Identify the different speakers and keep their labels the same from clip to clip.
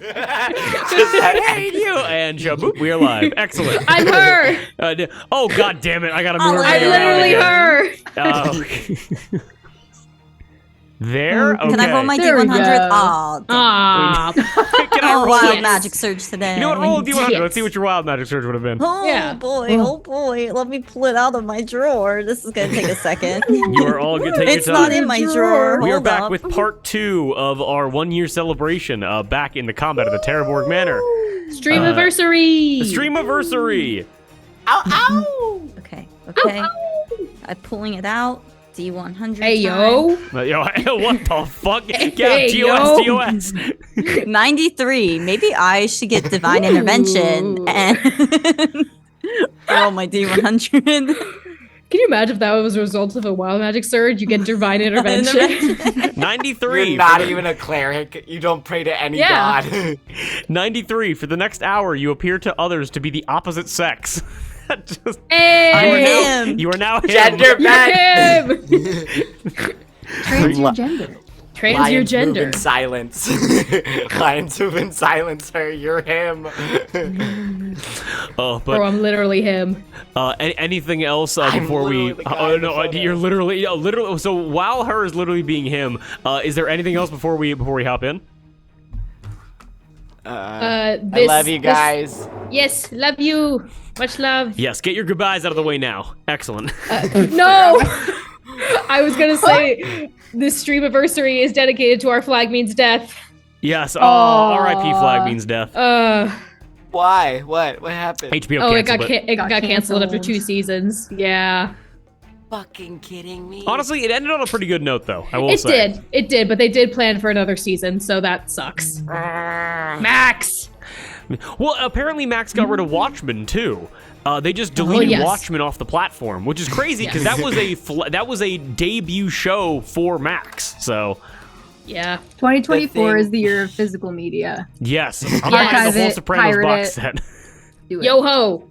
Speaker 1: I hate you. And shaboop, we are live. Excellent.
Speaker 2: I'm her.
Speaker 1: Oh, god damn it. I gotta move
Speaker 2: I'm literally her.
Speaker 1: There? Okay.
Speaker 3: Can I roll my
Speaker 2: There we
Speaker 3: D100?
Speaker 2: go.
Speaker 3: Oh,
Speaker 1: Can I roll
Speaker 3: wild
Speaker 1: it?
Speaker 3: magic surge today.
Speaker 1: You know what? Roll a D100.
Speaker 2: Yes.
Speaker 1: Let's see what your wild magic surge would have been.
Speaker 3: Oh
Speaker 2: Yeah.
Speaker 3: boy, oh boy. Let me pull it out of my drawer. This is gonna take a second.
Speaker 1: You are all good. Take
Speaker 3: It's
Speaker 1: your time.
Speaker 3: not in my drawer.
Speaker 1: We are
Speaker 3: Hold
Speaker 1: back
Speaker 3: up.
Speaker 1: with part 2 of our 1-year celebration, back in the combat of the Terraborg Manor.
Speaker 2: Stream anniversary.
Speaker 1: The streamiversary.
Speaker 4: Ow, ow!
Speaker 3: Okay.
Speaker 2: Ow,
Speaker 3: I'm pulling it out. D100.
Speaker 2: Hey yo.
Speaker 1: Yo, what the fuck?
Speaker 2: Hey,
Speaker 1: Yeah,
Speaker 2: yo.
Speaker 1: TOS.
Speaker 3: 93. Maybe I should get divine intervention and roll my D100.
Speaker 2: Can you imagine if that was a result of a wild magic surge? You get divine intervention.
Speaker 1: 93.
Speaker 4: You're not even a cleric. You don't pray to any god.
Speaker 1: 93. For the next hour, you appear to others to be the opposite sex. Just,
Speaker 2: Hey.
Speaker 1: you are now him.
Speaker 4: Gender
Speaker 2: You're
Speaker 4: bend.
Speaker 2: him.
Speaker 5: Trans your gender.
Speaker 2: Trans your
Speaker 4: Lions move
Speaker 2: gender.
Speaker 4: in silence. Lions move in silence, sir. You're him.
Speaker 1: Oh,
Speaker 2: Bro,
Speaker 1: but
Speaker 2: I'm literally him.
Speaker 1: anything else
Speaker 4: I'm
Speaker 1: before we?
Speaker 4: literally the guy
Speaker 1: Oh
Speaker 4: in the
Speaker 1: no,
Speaker 4: photo.
Speaker 1: you're literally. So while her is literally being him, is there anything else before we hop in?
Speaker 4: I
Speaker 2: This,
Speaker 4: love you guys.
Speaker 2: Yes, love you. Much love.
Speaker 1: Yes, get your goodbyes out of the way now. Excellent.
Speaker 2: No! I was gonna say, this stream anniversary is dedicated to our flag means death.
Speaker 1: Yes. Oh, R.I.P. Flag means death.
Speaker 4: Why? What? What happened?
Speaker 1: HBO
Speaker 2: Oh, it
Speaker 1: canceled
Speaker 2: got, it got canceled after
Speaker 5: canceled.
Speaker 2: 2 seasons. Yeah.
Speaker 4: Fucking kidding me?
Speaker 1: Honestly, it ended on a pretty good note, though. I will say.
Speaker 2: It did, but they did plan for another season, so that sucks. Max!
Speaker 1: Well, apparently Max got rid of Watchmen too. They just deleted
Speaker 2: yes.
Speaker 1: Watchmen off the platform, which is crazy because that was a debut show for Max. So
Speaker 2: Yeah.
Speaker 5: 2024
Speaker 4: The
Speaker 5: is the year of physical media.
Speaker 1: yes, I'm
Speaker 2: Yes.
Speaker 1: buying the whole
Speaker 5: Archive it,
Speaker 1: Sopranos
Speaker 5: pirate
Speaker 1: box
Speaker 5: it.
Speaker 1: set.
Speaker 5: Do it.
Speaker 2: Yo ho!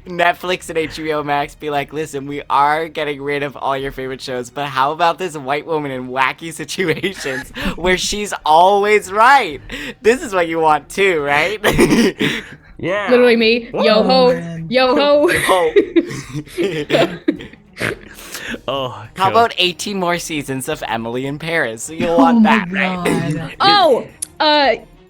Speaker 4: Netflix and HBO Max be like, listen, we are getting rid of all your favorite shows, but how about this white woman in wacky situations where she's always right? This is what you want too, right?
Speaker 1: Yeah.
Speaker 2: Literally me. Yo ho! Yo ho!
Speaker 1: Oh.
Speaker 4: How about 18 more seasons of Emily in Paris? You'll want that, right?
Speaker 2: Oh!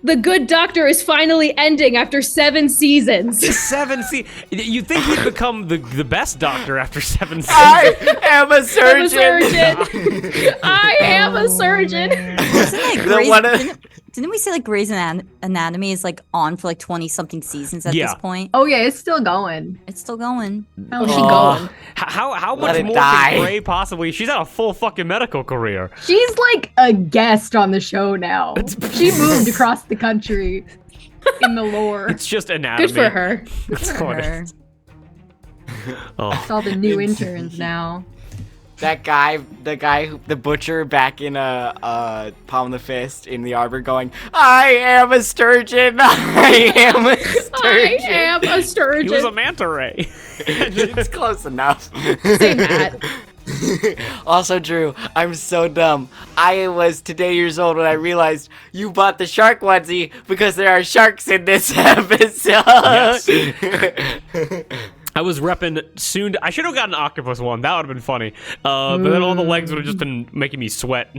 Speaker 2: The Good Doctor is finally ending after 7 seasons.
Speaker 1: 7 You think he'd become the best doctor after 7 seasons?
Speaker 4: I am a surgeon.
Speaker 2: I'm a surgeon. I am a surgeon.
Speaker 3: Isn't like
Speaker 4: The one of-
Speaker 3: didn't we say like Grey's Anatomy is like on for like 20-something seasons at
Speaker 1: Yeah.
Speaker 3: this point?
Speaker 5: Oh yeah, it's still going.
Speaker 3: It's still going.
Speaker 2: How's she
Speaker 4: Aw.
Speaker 2: going?
Speaker 1: How
Speaker 4: Let
Speaker 1: much
Speaker 4: it
Speaker 1: more
Speaker 4: die.
Speaker 1: can Grey possibly? She's had a full fucking medical career.
Speaker 5: She's like a guest on the show now. She moved across the country in the lore.
Speaker 1: It's just anatomy.
Speaker 2: Good for her.
Speaker 1: That's
Speaker 3: For
Speaker 1: what it
Speaker 3: her.
Speaker 1: is. Oh.
Speaker 5: It's all the new interns now.
Speaker 4: That guy, the butcher back in Palm the Fist in the arbor going, I am a sturgeon, I am a
Speaker 2: I
Speaker 4: sturgeon.
Speaker 2: am a sturgeon.
Speaker 1: He was a manta ray.
Speaker 4: It's close enough.
Speaker 2: Say that.
Speaker 4: Also, Drew, I'm so dumb. I was today years old when I realized you bought the shark onesie because there are sharks in this episode.
Speaker 1: Yes. I was repping soon. I should have gotten an octopus one. That would have been funny. But then all the legs would have just been making me sweat.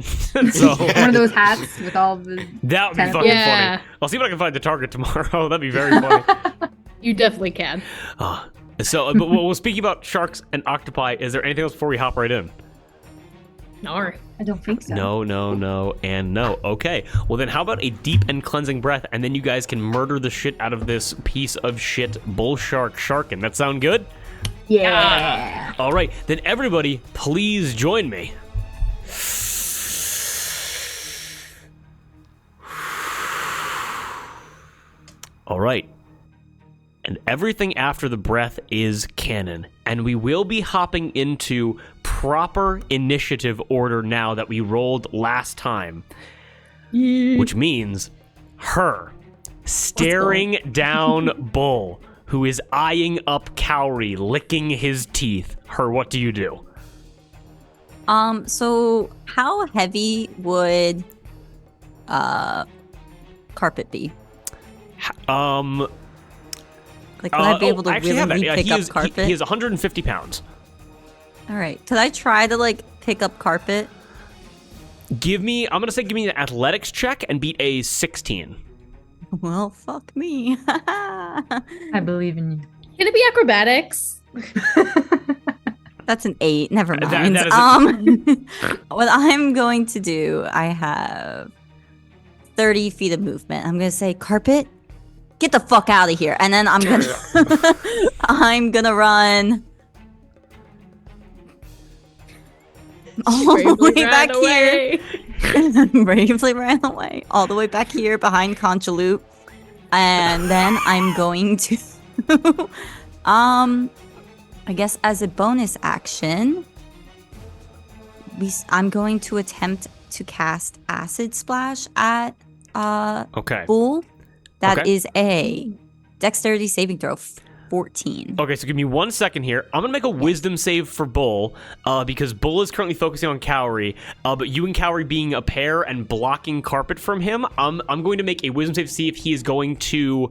Speaker 1: So
Speaker 5: One of those hats with all the.
Speaker 1: that would be fucking
Speaker 2: Yeah.
Speaker 1: funny. I'll see if I can find the target tomorrow. That'd be very funny.
Speaker 2: You definitely can.
Speaker 1: So, but well, speaking about sharks and octopi, is there anything else before we hop right in?
Speaker 2: No.
Speaker 5: I don't think so.
Speaker 1: No, and no. Okay. Well, then how about a deep and cleansing breath, and then you guys can murder the shit out of this piece of shit bull sharkin'. That sound good?
Speaker 5: Yeah.
Speaker 1: All right. Then everybody, please join me. All right. And everything after the breath is canon. And we will be hopping into proper initiative order now that we rolled last time. Which means her staring down Bull, who is eyeing up Cowrie, licking his teeth. Her, what do you do?
Speaker 3: So how heavy would carpet be?
Speaker 1: Um.
Speaker 3: Like, would I be able to
Speaker 1: I actually have that.
Speaker 3: willingly pick
Speaker 1: he
Speaker 3: up
Speaker 1: is,
Speaker 3: carpet?
Speaker 1: He is 150 pounds.
Speaker 3: All right. Could I try to like pick up carpet?
Speaker 1: Give me an athletics check and beat a 16.
Speaker 3: Well, fuck me.
Speaker 5: I believe in you.
Speaker 2: Can it be acrobatics?
Speaker 3: That's an 8. Never mind.
Speaker 1: That is
Speaker 3: What I'm going to do, I have 30 feet of movement. I'm going to say, carpet, get the fuck out of here. And then I'm going to I'm going to run all the way back here. Bravely ran away. All the way back here behind Conchaloop. And then I'm going to I guess as a bonus action, I'm going to attempt to cast Acid Splash at
Speaker 1: Okay.
Speaker 3: Bull. That
Speaker 1: Okay.
Speaker 3: is a Dexterity saving throw, 14.
Speaker 1: Okay, so give me 1 second here. I'm gonna make a Wisdom save for Bull, because Bull is currently focusing on Cowrie. But you and Cowrie being a pair and blocking carpet from him, I'm going to make a Wisdom save to see if he is going to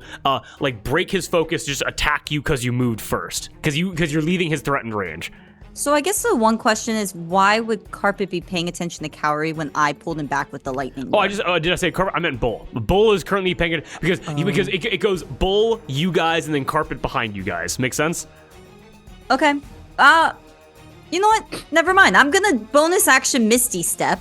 Speaker 1: like break his focus, just attack you because you moved first, because you're leaving his threatened range.
Speaker 3: So I guess the one question is, why would Carpet be paying attention to Cowrie when I pulled him back with the lightning?
Speaker 1: Oh, I just did I say carpet? I meant Bull. Bull is currently paying it because it goes Bull, you guys, and then carpet behind you guys. Make sense?
Speaker 3: Okay. You know what? Never mind. I'm gonna bonus action Misty Step.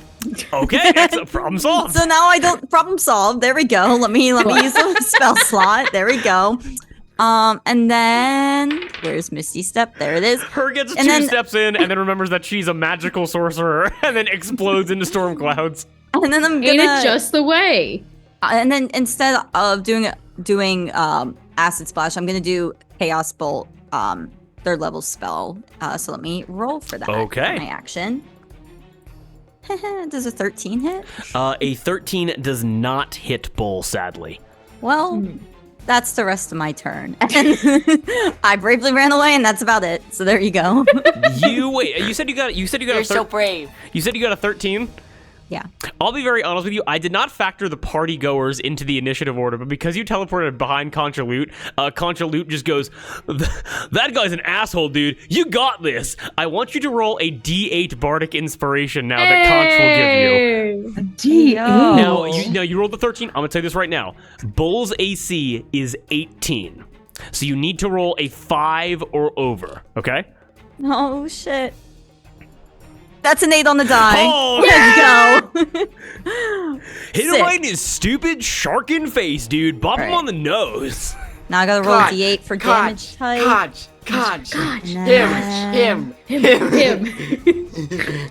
Speaker 1: Okay, that's a problem solved.
Speaker 3: So now I don't problem solve. There we go. Let me use the spell slot. There we go. And then where's Misty Step? There it is.
Speaker 1: Her gets
Speaker 3: And
Speaker 1: two
Speaker 3: then-
Speaker 1: steps in and then remembers that she's a magical sorcerer and then explodes into storm clouds.
Speaker 3: And then I'm gonna
Speaker 2: Ain't it just the way?
Speaker 3: and then instead of doing Acid Splash, I'm gonna do Chaos Bolt, 3rd level spell. So let me roll for that.
Speaker 1: Okay.
Speaker 3: For my action. Does a 13 hit?
Speaker 1: A 13 does not hit Bull, sadly.
Speaker 3: Well, that's the rest of my turn. And I bravely ran away, and that's about it. So there you go.
Speaker 1: You said you got
Speaker 4: You're
Speaker 1: a
Speaker 4: so brave.
Speaker 1: You said you got a 13?
Speaker 3: Yeah.
Speaker 1: I'll be very honest with you. I did not factor the party goers into the initiative order, but because you teleported behind Conchaloot, Conchaloot just goes, "That guy's an asshole, dude. You got this. I want you to roll a D8 Bardic Inspiration now that Conch will give you."
Speaker 5: D8.
Speaker 1: Now you rolled the 13. I'm gonna tell you this right now. Bull's AC is 18, so you need to roll a 5 or over. Okay.
Speaker 3: Oh shit. That's an 8 on the die.
Speaker 1: Oh,
Speaker 3: Let's go.
Speaker 1: hit him
Speaker 3: Sick.
Speaker 1: right in his stupid sharkin face, dude. Bop him
Speaker 3: Right.
Speaker 1: on the nose.
Speaker 3: Now I gotta roll a D8 for damage type.
Speaker 4: Conch.
Speaker 3: Nah.
Speaker 4: Him.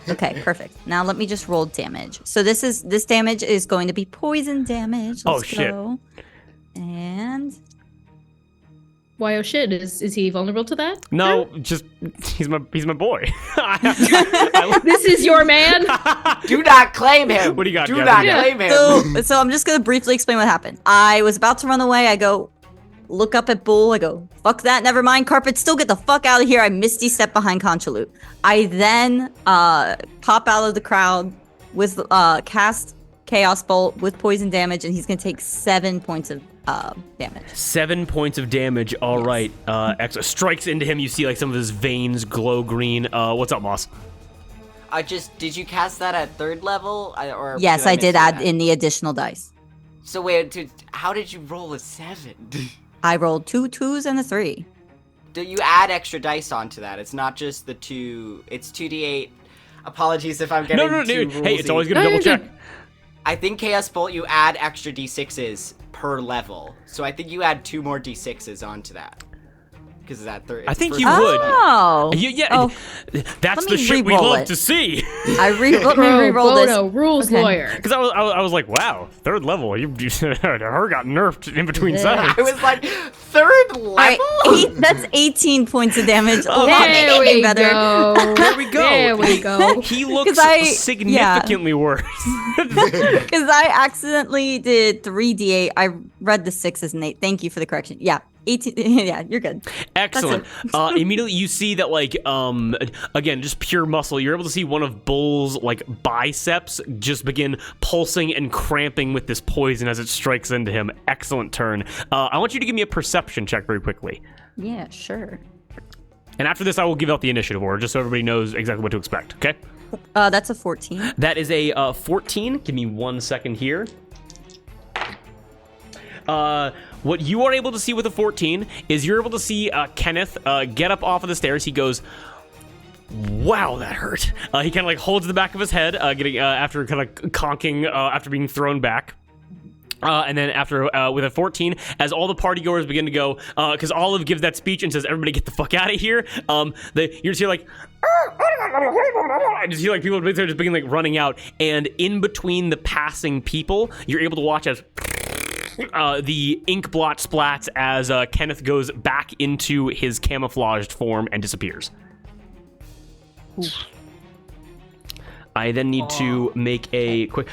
Speaker 3: Okay, perfect. Now let me just roll damage. So this damage is going to be poison damage.
Speaker 1: Oh,
Speaker 3: Let's
Speaker 1: shit.
Speaker 3: go. And
Speaker 2: Why oh shit? Is he vulnerable to that?
Speaker 1: No, just he's my boy.
Speaker 2: This is your man?
Speaker 4: Do not claim him.
Speaker 1: What do you got,
Speaker 4: Do
Speaker 1: Gavin?
Speaker 4: not
Speaker 1: Yeah.
Speaker 4: claim him.
Speaker 3: so I'm just gonna briefly explain what happened. I was about to run away. I go look up at Bull. I go, fuck that, never mind. Carpet, still get the fuck out of here. I Misty Step behind Conchaloot. I then pop out of the crowd with cast Chaos Bolt with poison damage, and he's gonna take 7 points of damage.
Speaker 1: 7 points of damage. All right. X strikes into him. You see like some of his veins glow green. What's up, Moss?
Speaker 4: Did you cast that at 3rd level? Or
Speaker 3: Yes, I did add in the additional dice.
Speaker 4: So wait, how did you roll a 7?
Speaker 3: I rolled 2 2s and a 3.
Speaker 4: Do you add extra dice onto that? It's not just the 2. It's 2d8. Apologies if I'm getting
Speaker 1: No,
Speaker 4: too
Speaker 1: dude. Hey, it's
Speaker 4: rulesy.
Speaker 1: always good to
Speaker 2: No,
Speaker 1: double
Speaker 2: you're
Speaker 1: check.
Speaker 2: good.
Speaker 4: I think Chaos Bolt, you add extra d6s per level. So I think you add 2 more d6s onto that. Because that third.
Speaker 1: I think
Speaker 4: first
Speaker 1: you
Speaker 4: level.
Speaker 1: would.
Speaker 3: Oh.
Speaker 1: Yeah.
Speaker 3: Oh.
Speaker 1: That's
Speaker 3: Let
Speaker 1: the
Speaker 3: me
Speaker 1: shit we
Speaker 3: re-roll
Speaker 1: love
Speaker 3: it.
Speaker 1: to see.
Speaker 3: Let me
Speaker 2: Bro,
Speaker 3: re-roll this.
Speaker 2: Bono, rules
Speaker 3: Okay.
Speaker 2: lawyer.
Speaker 1: Because I was like, wow, 3rd level. Her got nerfed in between
Speaker 3: Yeah.
Speaker 1: seconds.
Speaker 4: I was like, 3rd level?
Speaker 3: All right, that's 18 points of damage.
Speaker 1: Oh,
Speaker 2: There we
Speaker 3: better.
Speaker 2: go.
Speaker 1: There we go.
Speaker 2: There we go.
Speaker 1: He looks
Speaker 3: 'Cause
Speaker 1: significantly worse.
Speaker 3: Because I accidentally did 3d8. I read the 6 as an 8. Thank you for the correction. Yeah, 18. Yeah, you're good.
Speaker 1: Excellent. Immediately you see that, like, again, just pure muscle. You're able to see one of Bull's, like, biceps just begin pulsing and cramping with this poison as it strikes into him. Excellent turn. I want you to give me a perception check very quickly.
Speaker 3: Yeah, sure.
Speaker 1: And after this, I will give out the initiative order, just so everybody knows exactly what to expect, okay?
Speaker 3: That's a 14.
Speaker 1: That is a 14. Give me 1 second here. What you are able to see with a 14 is you're able to see Kenneth get up off of the stairs. He goes, wow, that hurt. He kind of like holds the back of his head, getting after kind of conking after being thrown back. And then after, with a 14, as all the partygoers begin to go, because Olive gives that speech and says, everybody get the fuck out of here, you just hear like, I just hear like people just begin like running out, and in between the passing people, you're able to watch as the ink blot splats as Kenneth goes back into his camouflaged form and disappears. Ooh. I then need to make a quick,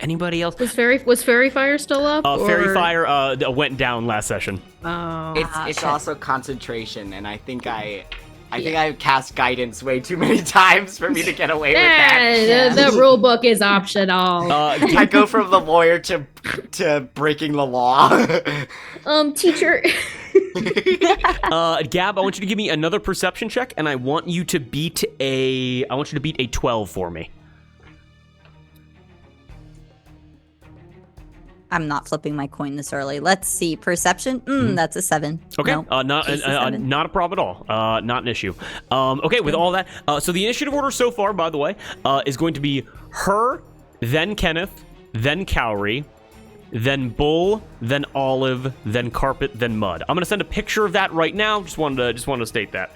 Speaker 1: anybody else?
Speaker 2: Was Fairy Fire still up?
Speaker 1: Fairy Fire went down last session.
Speaker 2: Oh.
Speaker 4: It's also concentration, and I think I've cast guidance way too many times for me to get away with that.
Speaker 2: The rule book is optional.
Speaker 4: I go from the lawyer to breaking the law.
Speaker 2: Teacher.
Speaker 1: Gab, I want you to give me another perception check, and I want you to beat a 12 for me.
Speaker 3: I'm not flipping my coin this early. Let's see. Perception? That's a 7.
Speaker 1: Okay.
Speaker 3: Nope.
Speaker 1: Not a problem at all. Not an issue. Okay, with all that, so the initiative order so far, by the way, is going to be her, then Kenneth, then Cowrie, then Bull, then Olive, then Carpet, then Mud. I'm going to send a picture of that right now. Just wanted to state that.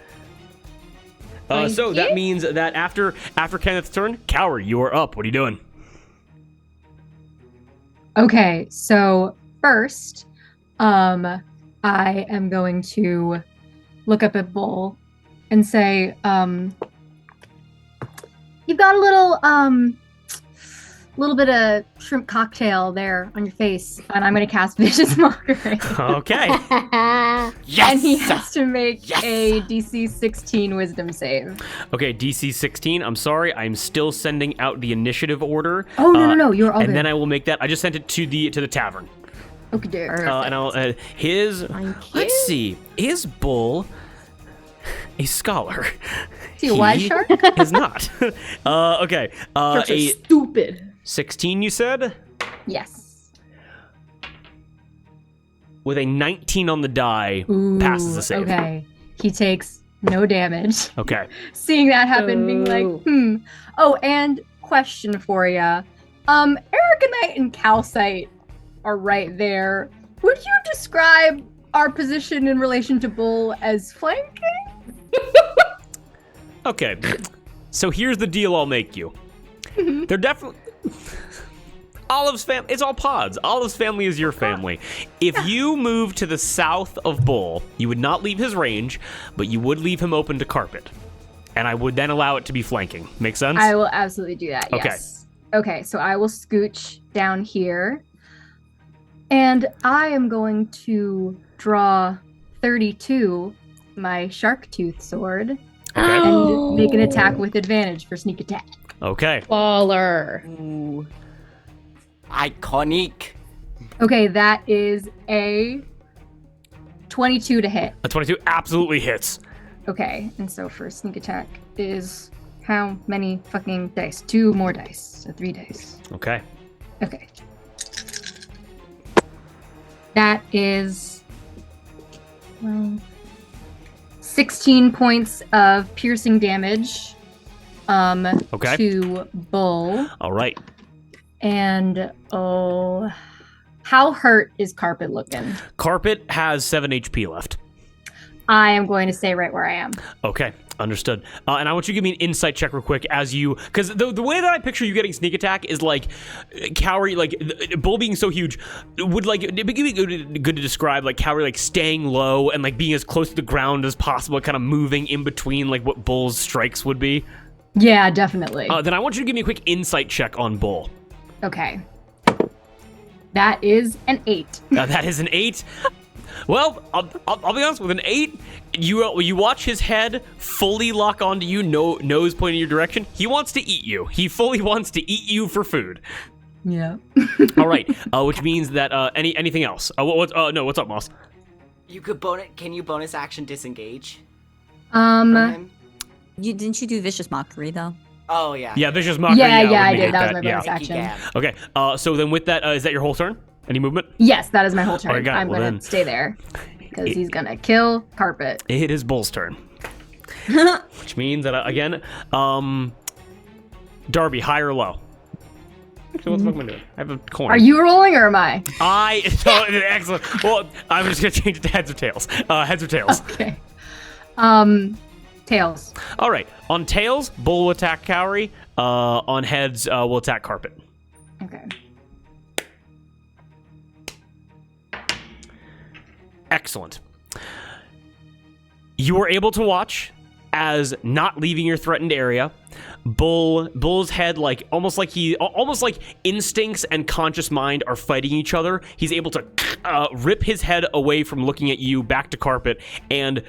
Speaker 1: So that means that after Kenneth's turn, Cowrie, you are up. What are you doing?
Speaker 5: Okay, so first, I am going to look up at Bull and say, you've got a little bit of shrimp cocktail there on your face, and I'm going to cast Vicious Mockery.
Speaker 1: Okay.
Speaker 4: Yes!
Speaker 5: And he has to make a DC 16 Wisdom save.
Speaker 1: Okay, DC 16. I'm sorry, I'm still sending out the initiative order.
Speaker 5: Oh, no, you're all
Speaker 1: and
Speaker 5: good.
Speaker 1: then I will make that. I just sent it to the tavern.
Speaker 5: Okay, dear.
Speaker 1: And I'll let's see. Is Bull a scholar?
Speaker 5: Is he a wise shark?
Speaker 1: Is not. Okay.
Speaker 2: Sharks are stupid.
Speaker 1: 16, you said?
Speaker 5: Yes.
Speaker 1: With a 19 on the die, passes the save.
Speaker 5: Okay. He takes no damage.
Speaker 1: Okay.
Speaker 5: Seeing that happen, being like, Oh, and question for ya. Aragonite and Calcite are right there. Would you describe our position in relation to Bull as flanking?
Speaker 1: Okay. So here's the deal I'll make you. They're definitely... Olive's family, it's all pods. Olive's family is your family. If you move to the south of Bull, you would not leave his range, but you would leave him open to Carpet. And I would then allow it to be flanking. Make sense?
Speaker 5: I will absolutely do that,
Speaker 1: Okay.
Speaker 5: yes. Okay, so I will scooch down here. And I am going to draw 32, my shark tooth sword, and make an attack with advantage for sneak attack.
Speaker 1: Okay.
Speaker 2: Baller.
Speaker 3: Ooh.
Speaker 4: Iconic.
Speaker 5: Okay, that is a 22 to hit.
Speaker 1: A 22 absolutely hits.
Speaker 5: Okay, and so for sneak attack is how many fucking dice? 2 more dice, so 3 dice.
Speaker 1: Okay.
Speaker 5: Okay. That is 16 points of piercing damage to Bull.
Speaker 1: All right.
Speaker 5: And how hurt is Carpet looking?
Speaker 1: Carpet has 7 HP left.
Speaker 5: I am going to stay right where I am.
Speaker 1: Okay, understood. And I want you to give me an insight check real quick as you, because the way that I picture you getting sneak attack is like Cowrie, like Bull being so huge, would like it'd be good to describe like Cowrie like staying low and like being as close to the ground as possible, kind of moving in between like what Bull's strikes would be.
Speaker 5: Yeah, definitely.
Speaker 1: Then I want you to give me a quick insight check on Bull.
Speaker 5: Okay. That is an 8.
Speaker 1: That is an 8. Well, I'll be honest. With an 8, you watch his head fully lock onto you, nose pointing your direction. He wants to eat you. He fully wants to eat you for food.
Speaker 5: Yeah.
Speaker 1: All right, which means that anything else? What's up, Moss?
Speaker 4: You could Can you bonus action disengage?
Speaker 5: Um.
Speaker 4: From him?
Speaker 3: Didn't you do vicious mockery though?
Speaker 4: Oh yeah.
Speaker 1: Yeah, vicious mockery.
Speaker 5: Yeah,
Speaker 1: when
Speaker 5: I
Speaker 1: you
Speaker 5: did.
Speaker 1: hit
Speaker 5: That was my
Speaker 1: yeah.
Speaker 5: bonus
Speaker 4: I think you
Speaker 5: action.
Speaker 4: can.
Speaker 1: Okay. So then with that, is that your whole turn? Any movement?
Speaker 5: Yes, that is my whole turn.
Speaker 1: Alright, got it.
Speaker 5: I'm
Speaker 1: Well,
Speaker 5: gonna
Speaker 1: then-
Speaker 5: stay there because he's gonna kill Carpet.
Speaker 1: It is Bull's turn. Which means that again, Darby, high or low? Actually, what the fuck am I doing? I have a coin.
Speaker 5: Are you rolling or am I?
Speaker 1: Excellent. Well, I'm just gonna change it to heads or tails. Heads or tails.
Speaker 5: Okay. Tails.
Speaker 1: All right. On tails, Bull will attack Cowrie. On heads, we'll attack Carpet.
Speaker 5: Okay.
Speaker 1: Excellent. You were able to watch as, not leaving your threatened area, Bull's head, almost like instincts and conscious mind are fighting each other. He's able to rip his head away from looking at you back to Carpet and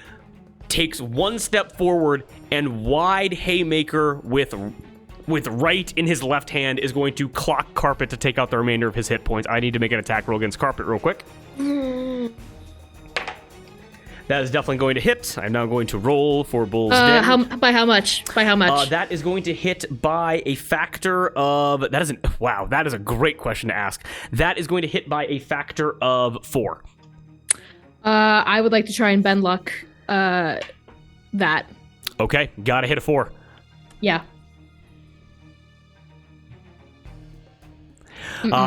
Speaker 1: takes one step forward, and wide haymaker with right in his left hand is going to clock Carpet to take out the remainder of his hit points. I need to make an attack roll against Carpet real quick. That is definitely going to hit. I'm now going to roll for Bull's damage.
Speaker 2: By how much? By how much?
Speaker 1: That is going to hit by a factor of... Wow, that is a great question to ask. That is going to hit by a factor of 4.
Speaker 2: I would like to try and bend luck. That.
Speaker 1: Okay, gotta hit a 4.
Speaker 2: Yeah.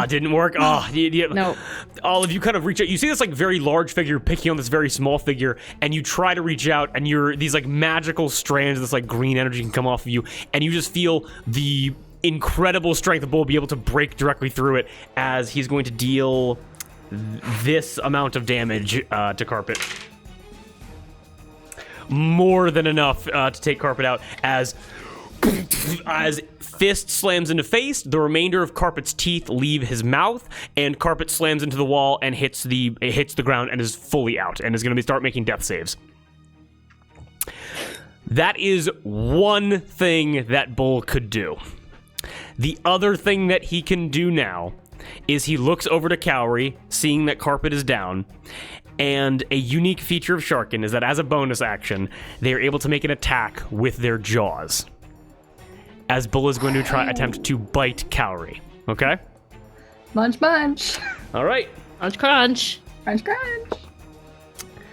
Speaker 1: Didn't work.
Speaker 2: No.
Speaker 1: All of you kind of reach out. You see this very large figure picking on this very small figure, and you try to reach out, and these magical strands of this green energy can come off of you, and you just feel the incredible strength of Bull be able to break directly through it as he's going to deal this amount of damage to Carpet. More than enough to take Carpet out as fist slams into face. The remainder of Carpet's teeth leave his mouth, and Carpet slams into the wall and hits the ground and is fully out and is going to start making death saves. That is one thing that Bull could do. The other thing that he can do now is he looks over to Cowrie, seeing that Carpet is down. And a unique feature of Sharkin is that as a bonus action, they are able to make an attack with their jaws. As Bull is going to attempt to bite Cowrie. Okay?
Speaker 5: Munch, munch.
Speaker 1: All right.
Speaker 2: Crunch, crunch.
Speaker 5: Crunch, crunch.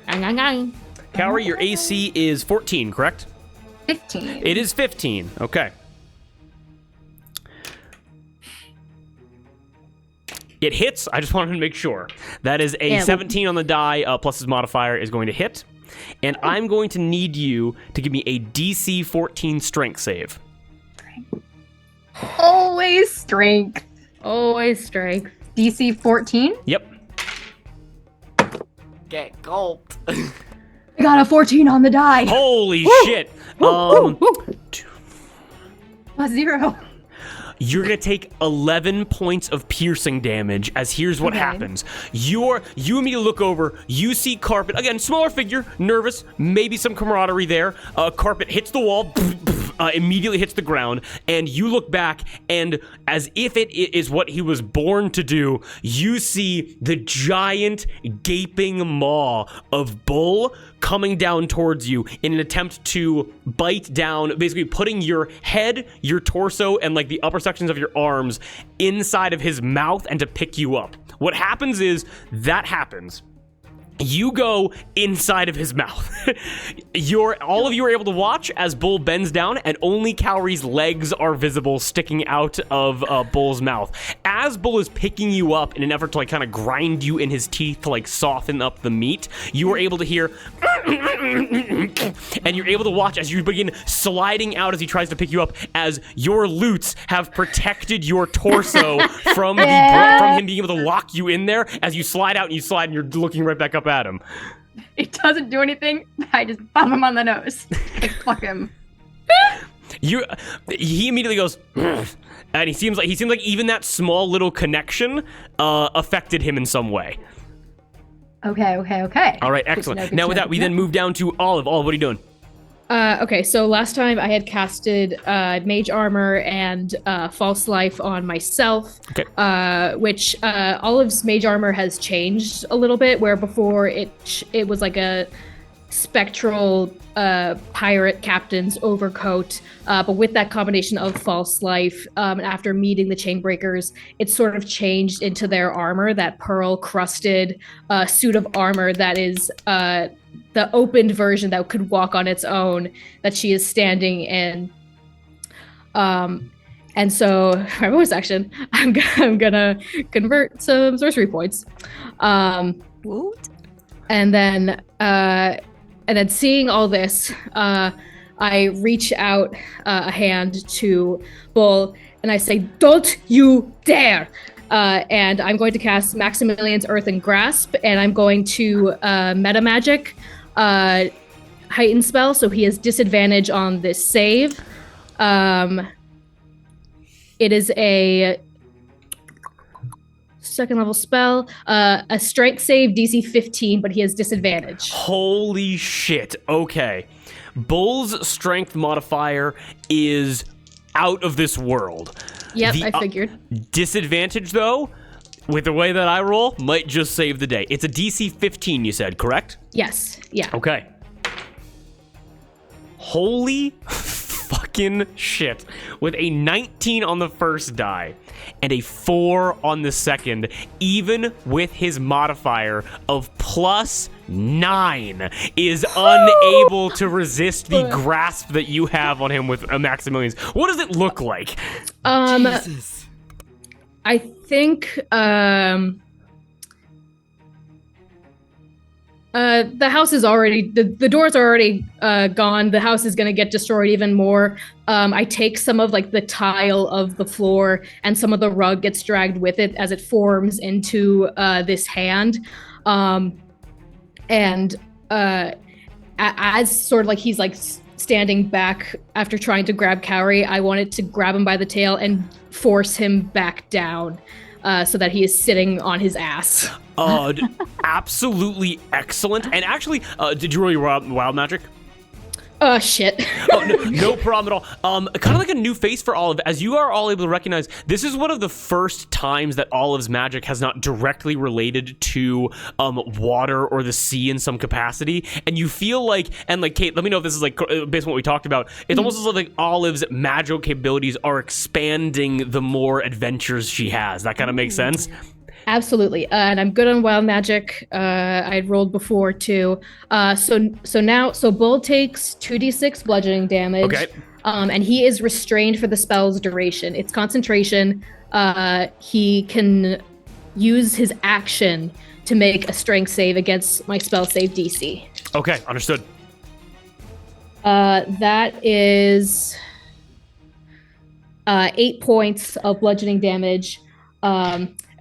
Speaker 2: Ang, ang, ang.
Speaker 1: Cowrie, your AC is 14, correct?
Speaker 5: 15.
Speaker 1: It is 15. Okay. It hits. I just wanted to make sure. That is a 17 on the die, plus his modifier is going to hit. And I'm going to need you to give me a DC 14 strength save.
Speaker 5: Always strength.
Speaker 2: Always strength.
Speaker 5: DC 14.
Speaker 1: Yep.
Speaker 4: Get gulped.
Speaker 5: I got a 14 on the die.
Speaker 1: Holy shit.
Speaker 5: A 0.
Speaker 1: You're going to take 11 points of piercing damage, as here's what happens. You immediately look over, you see Carpet, again, smaller figure, nervous, maybe some camaraderie there. Carpet hits the wall, immediately hits the ground, and you look back, and as if it is what he was born to do, you see the giant gaping maw of Bull coming down towards you in an attempt to bite down, basically putting your head, your torso, and the upper sections of your arms inside of his mouth and to pick you up. What happens is, that happens. You go inside of his mouth. All of you are able to watch as Bull bends down, and only Cowrie's legs are visible sticking out of Bull's mouth. As Bull is picking you up in an effort to kind of grind you in his teeth to soften up the meat, you are able to hear, and you're able to watch as you begin sliding out as he tries to pick you up, as your loots have protected your torso from him being able to lock you in there. As you slide out and you slide, and you're looking right back up at him.
Speaker 5: It doesn't do anything. I just bump him on the nose. Fuck him.
Speaker 1: He immediately goes, and he seems like even that small little connection affected him in some way.
Speaker 5: Okay.
Speaker 1: All right,
Speaker 5: Good to
Speaker 1: excellent.
Speaker 5: know, good
Speaker 1: Now
Speaker 5: to
Speaker 1: with
Speaker 5: know,
Speaker 1: that, we
Speaker 5: good to
Speaker 1: then
Speaker 5: know.
Speaker 1: move down to Olive. Olive, what are you doing?
Speaker 2: Okay, so last time I had casted Mage Armor and False Life on myself,
Speaker 1: Okay.
Speaker 2: which Olive's Mage Armor has changed a little bit, where before it was like a spectral pirate captain's overcoat, but with that combination of False Life, after meeting the Chainbreakers, it sort of changed into their armor, that pearl-crusted suit of armor that is the opened version that could walk on its own that she is standing in. And so my bonus action, I'm gonna convert some sorcery points.
Speaker 3: Woot.
Speaker 2: And then seeing all this, I reach out a hand to Bull and I say, "Don't you dare!" And I'm going to cast Maximilian's Earthen Grasp, and I'm going to meta magic heightened spell, so he has disadvantage on this save. It is a second level spell, a strength save, DC 15, but he has disadvantage.
Speaker 1: Holy shit. Okay. Bull's strength modifier is out of this world.
Speaker 2: Yep,
Speaker 1: The,
Speaker 2: I figured.
Speaker 1: Disadvantage, though, with the way that I roll, might just save the day. It's a DC 15, you said, correct?
Speaker 2: Yes, yeah.
Speaker 1: Okay. Holy fucking shit. With a 19 on the first die and a 4 on the second, even with his modifier of +9, is unable to resist the grasp that you have on him with Maximilian's. What does it look like?
Speaker 4: Jesus.
Speaker 2: I think the house is already the doors are already gone. The house is gonna get destroyed even more. I take some of like the tile of the floor, and some of the rug gets dragged with it as it forms into this hand. As sort of like he's like standing back after trying to grab Cowrie, I wanted to grab him by the tail and force him back down, so that he is sitting on his ass.
Speaker 1: Absolutely excellent. And actually, did you roll your wild magic?
Speaker 2: Shit.
Speaker 1: Oh, no problem at all. Kind of like a new face for Olive, as you are all able to recognize, this is one of the first times that Olive's magic has not directly related to water or the sea in some capacity, and you feel like, and like Kate, let me know if this is like based on what we talked about, it's almost as though like Olive's magical capabilities are expanding the more adventures she has. That kind of makes sense?
Speaker 2: Absolutely, and I'm good on wild magic. I had rolled before too. So Bull takes 2d6 bludgeoning damage.
Speaker 1: Okay.
Speaker 2: And he is restrained for the spell's duration. It's concentration. He can use his action to make a strength save against my spell save DC.
Speaker 1: Okay, understood.
Speaker 2: That is 8 points of bludgeoning damage.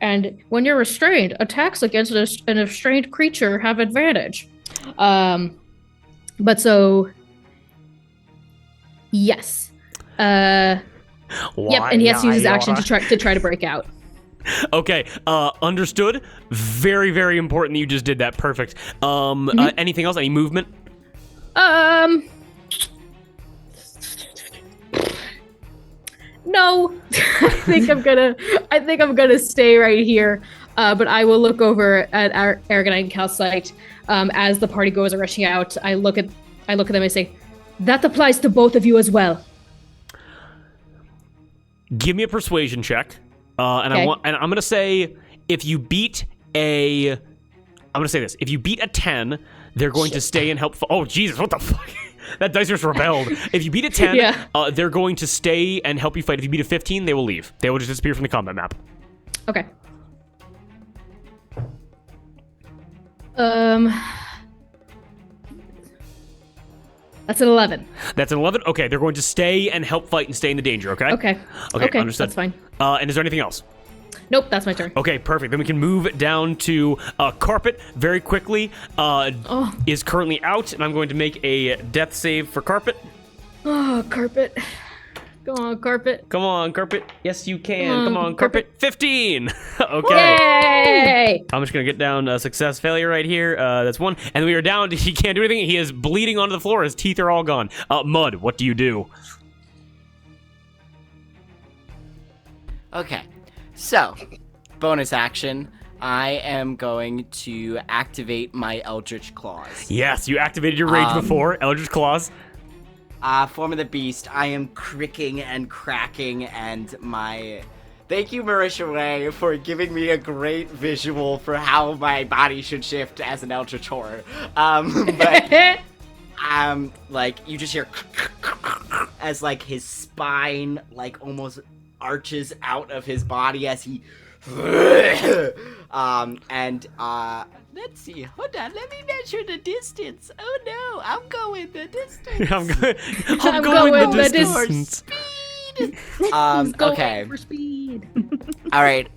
Speaker 2: And when you're restrained, attacks against an restrained creature have advantage. But so, yes. Yep, and he has to use his action to try to break out.
Speaker 1: Okay, understood. Very, very important that you just did that. Perfect. Anything else? Any movement?
Speaker 2: No, I think I'm gonna stay right here. But I will look over at our Aragonite and Calcite as the party goes rushing out. I look at them and say, "That applies to both of you as well."
Speaker 1: Give me a persuasion check, and
Speaker 2: Okay.
Speaker 1: I'm gonna say if you beat a 10, they're going to stay and help. Oh Jesus, what the fuck? That dice just rebelled. If you beat a 10,
Speaker 2: Yeah.
Speaker 1: They're going to stay and help you fight. If you beat a 15, they will leave. They will just disappear from the combat map.
Speaker 2: Okay. That's an 11.
Speaker 1: That's an 11? Okay, they're going to stay and help fight and stay in the danger, okay?
Speaker 2: Okay.
Speaker 1: Okay, understood.
Speaker 2: That's fine.
Speaker 1: And is there anything else?
Speaker 2: Nope, that's my turn.
Speaker 1: Okay, perfect. Then we can move down to Carpet very quickly. Is currently out, and I'm going to make a death save for Carpet.
Speaker 2: Oh, Carpet. Go on, carpet.
Speaker 1: Come on, carpet. Yes, you can.
Speaker 2: Come
Speaker 1: Come
Speaker 2: on,
Speaker 1: on, carpet. 15. Okay.
Speaker 2: Yay!
Speaker 1: I'm just gonna get down success, failure right here. That's 1. And we are down. He can't do anything. He is bleeding onto the floor. His teeth are all gone. Mud, what do you do?
Speaker 4: Okay, so bonus action. I am going to activate my Eldritch Claws.
Speaker 1: Yes, you activated your rage before. Eldritch Claws.
Speaker 4: Form of the Beast. I am cricking and cracking, and my... Thank you, Marisha Ray, for giving me a great visual for how my body should shift as an Eldritch Horror. But... like, you just hear as, like, his spine, like, almost arches out of his body as he... let's see, hold on, let me measure the distance. Oh no, I'm going the distance.
Speaker 1: I'm going the distance.
Speaker 4: Speed.
Speaker 2: Going
Speaker 4: Okay.
Speaker 2: for speed.
Speaker 4: All right.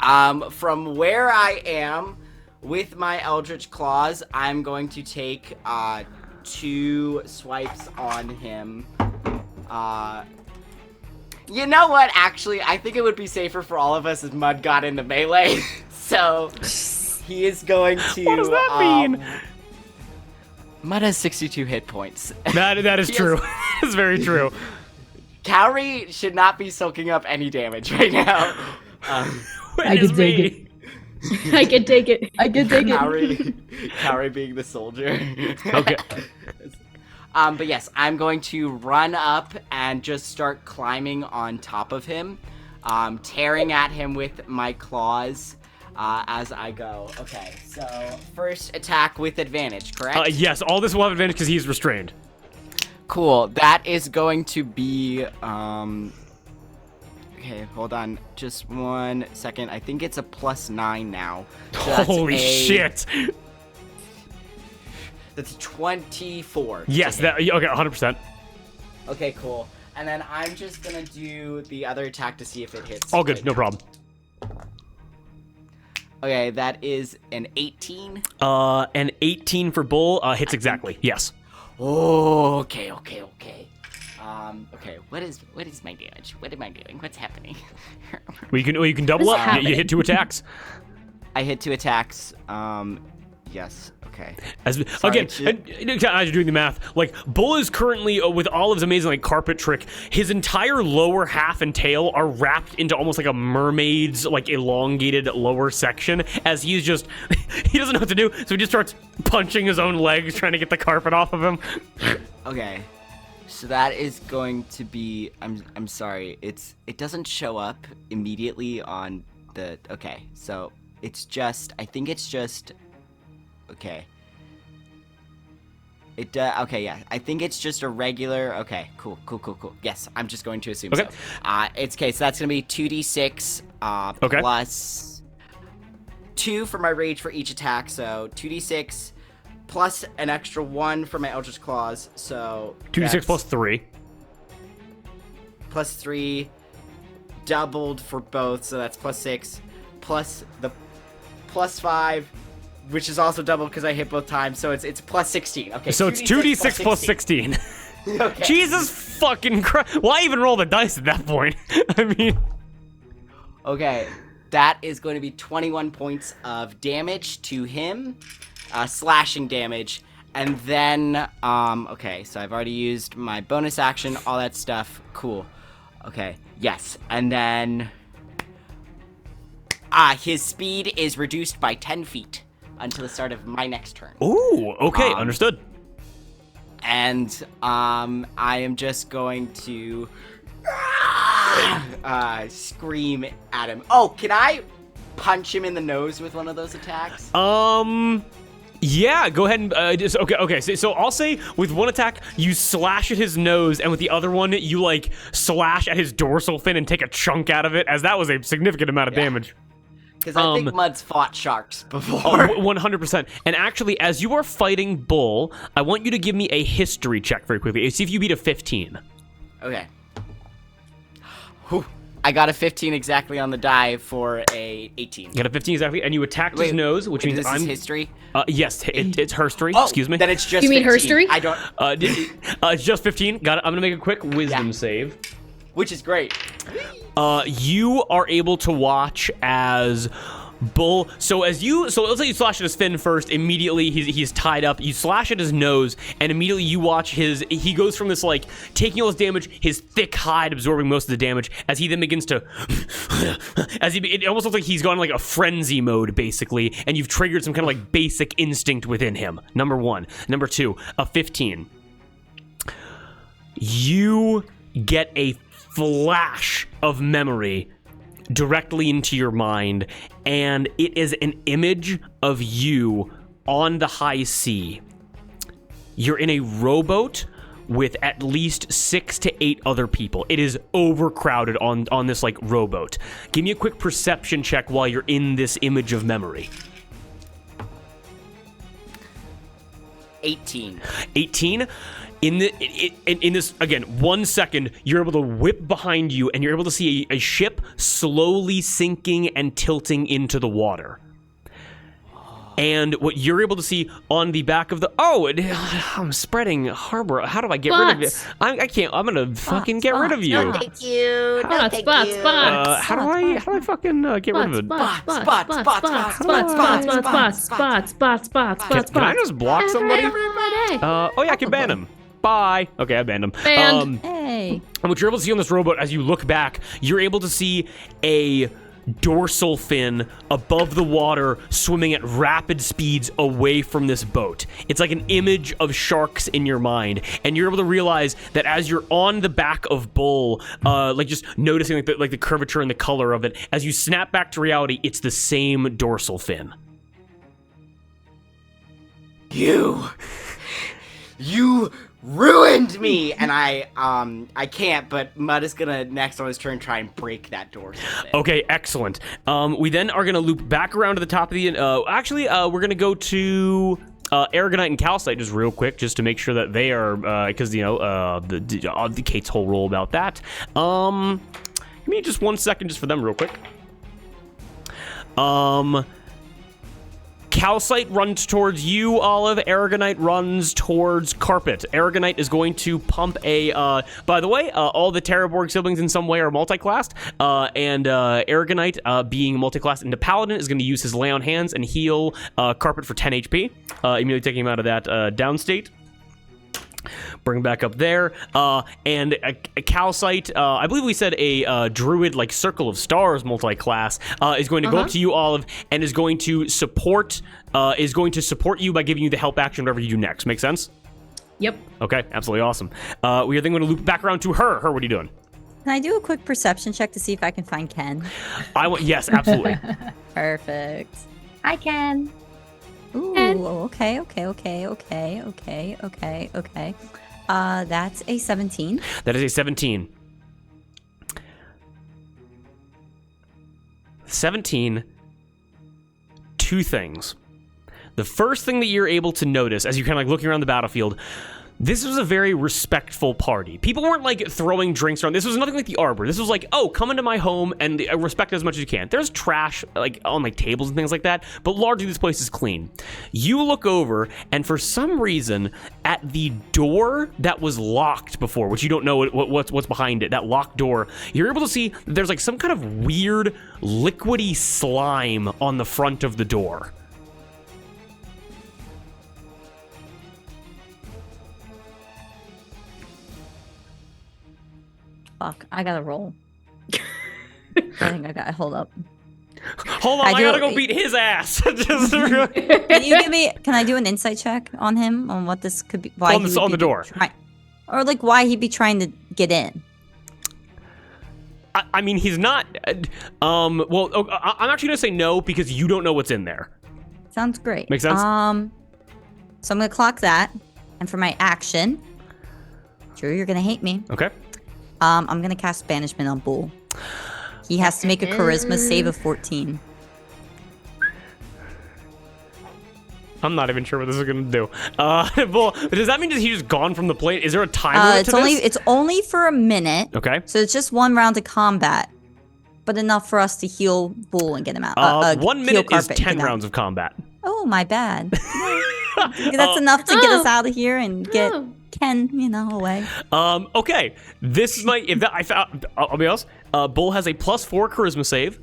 Speaker 4: From where I am with my Eldritch Claws, I'm going to take 2 swipes on him. You know what? Actually, I think it would be safer for all of us if Mud got into melee. So he is going to.
Speaker 1: What does that mean?
Speaker 4: Mud has 62 hit points.
Speaker 1: That is true. It's very true.
Speaker 4: Cowrie should not be soaking up any damage right now.
Speaker 5: I can take it.
Speaker 2: I can take it.
Speaker 5: I can take it.
Speaker 4: Cowrie being the soldier.
Speaker 1: Okay.
Speaker 4: But yes, I'm going to run up and just start climbing on top of him, tearing at him with my claws as I go. Okay, so first attack with advantage, correct?
Speaker 1: Yes, all this will have advantage because he's restrained.
Speaker 4: Cool. That is going to be, okay, hold on just 1 second. I think it's a +9 now. So that's
Speaker 1: Holy shit.
Speaker 4: That's 24.
Speaker 1: Yes, that okay, 100%.
Speaker 4: Okay, cool. And then I'm just gonna do the other attack to see if it hits.
Speaker 1: All good, no problem.
Speaker 4: Okay, that is an 18.
Speaker 1: An 18 for Bull hits exactly. Yes.
Speaker 4: Oh, okay. Okay, what is my damage? What am I doing? What's happening?
Speaker 1: Well, you can double
Speaker 2: What's
Speaker 1: up.
Speaker 2: happening?
Speaker 1: You hit 2 attacks.
Speaker 4: I hit 2 attacks. Yes. Okay.
Speaker 1: As
Speaker 4: Sorry,
Speaker 1: you're doing the math, like Bull is currently with all of his amazing like carpet trick, his entire lower half and tail are wrapped into almost like a mermaid's like elongated lower section. As he's just he doesn't know what to do, so he just starts punching his own legs, trying to get the carpet off of him.
Speaker 4: Okay. So that is going to be. I'm sorry. It doesn't show up immediately on the. Okay. So it's just. I think it's just. Okay. Okay, yeah. I think it's just a regular. Okay, cool. Yes, I'm just going to assume
Speaker 1: okay.
Speaker 4: so. It's okay. So that's gonna be 2d6
Speaker 1: okay.
Speaker 4: plus 2 for my rage for each attack. So 2d6 plus an extra 1 for my Eldritch Claws. So
Speaker 1: 2d6 plus 3.
Speaker 4: Plus 3 doubled for both. So that's plus 6 plus the plus 5. Which is also double because I hit both times, so it's plus 16. Okay.
Speaker 1: So it's 2d6 plus 16.
Speaker 4: Okay.
Speaker 1: Jesus fucking Christ! Why even roll the dice at that point? I mean.
Speaker 4: Okay, that is going to be 21 points of damage to him, slashing damage, and then okay. So I've already used my bonus action, all that stuff. Cool. Okay. Yes, and then his speed is reduced by 10 feet. Until the start of my next turn.
Speaker 1: Ooh, okay, understood.
Speaker 4: And I am just going to scream at him. Oh, can I punch him in the nose with one of those attacks?
Speaker 1: Yeah, go ahead and okay. So I'll say with one attack you slash at his nose, and with the other one you like slash at his dorsal fin and take a chunk out of it, as that was a significant amount of damage.
Speaker 4: Because I think Mud's fought sharks before.
Speaker 1: 100%. And actually, as you are fighting Bull, I want you to give me a history check very quickly. See if you beat a 15.
Speaker 4: Okay. Whew. I got a 15 exactly on the die for a 18.
Speaker 1: You got a 15 exactly, and you attacked his nose, which means
Speaker 4: this is history?
Speaker 1: Yes, it's herstory.
Speaker 4: Oh,
Speaker 1: excuse me.
Speaker 4: Then it's just
Speaker 2: You mean
Speaker 4: 15.
Speaker 2: herstory?
Speaker 4: I don't...
Speaker 1: It's just 15. Got it. I'm going to make a quick wisdom save.
Speaker 4: which is great.
Speaker 1: You are able to watch as Bull. So let's say you slash at his fin first. Immediately he's tied up. You slash at his nose, and immediately you watch he goes from this like taking all his damage, his thick hide absorbing most of the damage, as he then begins to it almost looks like he's gone like a frenzy mode basically, and you've triggered some kind of like basic instinct within him. Number 1. Number 2, a 15. You get a flash of memory directly into your mind, and it is an image of you on the high sea. You're in a rowboat with at least 6 to 8 other people. It is overcrowded on this like rowboat. Give me a quick perception check while you're in this image of memory.
Speaker 4: 18.
Speaker 1: 18. In this, again, 1 second, you're able to whip behind you, and you're able to see a ship slowly sinking and tilting into the water. And what you're able to see on the back of the... I'm spreading harbor. How do I get rid of it? I can't. I'm going to fucking get rid of you.
Speaker 3: No, thank you. No, thank you.
Speaker 1: How do I fucking get rid of it?
Speaker 2: Spots.
Speaker 1: Can I just block somebody? Yeah, I can ban him. Bye. Okay, I banned him.
Speaker 2: Banned.
Speaker 3: Hey.
Speaker 1: And what you're able to see on this rowboat, as you look back, you're able to see a dorsal fin above the water swimming at rapid speeds away from this boat. It's like an image of sharks in your mind, and you're able to realize that as you're on the back of Bull, like just noticing like the curvature and the color of it, as you snap back to reality, it's the same dorsal fin.
Speaker 4: You ruined me, and I can't, but Mud is gonna next on his turn try and break that door.
Speaker 1: Okay, excellent. We then are gonna loop back around to the top of the we're gonna go to Aragonite and Calcite just real quick, just to make sure that they are because the Kate's whole rule about that. Give me just 1 second just for them real quick. Calcite runs towards you, Olive. Aragonite runs towards Carpet. Aragonite is going to pump a... by the way, all the Terraborg siblings in some way are multi-classed, and Aragonite, being multi-classed into Paladin, is going to use his Lay on Hands and heal Carpet for 10 HP, immediately taking him out of that down state. Bring him back up there, and a Calcite, I believe we said a Druid, like Circle of Stars multi-class, is going to go up to you, Olive, and is going to support you by giving you the help action whatever you do next. Make sense?
Speaker 2: Yep.
Speaker 1: Okay, absolutely awesome. We are then going to loop back around to her. What are you doing?
Speaker 3: Can I do a quick perception check to see if I can find Ken?
Speaker 1: Yes, absolutely.
Speaker 3: Perfect.
Speaker 5: I can.
Speaker 3: Ooh, okay. That's a 17.
Speaker 1: That is a 17. 17. 2 things. The first thing that you're able to notice as you're kind of like looking around the battlefield, this was a very respectful party. People weren't like throwing drinks around. This was nothing like the Arbor. This was like, oh, come into my home and respect it as much as you can. There's trash like on like tables and things like that, but largely this place is clean. You look over, and for some reason, at the door that was locked before, which you don't know what's behind it, that locked door, you're able to see that there's like some kind of weird liquidy slime on the front of the door.
Speaker 3: Fuck, I gotta roll. I think I got. Hold up.
Speaker 1: Hold on, I gotta go beat his ass.
Speaker 3: Can you give me? Can I do an insight check on him on what this could be? Why
Speaker 1: on the door,
Speaker 3: or like why he'd be trying to get in?
Speaker 1: I mean, he's not. Well, I'm actually gonna say no because you don't know what's in there.
Speaker 3: Sounds great.
Speaker 1: Makes sense.
Speaker 3: So I'm gonna clock that, and for my action, Drew, you're gonna hate me.
Speaker 1: Okay.
Speaker 3: I'm gonna cast Banishment on Bull. He has to make a Charisma save of 14.
Speaker 1: I'm not even sure what this is gonna do. Bull, does that mean that he's just gone from the plate? Is there a timer to this?
Speaker 3: It's only for a minute.
Speaker 1: Okay.
Speaker 3: So it's just 1 round of combat, but enough for us to heal Bull and get him out.
Speaker 1: 1 minute is 10 rounds of combat.
Speaker 3: Oh, my bad. That's enough to get us out of here and get Ken, away.
Speaker 1: Okay. This is I'll be honest. Bull has a +4 charisma save.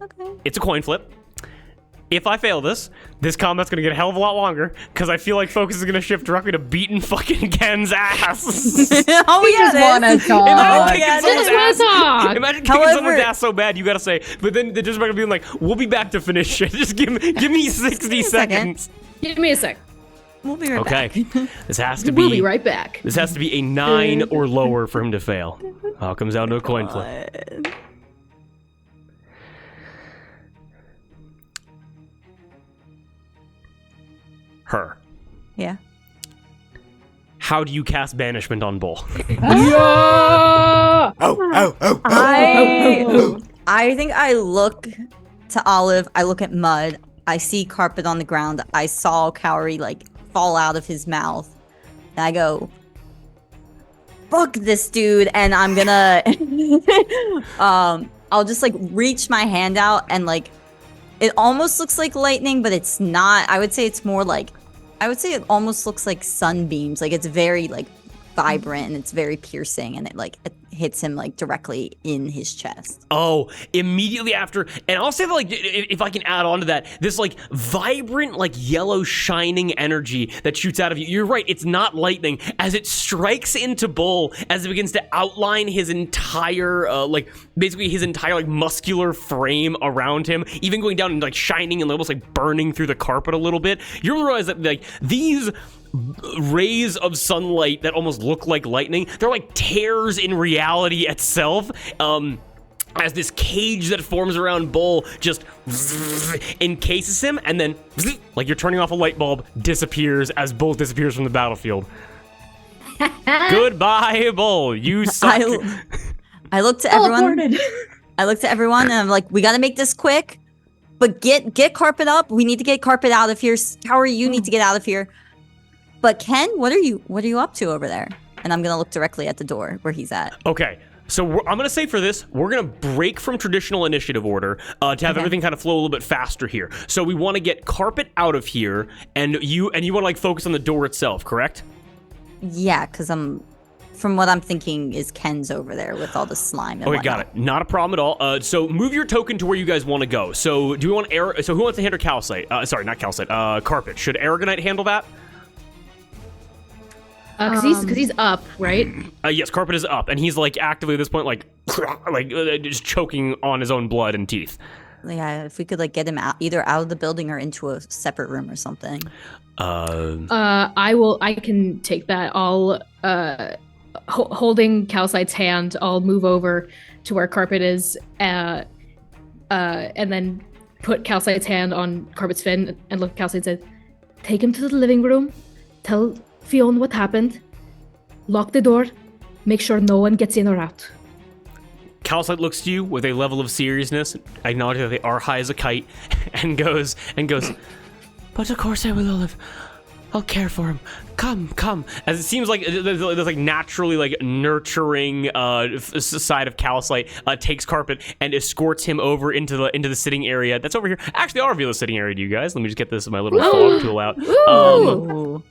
Speaker 3: Okay.
Speaker 1: It's a coin flip. If I fail this combat's gonna get a hell of a lot longer because I feel like focus is gonna shift directly to beating fucking Ken's ass.
Speaker 3: Oh,
Speaker 5: We just wanna talk.
Speaker 1: Imagine kicking someone's ass so bad you gotta say, but then they're just gonna be like, "We'll be back to finish it." Just give me 60 seconds.
Speaker 2: Give me a sec.
Speaker 3: We'll be right back.
Speaker 1: Okay, this has to
Speaker 2: We'll be right back.
Speaker 1: This has to be a 9 or lower for him to fail. It comes down to a coin flip. Her.
Speaker 3: Yeah.
Speaker 1: How do you cast banishment on Bull?
Speaker 3: I think I look to Olive. I look at Mud. I see carpet on the ground. I saw Cowrie fall out of his mouth. And I go, fuck this dude, and I'm gonna I'll just reach my hand out and it almost looks like lightning, but it's not. I would say it's more it almost looks like sunbeams. It's very vibrant and it's very piercing, and it hits him directly in his chest.
Speaker 1: Oh, immediately after, and I'll say that if I can add on to that, this vibrant yellow shining energy that shoots out of you. You're right, it's not lightning. As it strikes into Bull, as it begins to outline his entire basically his entire muscular frame around him, even going down and shining and almost burning through the carpet a little bit. You realize that these rays of sunlight that almost look like lightning, they're like tears in reality itself, as this cage that forms around Bull just encases him, and then like you're turning off a light bulb, disappears as Bull disappears from the battlefield. Goodbye, Bull, you suck.
Speaker 3: I look to everyone. I look to everyone and I'm like, we gotta make this quick, but get carpet up. We need to get carpet out of here. Cowrie, you need to get out of here. But Ken, what are you up to over there? And I'm gonna look directly at the door where he's at.
Speaker 1: Okay, so I'm gonna say for this, we're gonna break from traditional initiative order to have everything kind of flow a little bit faster here. So we want to get carpet out of here, and you want to focus on the door itself, correct?
Speaker 3: Yeah, because from what I'm thinking is Ken's over there with all the slime and
Speaker 1: Okay,
Speaker 3: whatnot.
Speaker 1: got it. Not a problem at all. So move your token to where you guys want to go. So do we want so who wants to handle calcite? Sorry, not calcite. Carpet. Should Aragonite handle that?
Speaker 2: Because he's up, right?
Speaker 1: Yes, carpet is up, and he's actively at this point, just choking on his own blood and teeth.
Speaker 3: Yeah, if we could get him either out of the building or into a separate room or something.
Speaker 2: I can take that. I'll holding Calcite's hand, I'll move over to where carpet is, and then put Calcite's hand on carpet's fin and look at Calcite and say, "Take him to the living room. Tell Fionn what happened. Lock the door. Make sure no one gets in or out."
Speaker 1: Calcite looks to you with a level of seriousness, acknowledging that they are high as a kite, and goes, "But of course I will, Olive. I'll care for him. Come." As it seems like there's naturally nurturing side of Calcite takes carpet and escorts him over into the sitting area that's over here. Actually, I'll reveal the sitting area to you guys. Let me just get this in my little fog tool out.
Speaker 3: Ooh.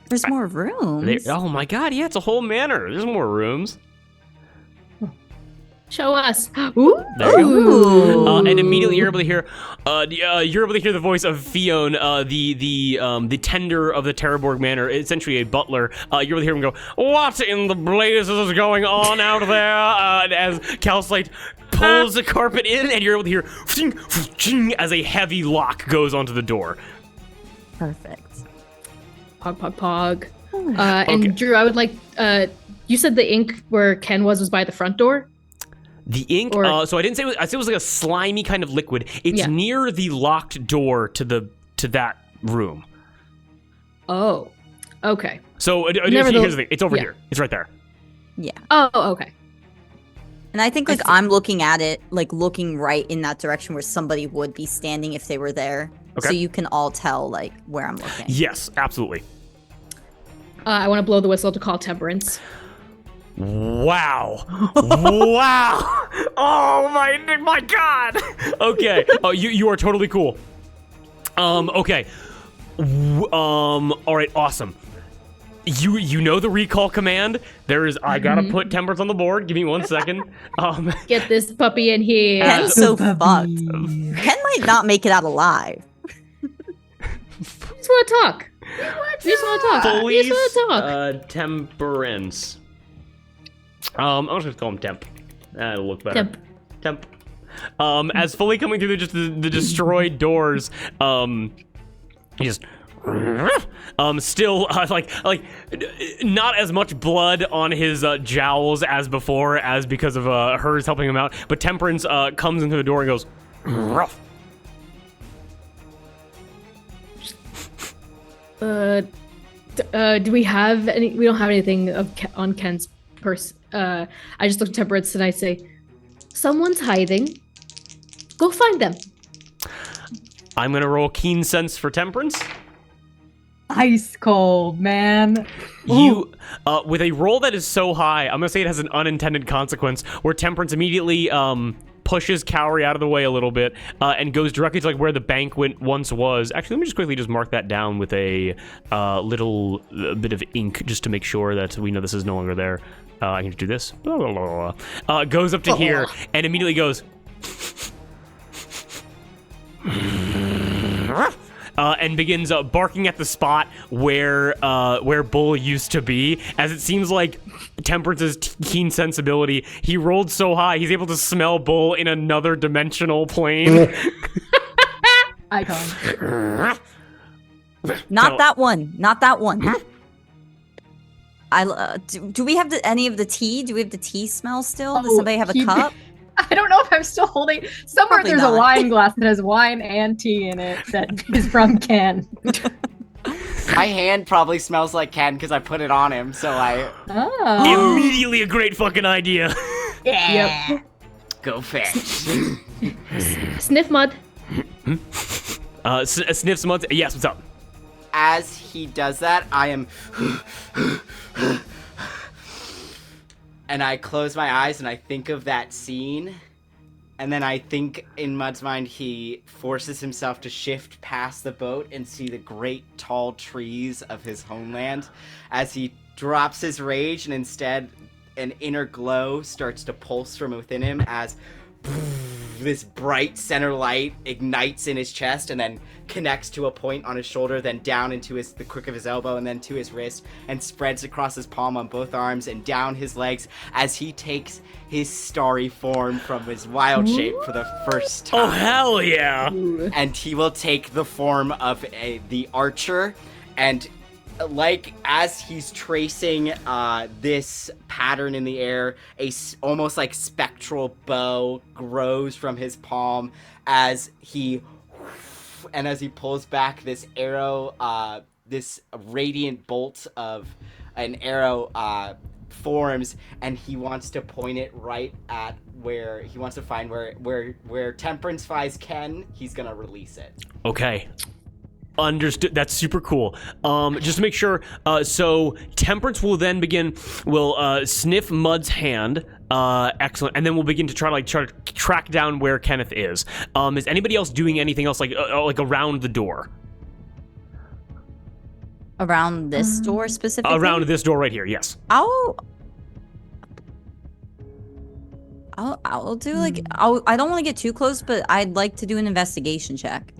Speaker 3: There's more rooms.
Speaker 1: Oh my god, yeah, it's a whole manor. There's more rooms.
Speaker 2: Show us. Ooh.
Speaker 1: There you go. And immediately you're able to hear the voice of Fionn, the tender of the Terraborg Manor, essentially a butler. You're able to hear him go, "What in the blazes is going on out there?" As Calcite pulls the carpet in, and you're able to hear as a heavy lock goes onto the door.
Speaker 3: Perfect.
Speaker 2: Pog. And Drew, I would like, you said the ink where Ken was by the front door?
Speaker 1: The ink, so I didn't say I said it was like a slimy kind of liquid. It's near the locked door to that room.
Speaker 2: Oh, okay.
Speaker 1: So here's the thing. It's over here. It's right there.
Speaker 3: Yeah.
Speaker 2: Oh, okay.
Speaker 3: And I think I'm looking at it, looking right in that direction where somebody would be standing if they were there.
Speaker 1: Okay.
Speaker 3: So you can all tell where I'm looking.
Speaker 1: Yes, absolutely.
Speaker 2: I want to blow the whistle to call temperance.
Speaker 1: Wow. Wow. Oh my god. Okay. Oh, you are totally cool. Okay. All right, awesome. You know the recall command. There is. I gotta put Temperance on the board. Give me 1 second.
Speaker 2: Get this puppy in here.
Speaker 3: Ken's so fucked. Ken might not make it out alive.
Speaker 2: just want to talk. We just want to talk. We just want to talk.
Speaker 1: Temperance. I'm just gonna call him Temp. That'll look better. Temp. As fully coming through the destroyed doors, he just still like not as much blood on his jowls as before, as because of hers helping him out. But Temperance comes into the door and goes, "Ruff."
Speaker 2: Do we have any? We don't have anything on Ken's purse. I just look at Temperance and I say, "Someone's hiding. Go find them."
Speaker 1: I'm gonna roll keen sense for Temperance.
Speaker 5: Ice cold, man.
Speaker 1: You, with a roll that is so high, I'm gonna say it has an unintended consequence where Temperance immediately pushes Cowrie out of the way a little bit and goes directly to like where the banquet once was. Actually, let me just quickly mark that down with a little bit of ink just to make sure that we know this is no longer there. I can just do this. Blah, blah, blah, blah. Goes up to here and immediately goes. And begins barking at the spot where Bull used to be, as it seems like Temperance's keen sensibility, he rolled so high he's able to smell Bull in another dimensional plane.
Speaker 5: Icon.
Speaker 3: Not that one. Do we have any of the tea? Do we have the tea smell still? Does somebody have a cup?
Speaker 5: I don't know if I'm still holding. Somewhere
Speaker 3: Probably
Speaker 5: there's
Speaker 3: not.
Speaker 5: a wine glass that has wine and tea in it that is from Ken.
Speaker 4: My hand probably smells like Ken because I put it on him, so I
Speaker 5: Oh.
Speaker 1: Immediately a great fucking idea.
Speaker 2: Yep.
Speaker 4: go fetch.
Speaker 2: Sniff mud.
Speaker 1: Sniffs mud. Yes, what's up?
Speaker 4: As he does that, I am... And I close my eyes and I think of that scene. And then I think in Mud's mind, he forces himself to shift past the boat and see the great tall trees of his homeland as he drops his rage, and instead an inner glow starts to pulse from within him as this bright center light ignites in his chest and then connects to a point on his shoulder, then down into the crook of his elbow, and then to his wrist, and spreads across his palm on both arms and down his legs as he takes his starry form from his wild shape for the first time.
Speaker 1: Oh, hell yeah.
Speaker 4: And he will take the form of the archer, and like as he's tracing this pattern in the air, almost like spectral bow grows from his palm as he pulls back this arrow, this radiant bolt of an arrow forms, and he wants to point it right at where he wants to find where Temperance finds Ken. He's gonna release it.
Speaker 1: Okay. Understood. That's super cool. Just to make sure, so Temperance will then will sniff Mud's hand. Excellent. And then we'll begin to try to track down where Kenneth is. Is anybody else doing anything else like around the door?
Speaker 3: Around this door specifically?
Speaker 1: Around this door right here, yes.
Speaker 3: I'll do I don't want to get too close, but I'd like to do an investigation check.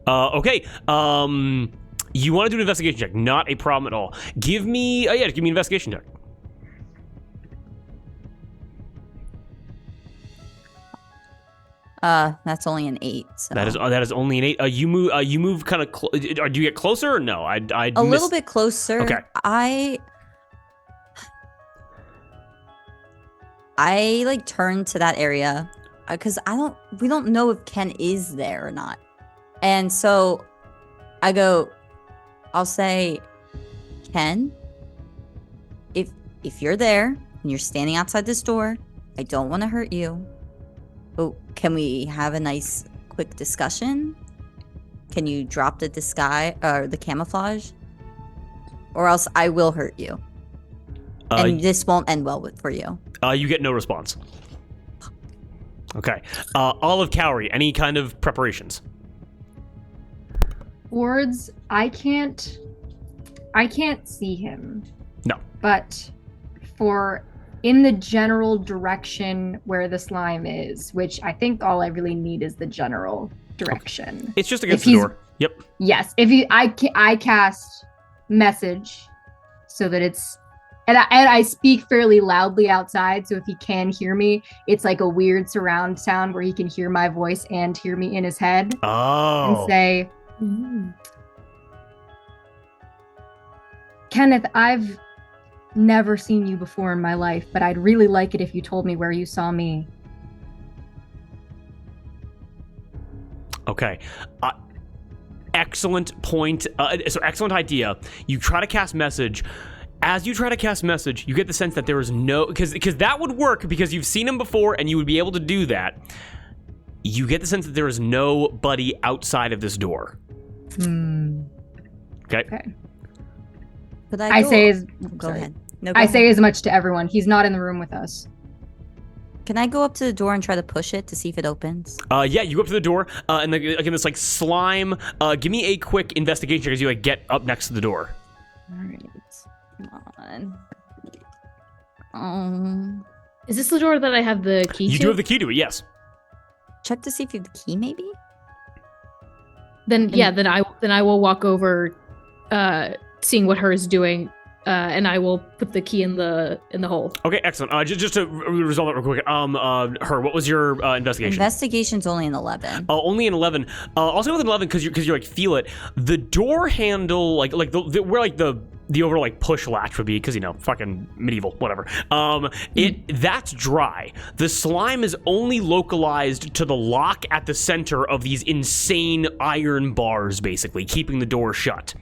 Speaker 1: Okay. You want to do an investigation check? Not a problem at all. Give me an investigation check.
Speaker 3: That's only an 8. So.
Speaker 1: That is only an 8. You move kind of. Do you get closer or no? I
Speaker 3: a little bit closer.
Speaker 1: Okay.
Speaker 3: I like turn to that area because we don't know if Ken is there or not, and so I'll say, Ken, if you're there and you're standing outside this door, I don't want to hurt you. But can we have a nice, quick discussion? Can you drop the disguise or the camouflage? Or else I will hurt you. And this won't end well for you.
Speaker 1: You get no response. Okay. Olive Cowrie, any kind of preparations?
Speaker 5: Words, I can't I can't see him.
Speaker 1: No.
Speaker 5: But for in the general direction where the slime is, which I think all I really need is the general direction.
Speaker 1: It's just against the door. Yep.
Speaker 5: Yes. I cast message so that it's and I speak fairly loudly outside, so if he can hear me, it's like a weird surround sound where he can hear my voice and hear me in his head.
Speaker 1: Oh.
Speaker 5: And say, Kenneth, I've never seen you before in my life, but I'd really like it if you told me where you saw me.
Speaker 1: Okay. Excellent point. So excellent idea. You try to cast message. As you try to cast message, you get the sense that there is no... Because that would work because you've seen him before and you would be able to do that. You get the sense that there is nobody outside of this door. Okay.
Speaker 3: Could
Speaker 5: I say as...
Speaker 3: Go
Speaker 5: sorry.
Speaker 3: ahead. No,
Speaker 5: I
Speaker 3: go
Speaker 5: say
Speaker 3: ahead.
Speaker 5: as much to everyone. He's not in the room with us.
Speaker 3: Can I go up to the door and try to push it to see if it opens?
Speaker 1: Yeah, you go up to the door, and again, this like slime. Give me a quick investigation as you like get up next to the door.
Speaker 3: All right. Come on.
Speaker 2: Is this the door that I have the key to?
Speaker 1: You do have the key to it, yes.
Speaker 3: Check to see if you have the key, maybe?
Speaker 2: Then I will walk over, seeing what her is doing, and I will put the key in the hole.
Speaker 1: Okay, excellent. Just to resolve that real quick. Her, what was your investigation?
Speaker 3: Investigation's only an 11.
Speaker 1: Only an 11. Also with an 11 because you like feel it. The door handle, like where like the overall like push latch would be, because fucking medieval, whatever. That's dry. The slime is only localized to the lock at the center of these insane iron bars, basically keeping the door shut.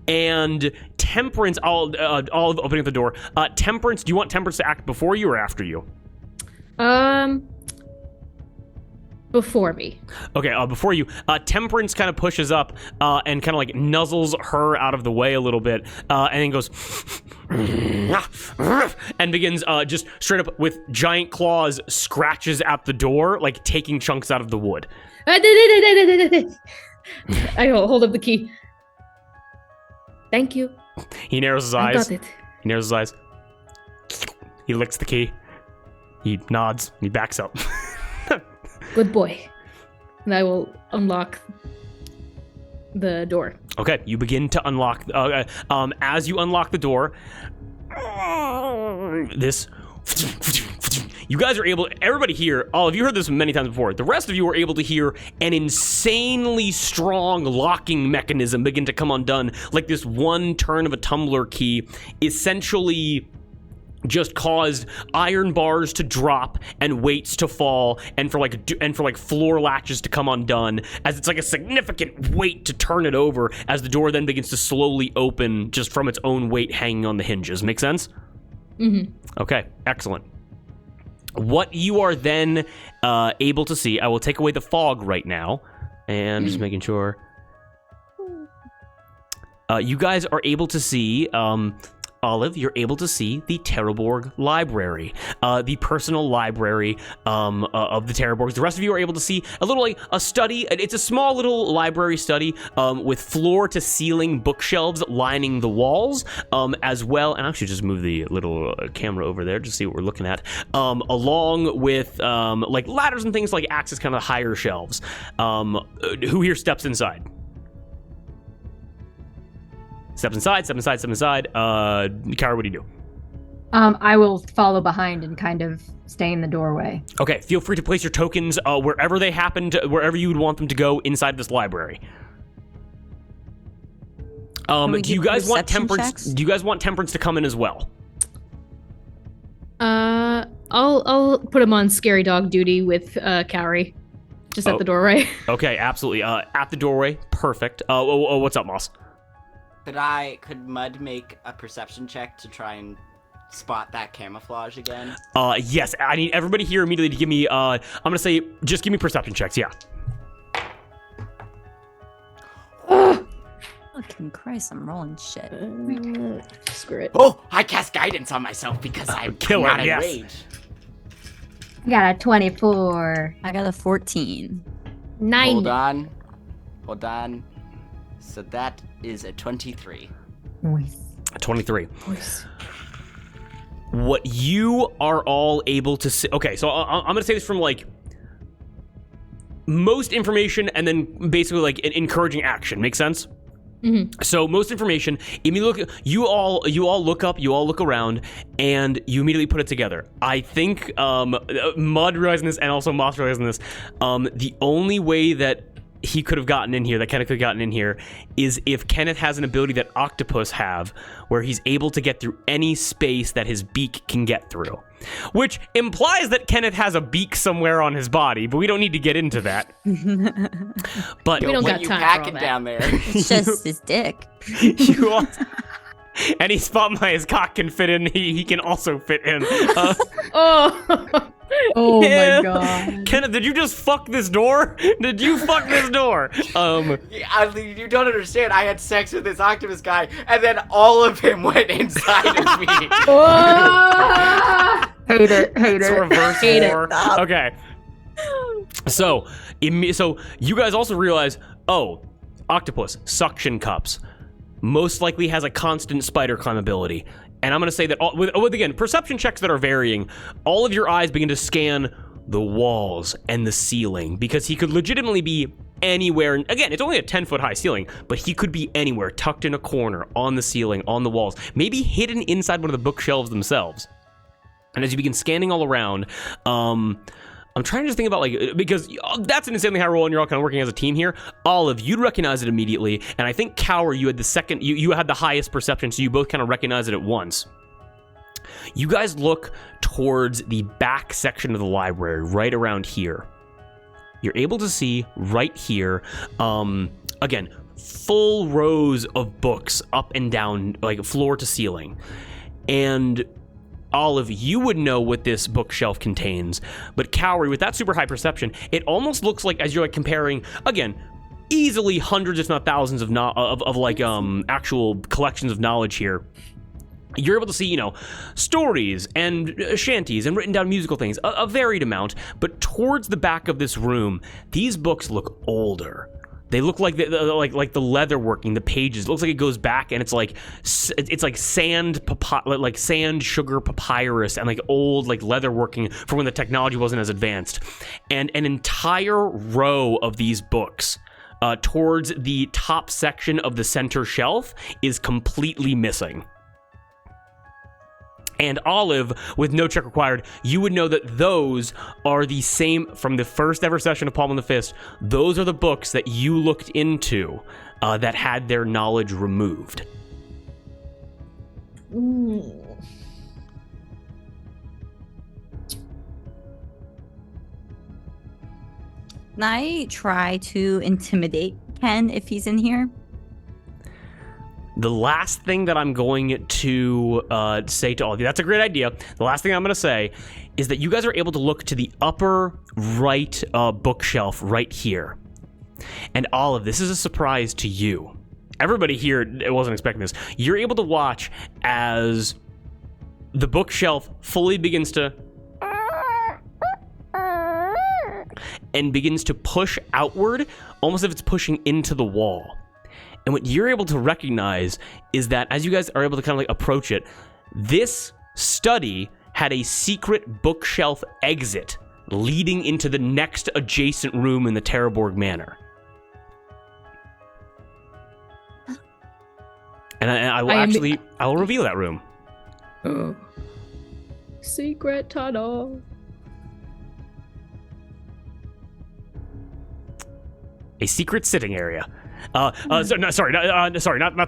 Speaker 1: And Temperance, I'll opening up the door. Temperance, do you want Temperance to act before you or after you?
Speaker 2: Before me.
Speaker 1: Okay, before you. Temperance kind of pushes up and kind of like nuzzles her out of the way a little bit, and then goes and begins just straight up with giant claws, scratches at the door, like taking chunks out of the wood.
Speaker 2: I hold up the key. Thank you.
Speaker 1: He narrows his eyes.
Speaker 2: I got it.
Speaker 1: He narrows his eyes. He licks the key. He nods. He backs up.
Speaker 2: Good boy. And I will unlock the door.
Speaker 1: Okay, you begin to unlock. As you unlock the door, you guys are able. Everybody here, all of you heard this many times before. The rest of you are able to hear an insanely strong locking mechanism begin to come undone, like this one turn of a tumbler key, essentially just caused iron bars to drop and weights to fall, and for like floor latches to come undone, as it's like a significant weight to turn it over, as the door then begins to slowly open just from its own weight hanging on the hinges. Make sense?
Speaker 2: Mm-hmm.
Speaker 1: Okay, excellent. What you are then able to see, I will take away the fog right now, and just making sure. You guys are able to see. Olive, you're able to see the Terraborg library, the personal library of the Terraborgs. The rest of you are able to see a little, like, a study. It's a small little library study with floor-to-ceiling bookshelves lining the walls, as well. And I'll actually just move the little camera over there to see what we're looking at, along with, like, ladders and things, like, access kind of higher shelves. Who here steps inside? Step inside. Kara, what do you do?
Speaker 5: I will follow behind and kind of stay in the doorway.
Speaker 1: Okay, feel free to place your tokens wherever they happen to, wherever you would want them to go inside this library. Do you guys want Temperance?
Speaker 3: Checks?
Speaker 1: Do you guys want Temperance to come in as well?
Speaker 2: I'll put him on scary dog duty with Cowrie, just at the doorway.
Speaker 1: Okay, absolutely. At the doorway, perfect. What's up, Moss?
Speaker 4: Could Mud make a perception check to try and spot that camouflage again?
Speaker 1: Yes. I need everybody here immediately to give me, I'm gonna say, just give me perception checks, yeah.
Speaker 3: Fucking Christ, I'm rolling shit.
Speaker 2: Screw it.
Speaker 4: Oh, I cast guidance on myself because I'm
Speaker 1: killer,
Speaker 4: not
Speaker 1: yes.
Speaker 4: enraged.
Speaker 5: I got a 24.
Speaker 3: I got a 14.
Speaker 2: 9.
Speaker 4: Hold on. So that is a 23.
Speaker 5: Nice.
Speaker 1: 23. What you are all able to see... Okay, so I'm going to say this from, like, most information and then basically, like, an encouraging action. Make sense?
Speaker 2: Mm-hmm.
Speaker 1: So most information, you all look up, you all look around, and you immediately put it together. I think Mud realizing this and also Moss realizing this, the only way that he could have gotten in here, that Kenneth could have gotten in here, is if Kenneth has an ability that octopus have, where he's able to get through any space that his beak can get through. Which implies that Kenneth has a beak somewhere on his body, but we don't need to get into that. But
Speaker 2: We don't
Speaker 4: when
Speaker 2: got
Speaker 4: you
Speaker 2: time
Speaker 4: pack
Speaker 2: for all
Speaker 4: it
Speaker 2: that.
Speaker 4: down there.
Speaker 3: It's just his dick.
Speaker 1: you all, any spot my his cock can fit in, he can also fit in.
Speaker 2: Oh.
Speaker 5: Oh
Speaker 1: Yeah.
Speaker 5: my god.
Speaker 1: Kenneth, did you just fuck this door? Did you fuck this door?
Speaker 4: You don't understand. I had sex with this octopus guy, and then all of him went inside of me.
Speaker 5: Oh! Hate it.
Speaker 1: It's reverse
Speaker 2: Hate it.
Speaker 1: war. Okay. So you guys also realize, octopus, suction cups. Most likely has a constant spider climb ability. And I'm going to say that, with again, perception checks that are varying, all of your eyes begin to scan the walls and the ceiling, because he could legitimately be anywhere. Again, it's only a 10-foot high ceiling, but he could be anywhere, tucked in a corner, on the ceiling, on the walls, maybe hidden inside one of the bookshelves themselves. And as you begin scanning all around, I'm trying to just think about, like, because that's an insanely high roll and you're all kind of working as a team here. Olive, you'd recognize it immediately. And I think Cower, you had the second, you had the highest perception, so you both kind of recognize it at once. You guys look towards the back section of the library, right around here. You're able to see right here, again, full rows of books up and down, like floor to ceiling. And Olive, you would know what this bookshelf contains, but Cowrie, with that super high perception, it almost looks like, as you're like comparing, again, easily hundreds, if not thousands of actual collections of knowledge here. You're able to see, stories and shanties and written down musical things, a varied amount, but towards the back of this room, these books look older. They look like the leather working, the pages. It looks like it goes back, and it's like sand sugar papyrus and like old like leather working from when the technology wasn't as advanced. And an entire row of these books towards the top section of the center shelf is completely missing. And Olive, with no check required, you would know that those are the same from the first ever session of Palm on the Fist. Those are the books that you looked into that had their knowledge removed.
Speaker 3: Ooh. Can I try to intimidate Ken if he's in here?
Speaker 1: The last thing that I'm going to say to all of you, that's a great idea. The last thing I'm going to say is that you guys are able to look to the upper right bookshelf right here. And Olive, this is a surprise to you. Everybody here wasn't expecting this. You're able to watch as the bookshelf fully begins to and begins to push outward, almost as if it's pushing into the wall. And what you're able to recognize is that as you guys are able to kind of like approach it, this study had a secret bookshelf exit leading into the next adjacent room in the Terraborg Manor. And I will reveal that room.
Speaker 2: Oh. Secret tunnel.
Speaker 1: A secret sitting area. Not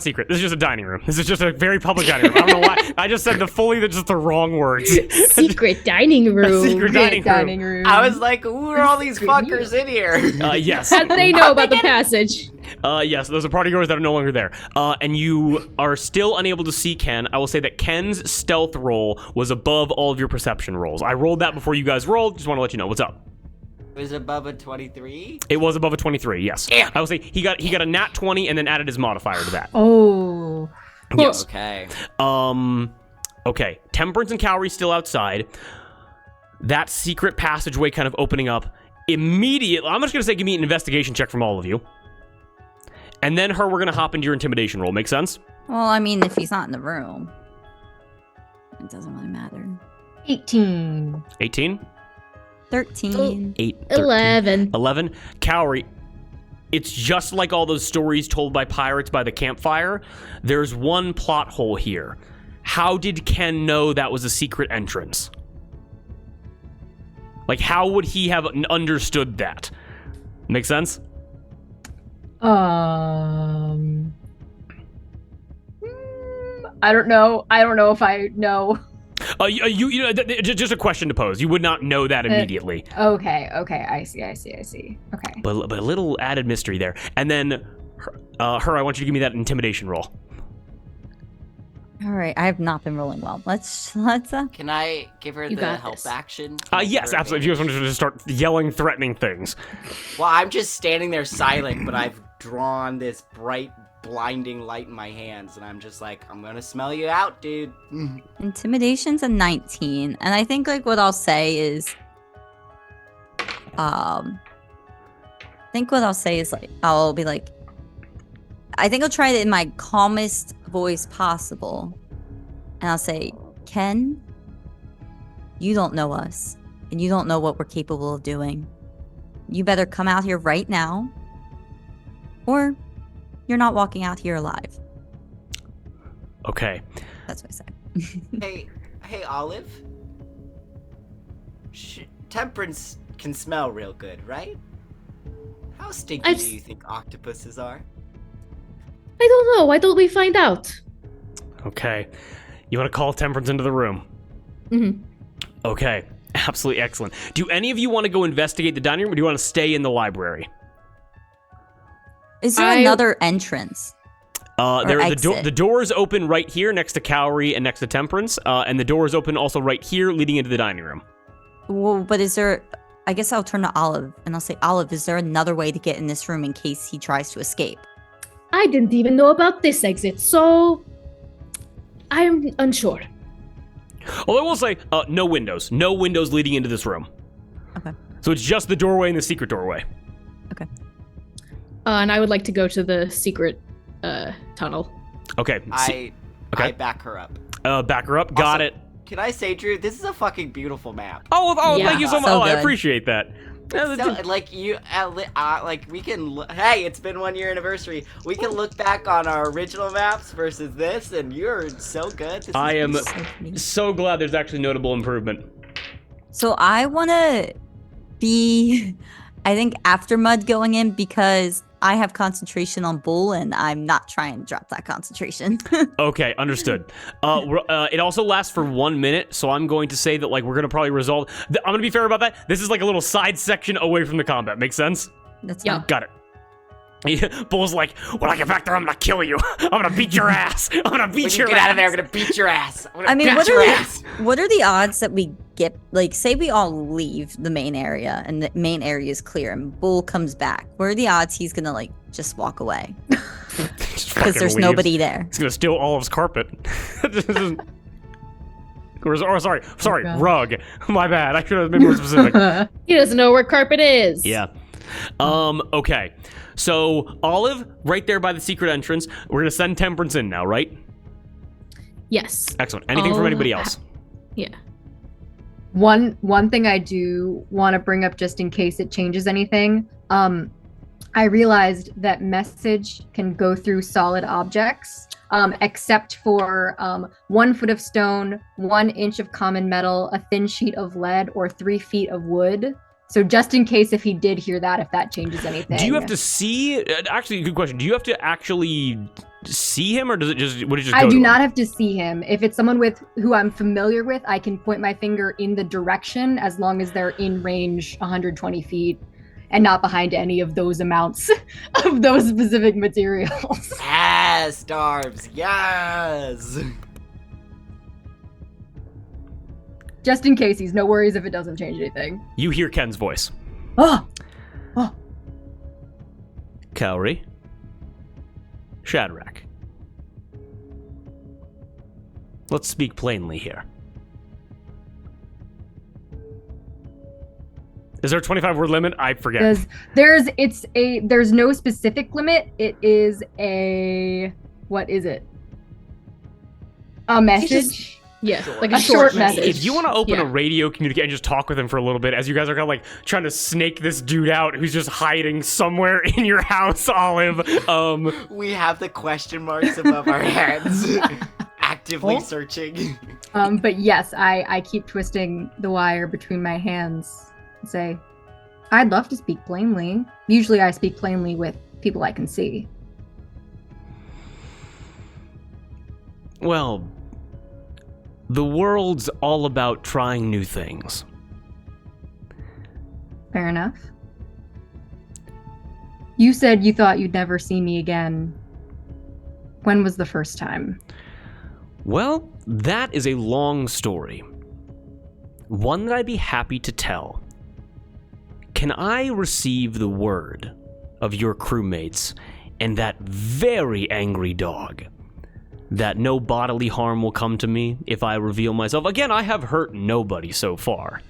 Speaker 1: secret. This is just a dining room. This is just a very public dining room. I don't know why. I just said just the wrong words.
Speaker 2: Secret dining room.
Speaker 1: Secret dining room.
Speaker 4: I was like, who are all these fuckers in here?
Speaker 1: Yes.
Speaker 2: How do they know about the passage?
Speaker 1: Yes, those are party goers that are no longer there. And you are still unable to see Ken. I will say that Ken's stealth roll was above all of your perception rolls. I rolled that before you guys rolled. Just want to let you know. What's up?
Speaker 4: It was above a 23?
Speaker 1: It was above a 23, yes.
Speaker 4: Yeah.
Speaker 1: I will say he got a nat 20 and then added his modifier to that.
Speaker 5: Oh.
Speaker 1: Yes.
Speaker 4: Okay.
Speaker 1: Okay. Temperance and Cowrie still outside. That secret passageway kind of opening up. Immediately, I'm just going to say give me an investigation check from all of you. And then we're going to hop into your intimidation roll. Make sense?
Speaker 3: Well, I mean, if he's not in the room, it doesn't really matter.
Speaker 5: 18.
Speaker 1: 18?
Speaker 3: 13.
Speaker 1: 8, 13.
Speaker 2: 11.
Speaker 1: 11. Cowrie, it's just like all those stories told by pirates by the campfire. There's one plot hole here. How did Ken know that was a secret entrance? Like, how would he have understood that? Make sense?
Speaker 5: I don't know. I don't know if I know.
Speaker 1: Just a question to pose. You would not know that immediately.
Speaker 5: Okay. I see. Okay.
Speaker 1: But a little added mystery there. And then, I want you to give me that intimidation roll.
Speaker 3: All right, I have not been rolling well. Let's.
Speaker 4: Can I give her
Speaker 2: You
Speaker 4: the
Speaker 2: got
Speaker 4: help
Speaker 2: this.
Speaker 4: action? Can I give
Speaker 1: Yes,
Speaker 4: her
Speaker 1: absolutely. If you guys want to just start yelling, threatening things.
Speaker 4: Well, I'm just standing there silent, but I've drawn this bright, blinding light in my hands, and I'm just like, I'm gonna smell you out, dude.
Speaker 3: Intimidation's a 19, and I think like what I'll say is, like I'll be like, I think I'll try it in my calmest voice possible, and I'll say, Ken, you don't know us, and you don't know what we're capable of doing. You better come out here right now, or you're not walking out here alive.
Speaker 1: Okay.
Speaker 3: That's what I say.
Speaker 4: Hey, Olive. Temperance can smell real good, right? How stinky do you think octopuses are?
Speaker 2: I don't know. Why don't we find out?
Speaker 1: Okay. You want to call Temperance into the room?
Speaker 2: Mm-hmm.
Speaker 1: Okay. Absolutely excellent. Do any of you want to go investigate the dining room, or do you want to stay in the library?
Speaker 3: Is there another entrance?
Speaker 1: The door is open right here next to Cowrie and next to Temperance, and the door is open also right here leading into the dining room.
Speaker 3: Well, but is there... I guess I'll turn to Olive, and I'll say, Olive, is there another way to get in this room in case he tries to escape?
Speaker 2: I didn't even know about this exit, so I'm unsure.
Speaker 1: Well, I will say, no windows. No windows leading into this room.
Speaker 3: Okay.
Speaker 1: So it's just the doorway and the secret doorway.
Speaker 3: Okay.
Speaker 2: And I would like to go to the secret tunnel.
Speaker 1: Okay.
Speaker 4: I
Speaker 1: Okay.
Speaker 4: back her up.
Speaker 1: Back her up. Got
Speaker 4: Also,
Speaker 1: it.
Speaker 4: Can I say, Drew, this is a fucking beautiful map.
Speaker 1: Oh,
Speaker 2: Yeah.
Speaker 1: thank you so much.
Speaker 3: So
Speaker 1: I
Speaker 3: good.
Speaker 1: appreciate that.
Speaker 4: So, like we can. Hey, it's been 1 year anniversary. We can look back on our original maps versus this, and you're so good. This
Speaker 1: I
Speaker 4: is
Speaker 1: am
Speaker 3: So funny.
Speaker 1: so glad there's actually notable improvement.
Speaker 3: So I want to be, I think, after Mud going in because I have concentration on Bull and I'm not trying to drop that concentration.
Speaker 1: Okay, understood. It also lasts for 1 minute, so I'm going to say that like we're gonna probably resolve. I'm gonna be fair about that. This is like a little side section away from the combat. Make sense?
Speaker 3: That's
Speaker 2: Yeah.
Speaker 3: fine.
Speaker 1: Got it. Bull's like, when I get back there, I'm gonna kill you. I'm gonna beat your ass. I'm gonna
Speaker 4: when
Speaker 1: beat
Speaker 4: you
Speaker 1: your
Speaker 4: get
Speaker 1: ass.
Speaker 4: out of there, I'm gonna beat your ass. I'm gonna
Speaker 3: I mean,
Speaker 4: beat
Speaker 3: what
Speaker 4: your
Speaker 3: are,
Speaker 4: ass.
Speaker 3: what are the odds that we get, like, say we all leave the main area and the main area is clear and Bull comes back? What are the odds he's gonna, like, just walk away?
Speaker 1: Just
Speaker 3: Because
Speaker 1: fucking
Speaker 3: there's
Speaker 1: leaves.
Speaker 3: nobody there.
Speaker 1: He's gonna steal Olive's carpet. Sorry,
Speaker 5: God.
Speaker 1: rug. My bad. I should have been more specific.
Speaker 2: He doesn't know where carpet is.
Speaker 1: Yeah. Okay. So Olive, right there by the secret entrance. We're gonna send Temperance in now, right?
Speaker 2: Yes.
Speaker 1: Excellent. Anything from
Speaker 2: Oh,
Speaker 1: anybody else?
Speaker 2: Yeah.
Speaker 5: One thing I do want to bring up just in case it changes anything. I realized that message can go through solid objects, except for 1 foot of stone, 1 inch of common metal, a thin sheet of lead, or 3 feet of wood. So just in case if he did hear that, if that changes anything.
Speaker 1: Do you have to see? Actually, good question. Do you have to actually see him, or does it just? Would it just?
Speaker 5: I
Speaker 1: go
Speaker 5: do
Speaker 1: to
Speaker 5: not
Speaker 1: him?
Speaker 5: have to see him. If it's someone with who I'm familiar with, I can point my finger in the direction as long as they're in range 120 feet and not behind any of those amounts of those specific materials.
Speaker 4: Yes, Darbs. Yes.
Speaker 5: Just in case, no worries if it doesn't change anything.
Speaker 1: You hear Ken's voice.
Speaker 5: Oh,
Speaker 1: Cowrie. Shadrach. Let's speak plainly here. Is there a 25-word limit? I forget.
Speaker 5: there's no specific limit. It is a, what is it? A message?
Speaker 2: Yeah, like
Speaker 5: A short message.
Speaker 1: If you want to open
Speaker 2: Yeah.
Speaker 1: a radio communication and just talk with him for a little bit, as you guys are kind of like trying to snake this dude out who's just hiding somewhere in your house, Olive.
Speaker 4: We have the question marks above our heads, actively
Speaker 2: Oh.
Speaker 4: searching.
Speaker 5: But yes, I keep twisting the wire between my hands and say, I'd love to speak plainly. Usually I speak plainly with people I can see.
Speaker 1: Well, the world's all about trying new things.
Speaker 5: Fair enough. You said you thought you'd never see me again. When was the first time?
Speaker 1: Well, that is a long story. One that I'd be happy to tell. Can I receive the word of your crewmates and that very angry dog that no bodily harm will come to me if I reveal myself? Again, I have hurt nobody so far.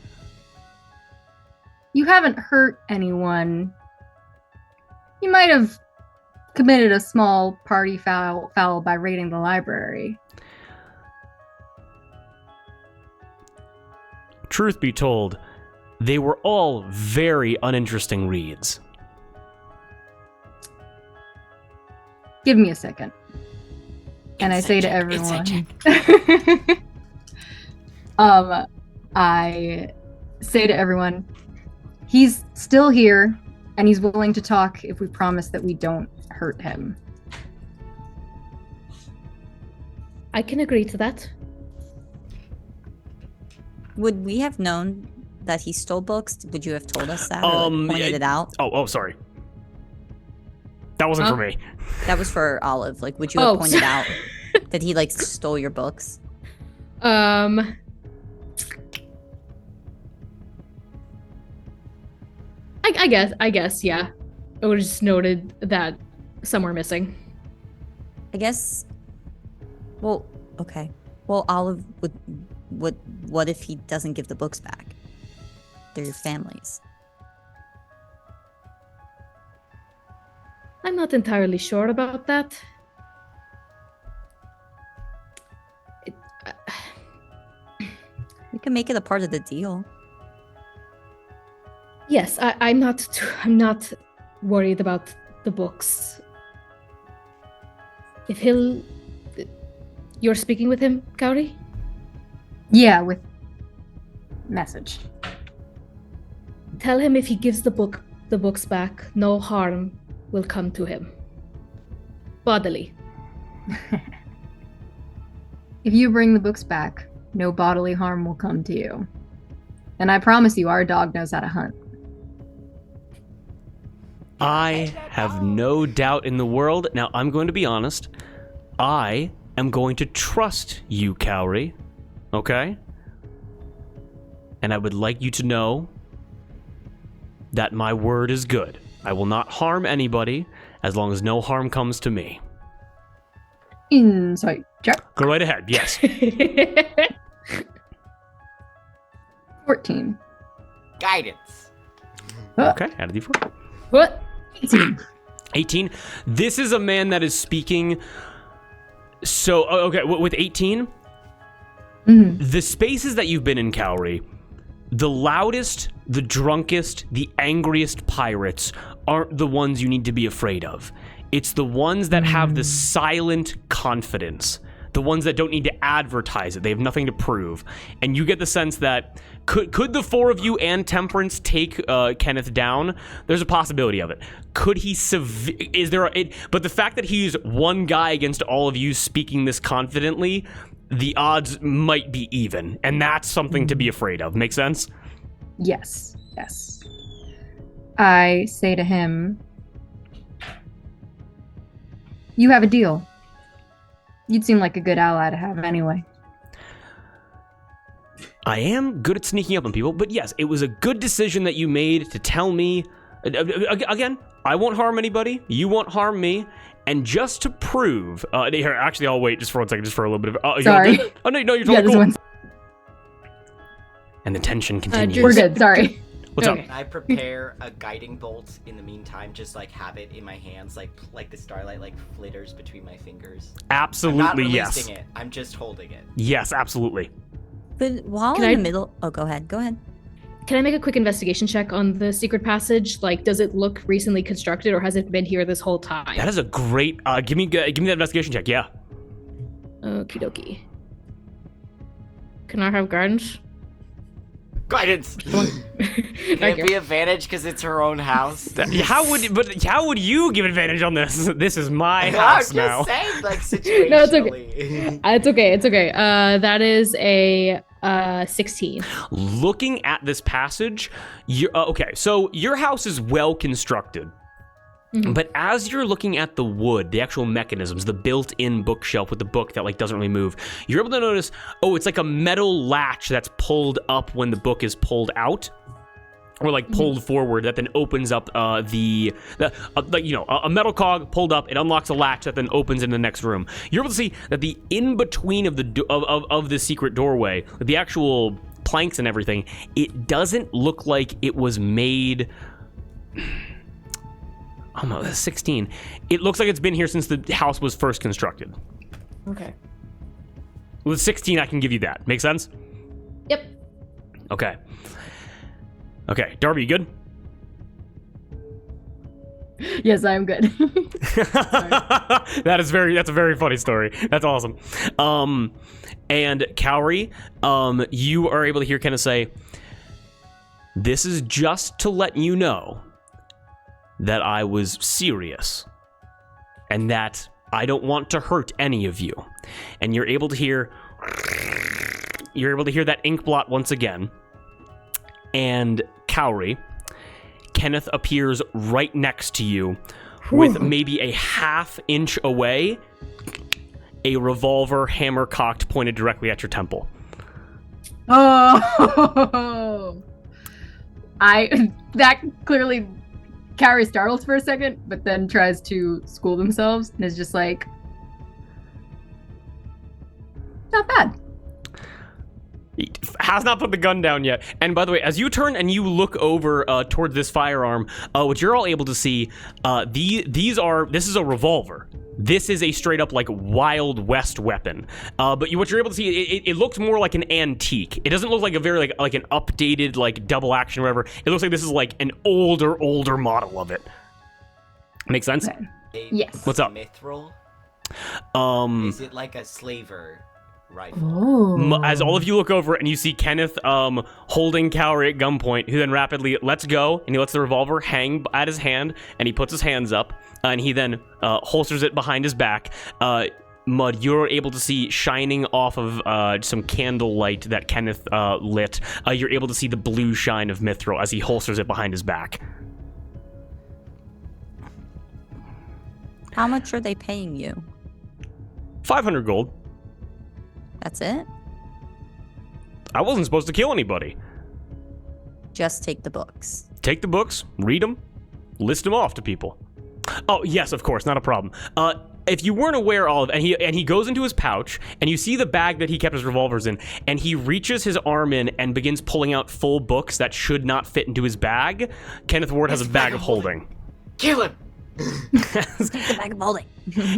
Speaker 5: You haven't hurt anyone. You might have committed a small party foul by raiding the library.
Speaker 1: Truth be told, they were all very uninteresting reads.
Speaker 5: Give me a second. And I
Speaker 4: Insight
Speaker 5: say to
Speaker 4: check,
Speaker 5: everyone,
Speaker 4: insight check.
Speaker 5: I say to everyone, he's still here and he's willing to talk if we promise that we don't hurt him.
Speaker 2: I can agree to that.
Speaker 3: Would we have known that he stole books? Would you have told us that? Or like pointed it out?
Speaker 1: Oh, sorry. That wasn't for me.
Speaker 3: That was for Olive. Like, would you
Speaker 2: Oh,
Speaker 3: have pointed out that he like stole your books?
Speaker 2: I guess, yeah. It was just noted that some were missing.
Speaker 3: I guess. Well, okay. Well, Olive would. What if he doesn't give the books back? They're your family's.
Speaker 2: I'm not entirely sure about that.
Speaker 3: We can make it a part of the deal.
Speaker 2: Yes, I'm not worried about the books. If he'll... You're speaking with him, Kaori?
Speaker 5: Yeah, with message.
Speaker 2: Tell him if he gives the books back, no harm will come to him. Bodily.
Speaker 5: If you bring the books back, no bodily harm will come to you. And I promise you, our dog knows how to hunt.
Speaker 1: I have no doubt in the world. Now, I'm going to be honest. I am going to trust you, Kaori. Okay? And I would like you to know that my word is good. I will not harm anybody as long as no harm comes to me.
Speaker 5: Insight check.
Speaker 1: Go right ahead, yes.
Speaker 5: 14.
Speaker 4: Guidance.
Speaker 1: Okay, add a d4.
Speaker 2: What?
Speaker 5: 18.
Speaker 1: 18. This is a man that is speaking. So, okay, with 18, the spaces that you've been in, Kaori, the loudest, the drunkest, the angriest pirates aren't the ones you need to be afraid of. It's the ones that have the silent confidence, the ones that don't need to advertise it. They have nothing to prove. And you get the sense that could the four of you and Temperance take Kenneth down? There's a possibility of it. Could he but the fact that he's one guy against all of you speaking this confidently, the odds might be even, and that's something to be afraid of. Make sense?
Speaker 5: Yes. Yes. I say to him, you have a deal. You'd seem like a good ally to have anyway.
Speaker 1: I am good at sneaking up on people, but yes, it was a good decision that you made to tell me. Again, I won't harm anybody. You won't harm me. And just to prove, here, actually, I'll wait just for 1 second, just for a little bit of.
Speaker 5: Sorry.
Speaker 1: Oh no, you're
Speaker 5: Yeah,
Speaker 1: totally
Speaker 5: this
Speaker 1: cool.
Speaker 5: one's.
Speaker 1: And the tension continues.
Speaker 5: We're good. Sorry.
Speaker 1: What's
Speaker 2: Okay.
Speaker 4: Can I prepare a guiding bolt in the meantime? Just like have it in my hands, like the starlight like flitters between my fingers.
Speaker 1: up?
Speaker 4: I'm not
Speaker 1: Absolutely,
Speaker 4: releasing
Speaker 1: yes.
Speaker 4: it. I'm just holding it.
Speaker 1: Yes, absolutely.
Speaker 3: But while
Speaker 2: Can
Speaker 3: in
Speaker 2: I-
Speaker 3: the middle, oh, go ahead.
Speaker 2: Can I make a quick investigation check on the secret passage? Like, does it look recently constructed, or has it been here this whole time?
Speaker 1: That is a great. Give me that investigation check. Yeah.
Speaker 2: Okie dokie. Can I have guidance?
Speaker 4: Guidance. Can
Speaker 2: Thank
Speaker 4: it
Speaker 2: you.
Speaker 4: be advantage because it's her own house?
Speaker 1: How would you give advantage on this? This is my
Speaker 4: I'm
Speaker 1: house
Speaker 4: just
Speaker 1: now.
Speaker 4: saying, like situationally.
Speaker 2: No, it's okay. It's okay. It's okay. That is a 16.
Speaker 1: Looking at this passage, okay, so your house is well constructed.
Speaker 2: Mhm.
Speaker 1: But as you're looking at the wood, the actual mechanisms, the built-in bookshelf with the book that like doesn't really move, you're able to notice, it's like a metal latch that's pulled up when the book is pulled out, or like pulled forward that then opens up a metal cog pulled up. It unlocks a latch that then opens in the next room. You're able to see that the in between of the secret doorway, the actual planks and everything, it doesn't look like it was made. Oh no, that's 16. It looks like it's been here since the house was first constructed.
Speaker 2: Okay.
Speaker 1: With 16, I can give you that. Make sense?
Speaker 2: Yep.
Speaker 1: Okay. Okay, Darby, you good?
Speaker 5: Yes, I'm good.
Speaker 1: That's a very funny story. That's awesome. And Cowrie, you are able to hear Kenneth say, "This is just to let you know that I was serious and that I don't want to hurt any of you." And you're able to hear that ink blot once again. And Cowrie, Kenneth appears right next to you with maybe a half inch away, a revolver hammer cocked pointed directly at your temple.
Speaker 5: Oh, that clearly Carrie startles for a second, but then tries to school themselves and is just like, not bad.
Speaker 1: He has not put the gun down yet. And by the way, as you turn and you look over towards this firearm, what you're all able to see, this is a revolver. This is a straight up like Wild West weapon. But what you're able to see, it looks more like an antique. It doesn't look like a very like an updated like double action or whatever. It looks like this is like an older model of it. Make sense?
Speaker 5: Okay. Yes.
Speaker 1: What's up?
Speaker 4: Mithril?
Speaker 1: Is
Speaker 4: Is it like a slaver rifle?
Speaker 5: Oh.
Speaker 1: As all of you look over and you see Kenneth holding Cowrie at gunpoint, who then rapidly lets go and he lets the revolver hang at his hand and he puts his hands up and he then holsters it behind his back. Mud, you're able to see shining off of some candle light that Kenneth lit. You're able to see the blue shine of Mithril as he holsters it behind his back.
Speaker 3: How much are they paying you?
Speaker 1: 500 gold.
Speaker 3: That's it?
Speaker 1: I wasn't supposed to kill anybody.
Speaker 3: Just take the books.
Speaker 1: Take the books, read them, list them off to people. Oh, yes, of course, not a problem. If you weren't aware, Olive, and he goes into his pouch, and you see the bag that he kept his revolvers in, and he reaches his arm in and begins pulling out full books that should not fit into his bag. Kenneth Ward has a bag of holding.
Speaker 4: Kill him!
Speaker 3: The bag of holding.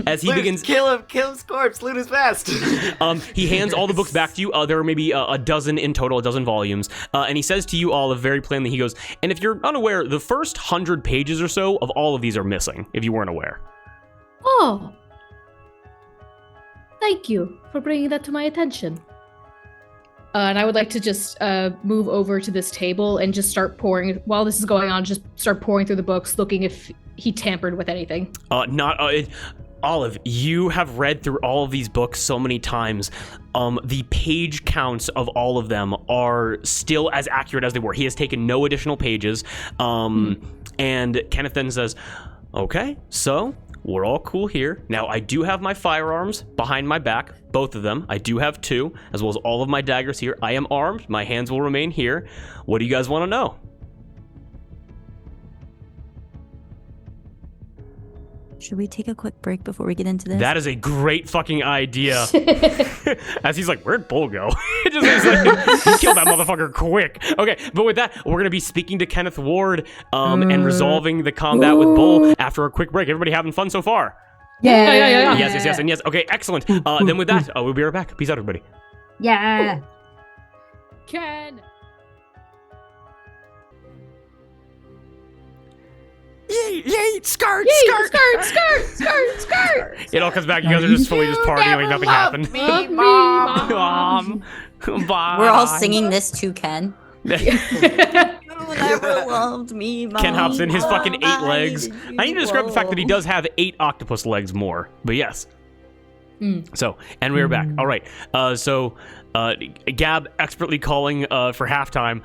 Speaker 1: As he
Speaker 4: Loot,
Speaker 1: begins,
Speaker 4: kill his corpse, loot his vest.
Speaker 1: he hands all the books back to you. There are maybe a dozen in total, a dozen volumes. And he says to you all very plainly, he goes, and if you're unaware, the first 100 pages or so of all of these are missing, if you weren't aware.
Speaker 2: Oh. Thank you for bringing that to my attention. And I would like to just move over to this table and just start pouring, while this is going on, just start pouring through the books, looking if he tampered with anything.
Speaker 1: Olive, you have read through all of these books so many times. The page counts of all of them are still as accurate as they were. He has taken no additional pages. And Kenneth then says, okay, so we're all cool here. Now, I do have my firearms behind my back, both of them. I do have two, as well as all of my daggers here. I am armed. My hands will remain here. What do you guys want to know?
Speaker 3: Should we take a quick break before we get into this?
Speaker 1: That is a great fucking idea. As he's like, where'd Bull go? It just is like, he killed that motherfucker quick. Okay, but with that, we're going to be speaking to Kenneth Ward and resolving the combat with Bull after a quick break. Everybody having fun so far?
Speaker 5: Yeah.
Speaker 1: Yes, and yes. Okay, excellent. Then with that, we'll be right back. Peace out, everybody.
Speaker 5: Yeah.
Speaker 2: Ken.
Speaker 1: Yay, skirt. It all comes back. You guys are just fully just partying like nothing happened.
Speaker 2: Love me, Mom.
Speaker 1: Bye.
Speaker 3: We're all singing this to Ken. You never loved me, Mom.
Speaker 1: Ken hops in his fucking 8 legs. I need to describe the fact that he does have 8 octopus legs more, but yes. So, and we're back. All right. So, Gab expertly calling for halftime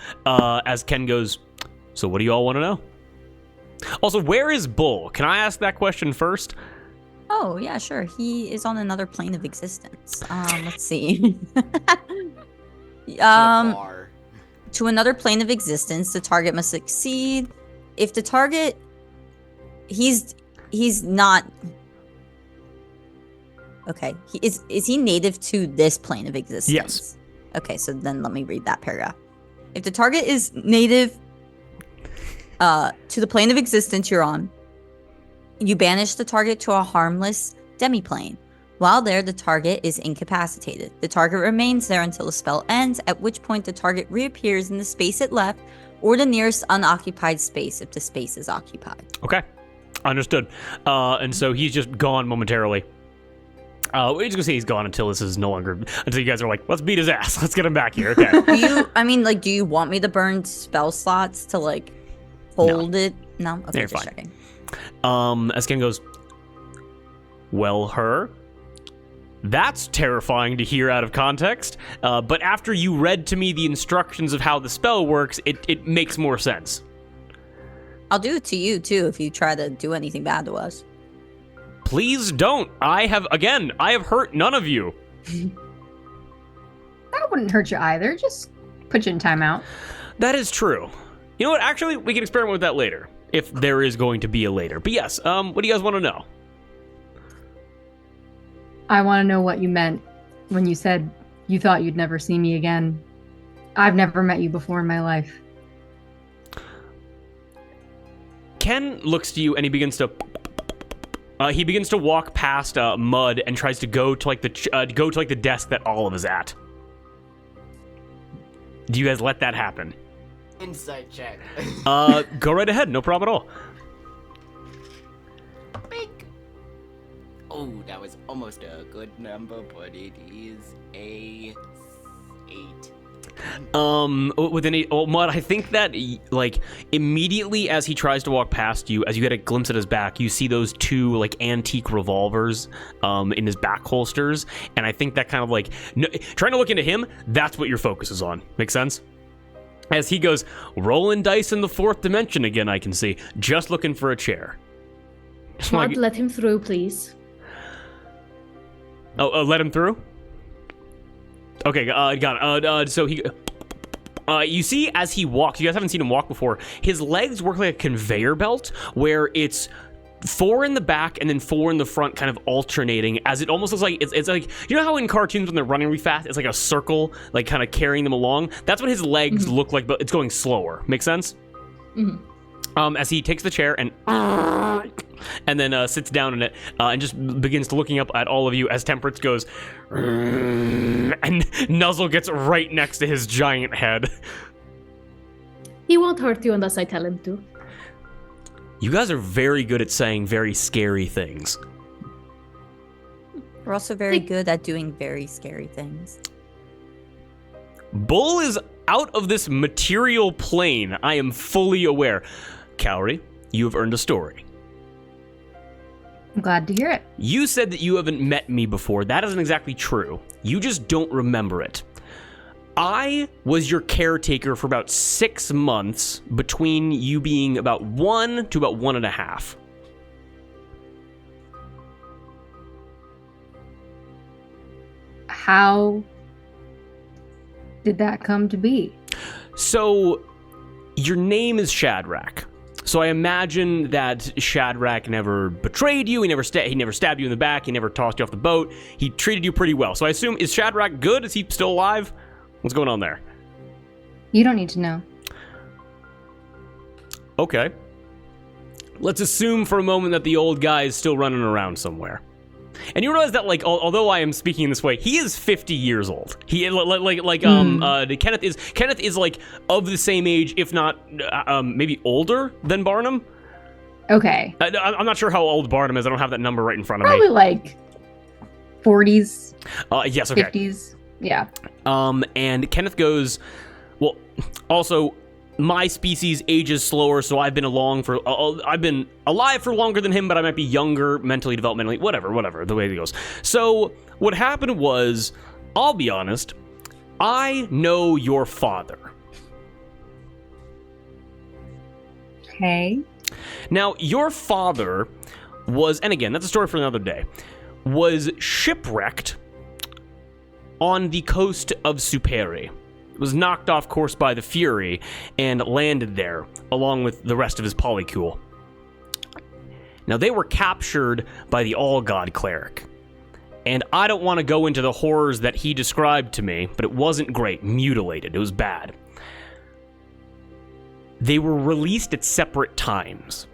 Speaker 1: as Ken goes, so what do you all want to know? Also, where is Bull? Can I ask that question first?
Speaker 3: Oh, yeah, sure. He is on another plane of existence. Let's see. To another plane of existence, the target must succeed. If the target, he's not. Okay, is he native to this plane of existence?
Speaker 1: Yes.
Speaker 3: Okay, so then let me read that paragraph. If the target is native to the plane of existence you're on, you banish the target to a harmless demiplane. While there, the target is incapacitated. The target remains there until the spell ends, at which point the target reappears in the space it left or the nearest unoccupied space if the space is occupied.
Speaker 1: Okay, understood. And so he's just gone momentarily. We're just gonna say he's gone until this is no longer, until you guys are like, let's beat his ass. Let's get him back here. Okay.
Speaker 3: Do you want me to burn spell slots to like hold it? No? Okay,
Speaker 1: You're
Speaker 3: just
Speaker 1: fine.
Speaker 3: checking.
Speaker 1: As Ken goes, well, that's terrifying to hear out of context. But after you read to me the instructions of how the spell works, it makes more sense.
Speaker 3: I'll do it to you too if you try to do anything bad to us.
Speaker 1: Please don't. I have hurt none of you.
Speaker 5: That wouldn't hurt you either. Just put you in timeout.
Speaker 1: That is true. You know what? Actually, we can experiment with that later. If there is going to be a later. But yes, what do you guys want to know?
Speaker 5: I want to know what you meant when you said you thought you'd never see me again. I've never met you before in my life.
Speaker 1: Ken looks to you and he begins to walk past Mud and tries to go to the desk that Olive is at. Do you guys let that happen?
Speaker 4: Insight check.
Speaker 1: Go right ahead, no problem at all.
Speaker 4: Bink. Oh, that was almost a good number, but it is a 8.
Speaker 1: With an 8, Mud, I think that, like, immediately as he tries to walk past you, as you get a glimpse at his back, you see those 2, like, antique revolvers, in his back holsters, and I think that kind of, like, trying to look into him, that's what your focus is on. Make sense? As he goes, rolling dice in the 4th dimension again, I can see. Just looking for a chair.
Speaker 2: Mud, let him through, please.
Speaker 1: Oh, let him through? Okay, got it. So he... you see, as he walks, you guys haven't seen him walk before, his legs work like a conveyor belt, where it's 4 in the back and then 4 in the front, kind of alternating, as it almost looks like, it's like, you know how in cartoons when they're running really fast, it's like a circle, like kind of carrying them along? That's what his legs look like, but it's going slower. Make sense? As he takes the chair and then sits down in it and just begins to looking up at all of you as Temperance goes, and Nuzzle gets right next to his giant head.
Speaker 2: He won't hurt you unless I tell him to.
Speaker 1: You guys are very good at saying very scary things.
Speaker 3: We're also very good at doing very scary things.
Speaker 1: Bull is out of this material plane. I am fully aware. Calorie, you have earned a story.
Speaker 5: I'm glad to hear it.
Speaker 1: You said that you haven't met me before. That isn't exactly true. You just don't remember it. I was your caretaker for about 6 months, between you being about 1 to about 1.5.
Speaker 5: How did that come to be?
Speaker 1: So, your name is Shadrach. So I imagine that Shadrach never betrayed you. He never stabbed you in the back. He never tossed you off the boat. He treated you pretty well. So I assume, is Shadrach good? Is he still alive? What's going on there?
Speaker 5: You don't need to know.
Speaker 1: Okay. Let's assume for a moment that the old guy is still running around somewhere. And you realize that, like, although I am speaking in this way, he is 50 years old. He Kenneth is like of the same age, if not maybe older than Barnum.
Speaker 5: Okay.
Speaker 1: I'm not sure how old Barnum is. I don't have that number right in front of
Speaker 5: Probably
Speaker 1: me.
Speaker 5: like 40s.
Speaker 1: Yes. Okay.
Speaker 5: 50s. Yeah.
Speaker 1: And Kenneth goes, well, also, my species ages slower, so I've been alive for longer than him, but I might be younger mentally, developmentally, whatever, the way it goes. So what happened was, I'll be honest, I know your father.
Speaker 5: Okay.
Speaker 1: Now, your father was, and again, that's a story for another day, was shipwrecked on the coast of Superi. Was knocked off course by the Fury and landed there along with the rest of his polycule. Now, they were captured by the All-God Cleric. And I don't want to go into the horrors that he described to me, but it wasn't great. Mutilated. It was bad. They were released at separate times.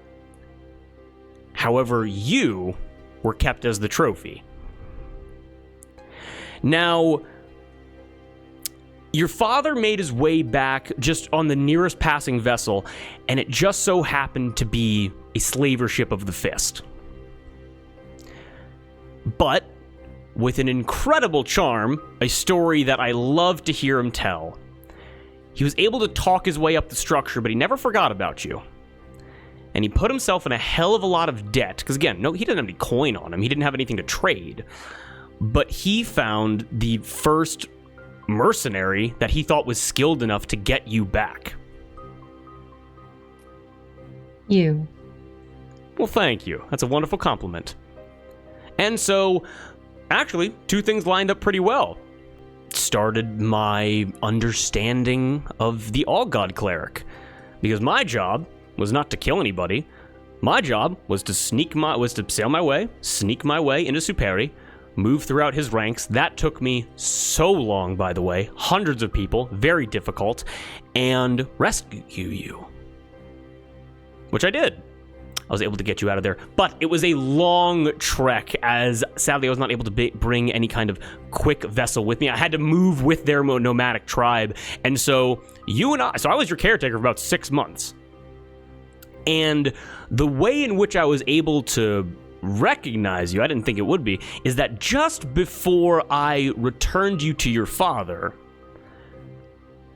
Speaker 1: However, you were kept as the trophy. Now, your father made his way back just on the nearest passing vessel, and it just so happened to be a slaver ship of the Fist. But, with an incredible charm, a story that I love to hear him tell, he was able to talk his way up the structure, but he never forgot about you. And he put himself in a hell of a lot of debt, because again, no, he didn't have any coin on him, he didn't have anything to trade. But he found the first mercenary that he thought was skilled enough to get you back.
Speaker 5: You.
Speaker 1: Well, thank you. That's a wonderful compliment. And so, actually, two things lined up pretty well. Started my understanding of the All-God Cleric. Because my job was not to kill anybody. My job was to sail my way, sneak my way into Superi, move throughout his ranks. That took me so long, by the way. Hundreds of people, very difficult, and rescue you. Which I did. I was able to get you out of there. But it was a long trek, as sadly I was not able to bring any kind of quick vessel with me. I had to move with their nomadic tribe. And so I was your caretaker for about 6 months. And the way in which I was able to recognize you, I didn't think it would be, is that just before I returned you to your father,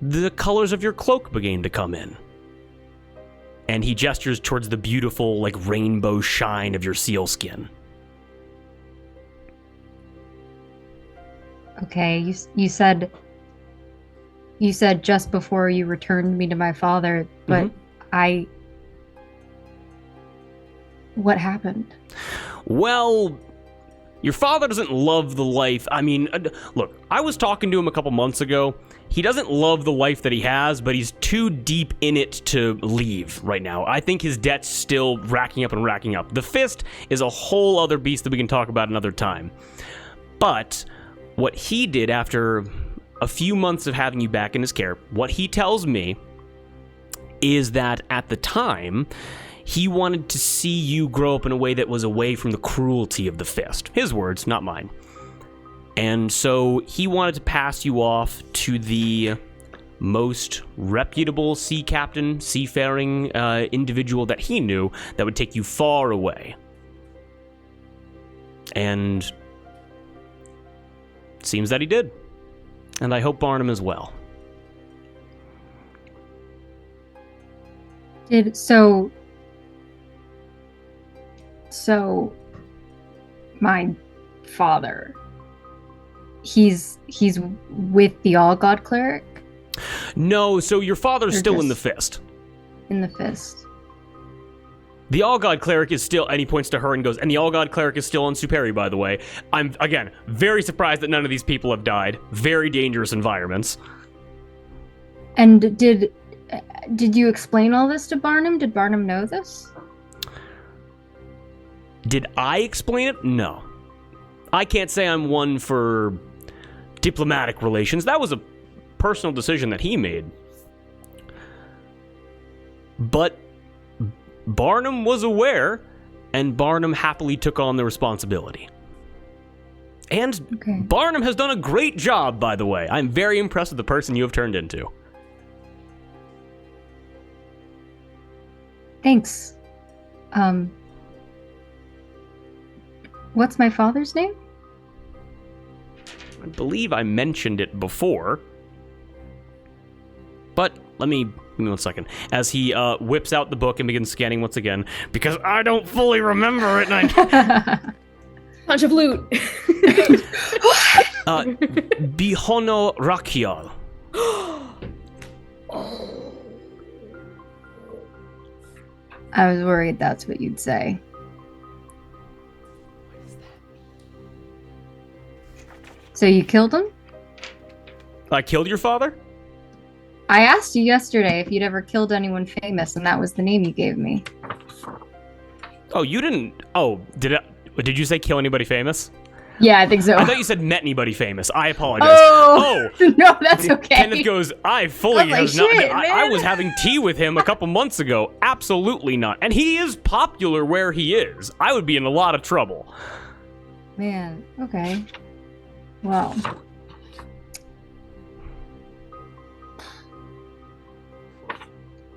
Speaker 1: the colors of your cloak began to come in. And he gestures towards the beautiful, like, rainbow shine of your seal skin.
Speaker 5: Okay, you said just before you returned me to my father, but what happened?
Speaker 1: Well, your father doesn't love the life. I mean, look, I was talking to him a couple months ago. He doesn't love the life that he has, but he's too deep in it to leave right now. I think his debt's still racking up and racking up. The Fist is a whole other beast that we can talk about another time. But what he did after a few months of having you back in his care, what he tells me is that at the time, he wanted to see you grow up in a way that was away from the cruelty of the Fist. His words, not mine. And so he wanted to pass you off to the most reputable sea captain, seafaring individual that he knew that would take you far away. And it seems that he did. And I hope Barnum as well.
Speaker 5: So my father, he's with the All-God Cleric?
Speaker 1: No, so your father's
Speaker 5: Or
Speaker 1: still in
Speaker 5: just-
Speaker 1: the Fist.
Speaker 5: In the Fist.
Speaker 1: The All-God Cleric is still, and he points to her and goes, and the All-God Cleric is still on Superi, by the way. I'm, again, very surprised that none of these people have died. Very dangerous environments.
Speaker 5: And did Did you explain all this to Barnum? Did Barnum know this?
Speaker 1: Did I explain it? No. I can't say I'm one for diplomatic relations. That was a personal decision that he made. But Barnum was aware, and Barnum happily took on the responsibility. And
Speaker 5: Okay.
Speaker 1: Barnum has done a great job, by the way. I'm very impressed with the person you have turned into.
Speaker 5: Thanks. What's my father's name?
Speaker 1: I believe I mentioned it before. But give me 1 second. As he whips out the book and begins scanning once again, because I don't fully remember it. And
Speaker 2: Punch of loot.
Speaker 1: Bihono Rakial.
Speaker 5: I was worried that's what you'd say. So you killed him?
Speaker 1: I killed your father?
Speaker 5: I asked you yesterday if you'd ever killed anyone famous, and that was the name you gave me.
Speaker 1: Oh, you didn't. Oh, did you say kill anybody famous?
Speaker 5: Yeah, I think so.
Speaker 1: I thought you said met anybody famous. I apologize.
Speaker 5: Oh, no, that's okay.
Speaker 1: Kenneth goes, I fully
Speaker 5: I'm like,
Speaker 1: have not.
Speaker 5: shit,
Speaker 1: I
Speaker 5: man.
Speaker 1: was having tea with him a couple months ago. Absolutely not. And he is popular where he is. I would be in a lot of trouble.
Speaker 5: Man, okay. Well.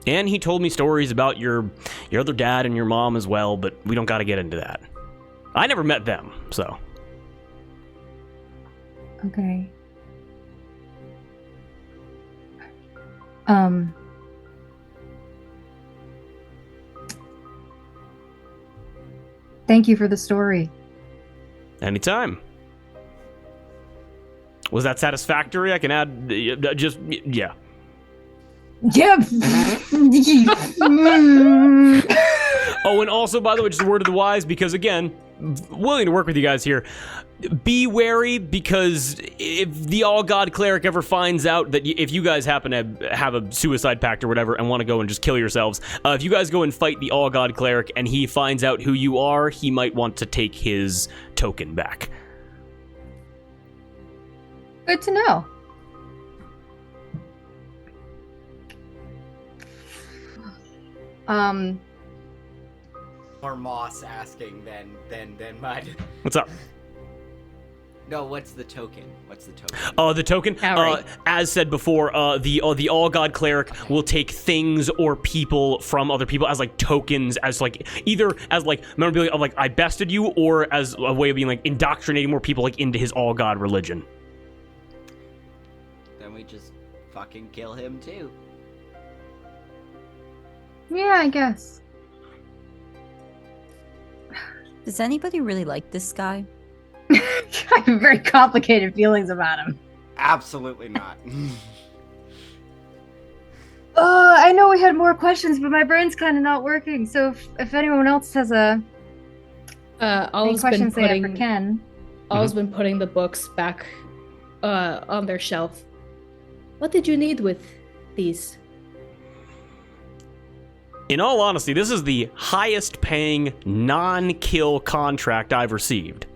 Speaker 1: And he told me stories about your other dad and your mom as well, but we don't got to get into that. I never met them, so.
Speaker 5: Okay. Thank you for the story.
Speaker 1: Anytime. Was that satisfactory? I can add yeah.
Speaker 5: Yep.
Speaker 1: Oh, and also, by the way, just a word of the wise, because again, willing to work with you guys here. Be wary, because if the All God Cleric ever finds out that if you guys happen to have a suicide pact or whatever and want to go and just kill yourselves, if you guys go and fight the All God Cleric and he finds out who you are, he might want to take his token back.
Speaker 5: Good to know.
Speaker 4: More Moss asking than Mud.
Speaker 1: What's up?
Speaker 4: No, what's the token?
Speaker 1: The token,
Speaker 2: Outright.
Speaker 1: as said before, the All God Cleric will take things or people from other people as like tokens, as like either as like memorabilia of like I bested you, or as a way of being like indoctrinating more people like into his All God religion.
Speaker 4: Then we just fucking kill him too.
Speaker 5: Yeah, I guess.
Speaker 3: Does anybody really like this guy?
Speaker 5: I have very complicated feelings about him.
Speaker 4: Absolutely not.
Speaker 5: I know we had more questions, but my brain's kind of not working. So if anyone else has any
Speaker 2: Olive's been
Speaker 5: questions they have for
Speaker 2: putting
Speaker 5: Ken.
Speaker 2: Olive's been putting the books back on their shelf. What did you need with these?
Speaker 1: In all honesty, this is the highest paying non-kill contract I've received.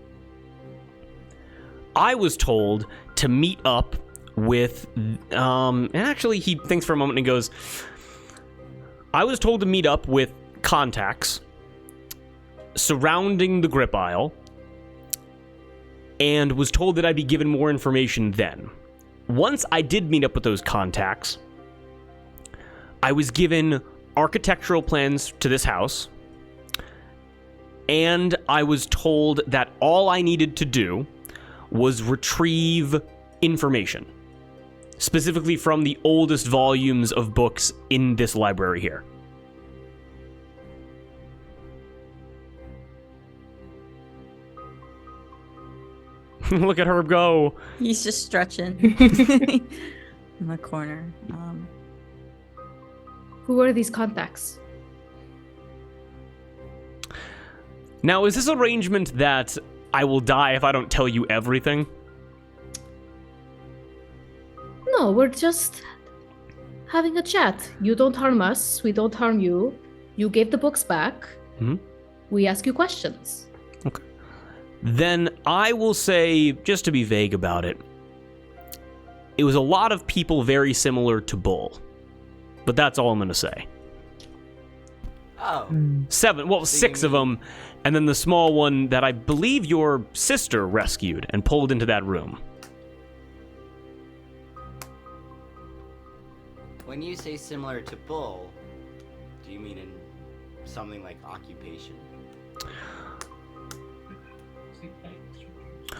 Speaker 1: I was told to meet up with, and actually he thinks for a moment and goes, I was told to meet up with contacts surrounding the Grip Isle, and was told that I'd be given more information then. Once I did meet up with those contacts, I was given architectural plans to this house, and I was told that all I needed to do was retrieve information, specifically from the oldest volumes of books in this library here. Look at Herb go.
Speaker 3: He's just stretching in the corner.
Speaker 2: Who are these contacts?
Speaker 1: Now, is this arrangement that I will die if I don't tell you everything?
Speaker 2: No, we're just having a chat. You don't harm us. We don't harm you. You gave the books back.
Speaker 1: Mhm.
Speaker 2: We ask you questions.
Speaker 1: Okay. Then I will say, just to be vague about it, it was a lot of people very similar to Bull. But that's all I'm going to say.
Speaker 4: Oh.
Speaker 1: 6 of them, and then the small one that I believe your sister rescued and pulled into that room.
Speaker 4: When you say similar to Bull, do you mean in something like occupation?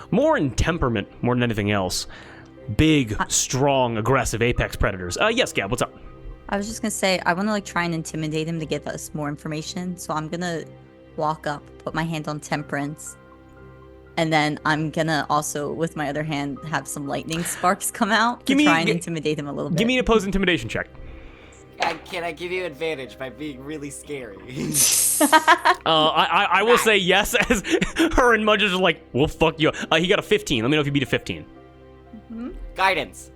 Speaker 1: More in temperament, more than anything else. Big, strong, aggressive apex predators. Yes, Gab, what's up?
Speaker 3: I was just gonna say, I want to like try and intimidate him to give us more information. So I'm gonna walk up, put my hand on Temperance, and then I'm gonna also, with my other hand, have some lightning sparks come out to try and intimidate him a little bit.
Speaker 1: Give me an opposed intimidation check.
Speaker 4: Can I give you advantage by being really scary?
Speaker 1: I will say yes, as her and Mudge are like, we'll fuck you up. He got a 15. Let me know if you beat a 15.
Speaker 4: Guidance.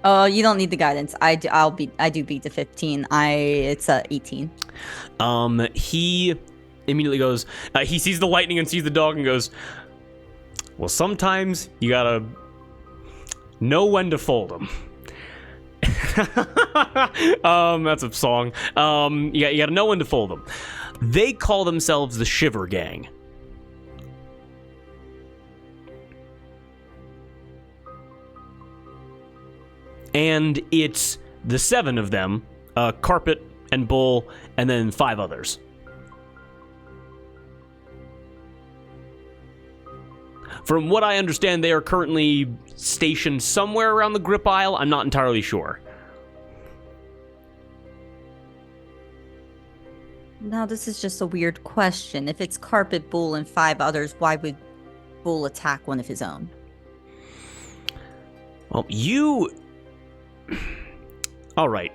Speaker 3: You don't need the guidance. I do beat the 15. It's 18.
Speaker 1: He immediately goes, he sees the lightning and sees the dog and goes, well, sometimes you gotta know when to fold them. That's a song. You gotta know when to fold them. They call themselves the Shiver Gang. And it's the 7 of them, Carpet and Bull, and then 5 others. From what I understand, they are currently stationed somewhere around the Grip Isle. I'm not entirely sure.
Speaker 3: Now, this is just a weird question. If it's Carpet, Bull, and 5 others, why would Bull attack one of his own?
Speaker 1: Well, all right.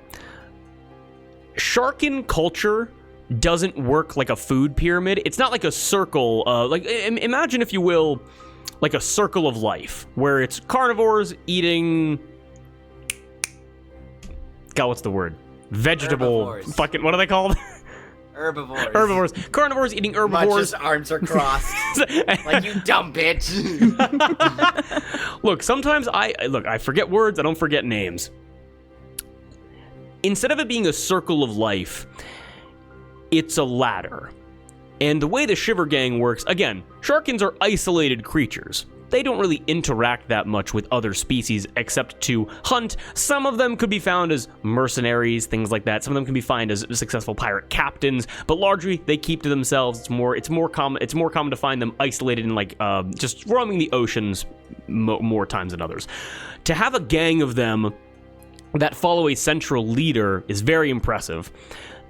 Speaker 1: Sharkin culture doesn't work like a food pyramid. It's not like a circle. Imagine, if you will, like a circle of life, where it's carnivores eating. God, what's the word? Vegetable.
Speaker 4: Herbivores.
Speaker 1: Fucking. What are they called?
Speaker 4: Herbivores.
Speaker 1: Herbivores. Carnivores eating herbivores.
Speaker 4: Mudge's arms are crossed. Like, you dumb bitch.
Speaker 1: Look, sometimes I forget words. I don't forget names. Instead of it being a circle of life, it's a ladder. And the way the Shiver Gang works, again, Sharkins are isolated creatures. They don't really interact that much with other species except to hunt. Some of them could be found as mercenaries, things like that. Some of them can be found as successful pirate captains, but largely they keep to themselves. It's more common to find them isolated and just roaming the oceans more times than others. To have a gang of them that follow a central leader is very impressive.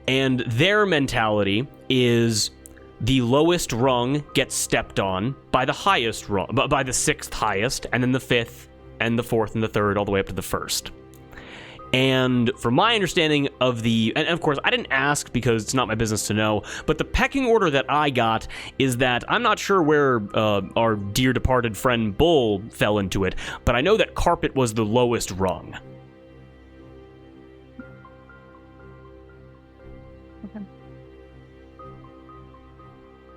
Speaker 1: And their mentality is the lowest rung gets stepped on by the highest rung, by the 6th highest, and then the 5th, and the 4th, and the 3rd, all the way up to the 1st. And from my understanding of and of course, I didn't ask because it's not my business to know, but the pecking order that I got is that I'm not sure where our dear departed friend Bull fell into it, but I know that Carpet was the lowest rung.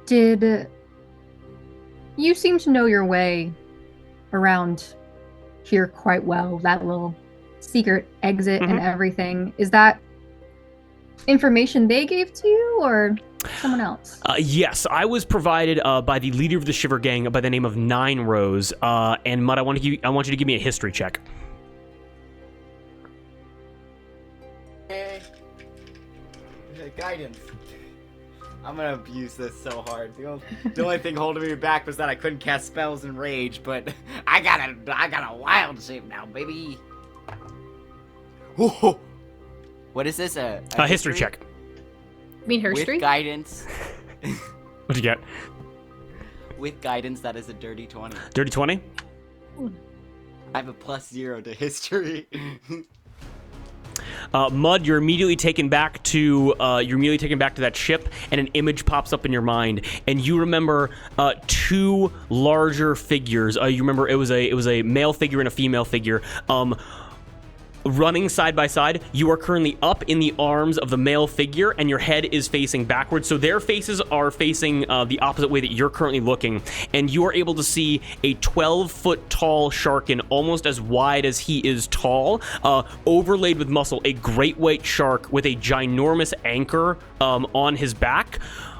Speaker 5: Did you seem to know your way around here quite well, that little secret exit and everything? Is that information they gave to you or someone else?
Speaker 1: Yes, I was provided by the leader of the Shiver Gang by the name of Nine Rose. And Mud, I want you to give me a history check.
Speaker 4: Guidance. I'm gonna abuse this so hard. The only thing holding me back was that I couldn't cast spells and rage, but I got a wild shape now, baby. Whoa. What is this? A
Speaker 1: history check.
Speaker 2: You mean history?
Speaker 4: With guidance.
Speaker 1: What'd you get?
Speaker 4: With guidance, that is a dirty 20.
Speaker 1: Dirty 20?
Speaker 4: I have a +0 to history.
Speaker 1: Mud, you're immediately taken back to that ship, and an image pops up in your mind, and you remember 2 larger figures. You remember it was a male figure and a female figure. running side by side. You are currently up in the arms of the male figure, and your head is facing backwards. So their faces are facing the opposite way that you're currently looking, and you are able to see a 12-foot tall sharkin, almost as wide as he is tall, overlaid with muscle, a great white shark with a ginormous anchor on his back,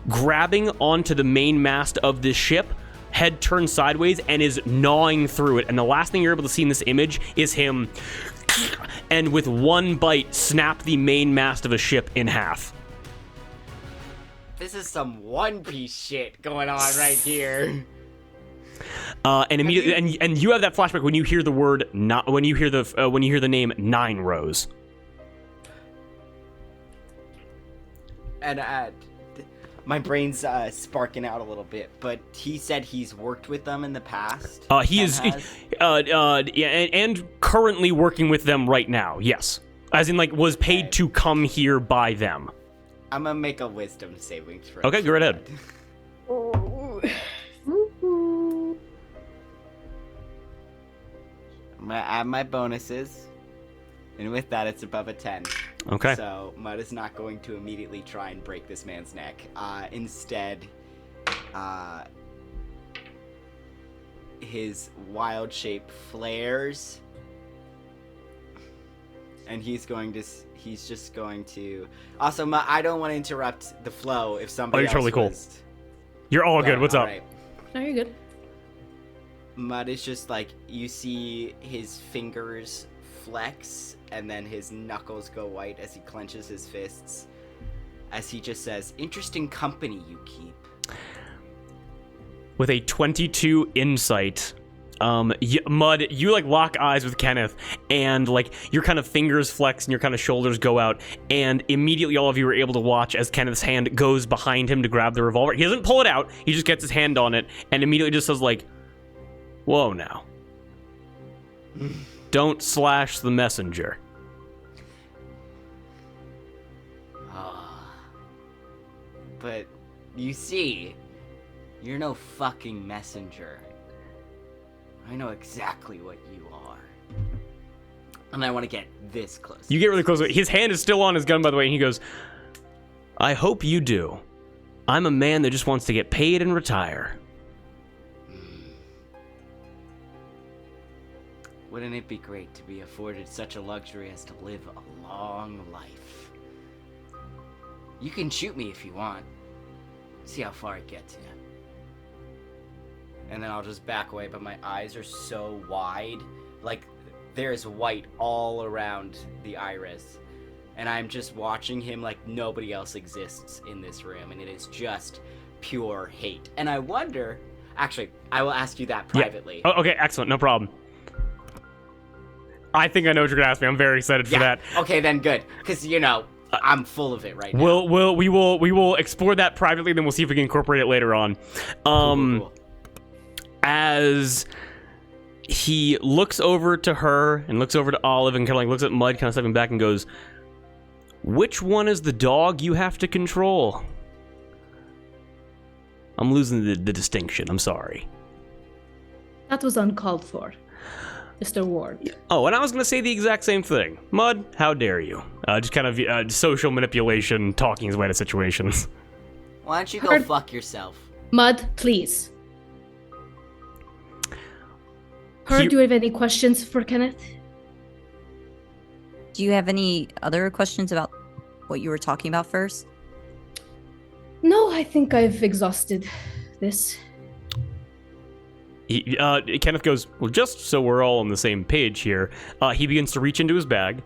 Speaker 1: grabbing onto the main mast of this ship, head turned sideways, and is gnawing through it. And the last thing you're able to see in this image is him, and with one bite, snap the main mast of a ship in half.
Speaker 4: This is some One Piece shit going on right here.
Speaker 1: And immediately, and you have that flashback when you hear the word when you hear the name Nine Rose.
Speaker 4: And my brain's sparking out a little bit, but he said he's worked with them in the past.
Speaker 1: He is, and currently working with them right now. Yes, as in, like, was paid to come here by them.
Speaker 4: I'm gonna make a wisdom saving throw.
Speaker 1: Okay, go right ahead.
Speaker 4: I'm gonna add my bonuses, and with that, it's above a 10.
Speaker 1: Okay.
Speaker 4: So Mud is not going to immediately try and break this man's neck. Instead, his wild shape flares, and he's just going to. Also, Mud, I don't want to interrupt the flow if somebody.
Speaker 1: Oh, you're totally cool. You're all good. What's up?
Speaker 2: No, you're good.
Speaker 4: Mud is just like, you see his fingers flex, and then his knuckles go white as he clenches his fists, as he just says, "Interesting company you keep."
Speaker 1: With a 22 insight, Mud, you like lock eyes with Kenneth, and like your kind of fingers flex and your kind of shoulders go out, and immediately all of you are able to watch as Kenneth's hand goes behind him to grab the revolver. He doesn't pull it out, he just gets his hand on it, and immediately just says like, "Whoa now. Don't slash the messenger."
Speaker 4: But you see, you're no fucking messenger. I know exactly what you are. And I want to get this close.
Speaker 1: You get really close. His hand is still on his gun, by the way, and he goes, "I hope you do. I'm a man that just wants to get paid and retire."
Speaker 4: Wouldn't it be great to be afforded such a luxury as to live a long life? You can shoot me if you want. See how far it gets you. And then I'll just back away, but my eyes are so wide. Like, there's white all around the iris. And I'm just watching him like nobody else exists in this room. And it is just pure hate. And I wonder... Actually, I will ask you that privately.
Speaker 1: Yeah. Oh, okay, excellent. No problem. I think I know what you're gonna ask me. I'm very excited for that.
Speaker 4: Okay, then good. Because, you know, I'm full of it right now.
Speaker 1: We will explore that privately, then we'll see if we can incorporate it later on.
Speaker 4: Cool.
Speaker 1: As he looks over to her and looks over to Olive and kind of like looks at Mud, kind of stepping back and goes, "Which one is the dog you have to control?" I'm losing the distinction. I'm sorry.
Speaker 2: That was uncalled for, Mr. Ward.
Speaker 1: Oh, and I was going to say the exact same thing. Mud, how dare you? Just kind of social manipulation, talking his way to situations.
Speaker 4: Why don't you go fuck yourself?
Speaker 2: Mud, please. Do you have any questions for Kenneth?
Speaker 3: Do you have any other questions about what you were talking about first?
Speaker 2: No, I think I've exhausted this.
Speaker 1: Kenneth goes, "Well, just so we're all on the same page here," he begins to reach into his bag,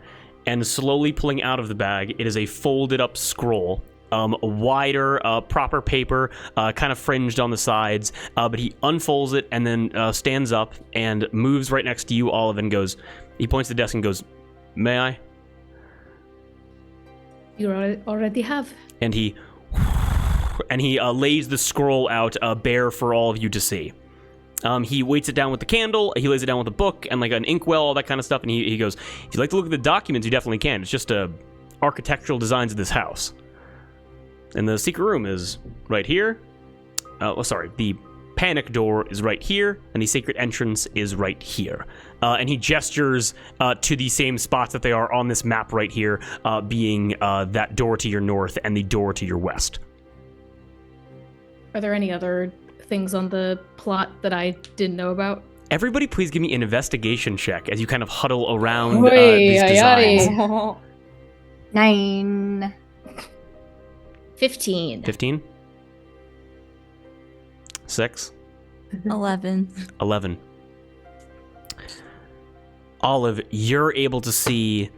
Speaker 1: and slowly pulling out of the bag, it is a folded up scroll. Wider, proper paper, kind of fringed on the sides, but he unfolds it and then stands up and moves right next to you, Olive, and goes, he points to the desk and goes, "May I?"
Speaker 2: You already have.
Speaker 1: And he lays the scroll out bare for all of you to see. He weights it down with the candle, he lays it down with a book and like an inkwell, all that kind of stuff, and he goes, "If you'd like to look at the documents, you definitely can. It's just architectural designs of this house. And the secret room is right here. The panic door is right here, and the sacred entrance is right here. And he gestures to the same spots that they are on this map right here, being that door to your north and the door to your west.
Speaker 2: Are there any other things on the plot that I didn't know about?
Speaker 1: Everybody please give me an investigation check as you kind of huddle around these designs.
Speaker 5: 9.
Speaker 2: 15.
Speaker 1: 15? 6?
Speaker 3: 11.
Speaker 1: 11. Olive, you're able to see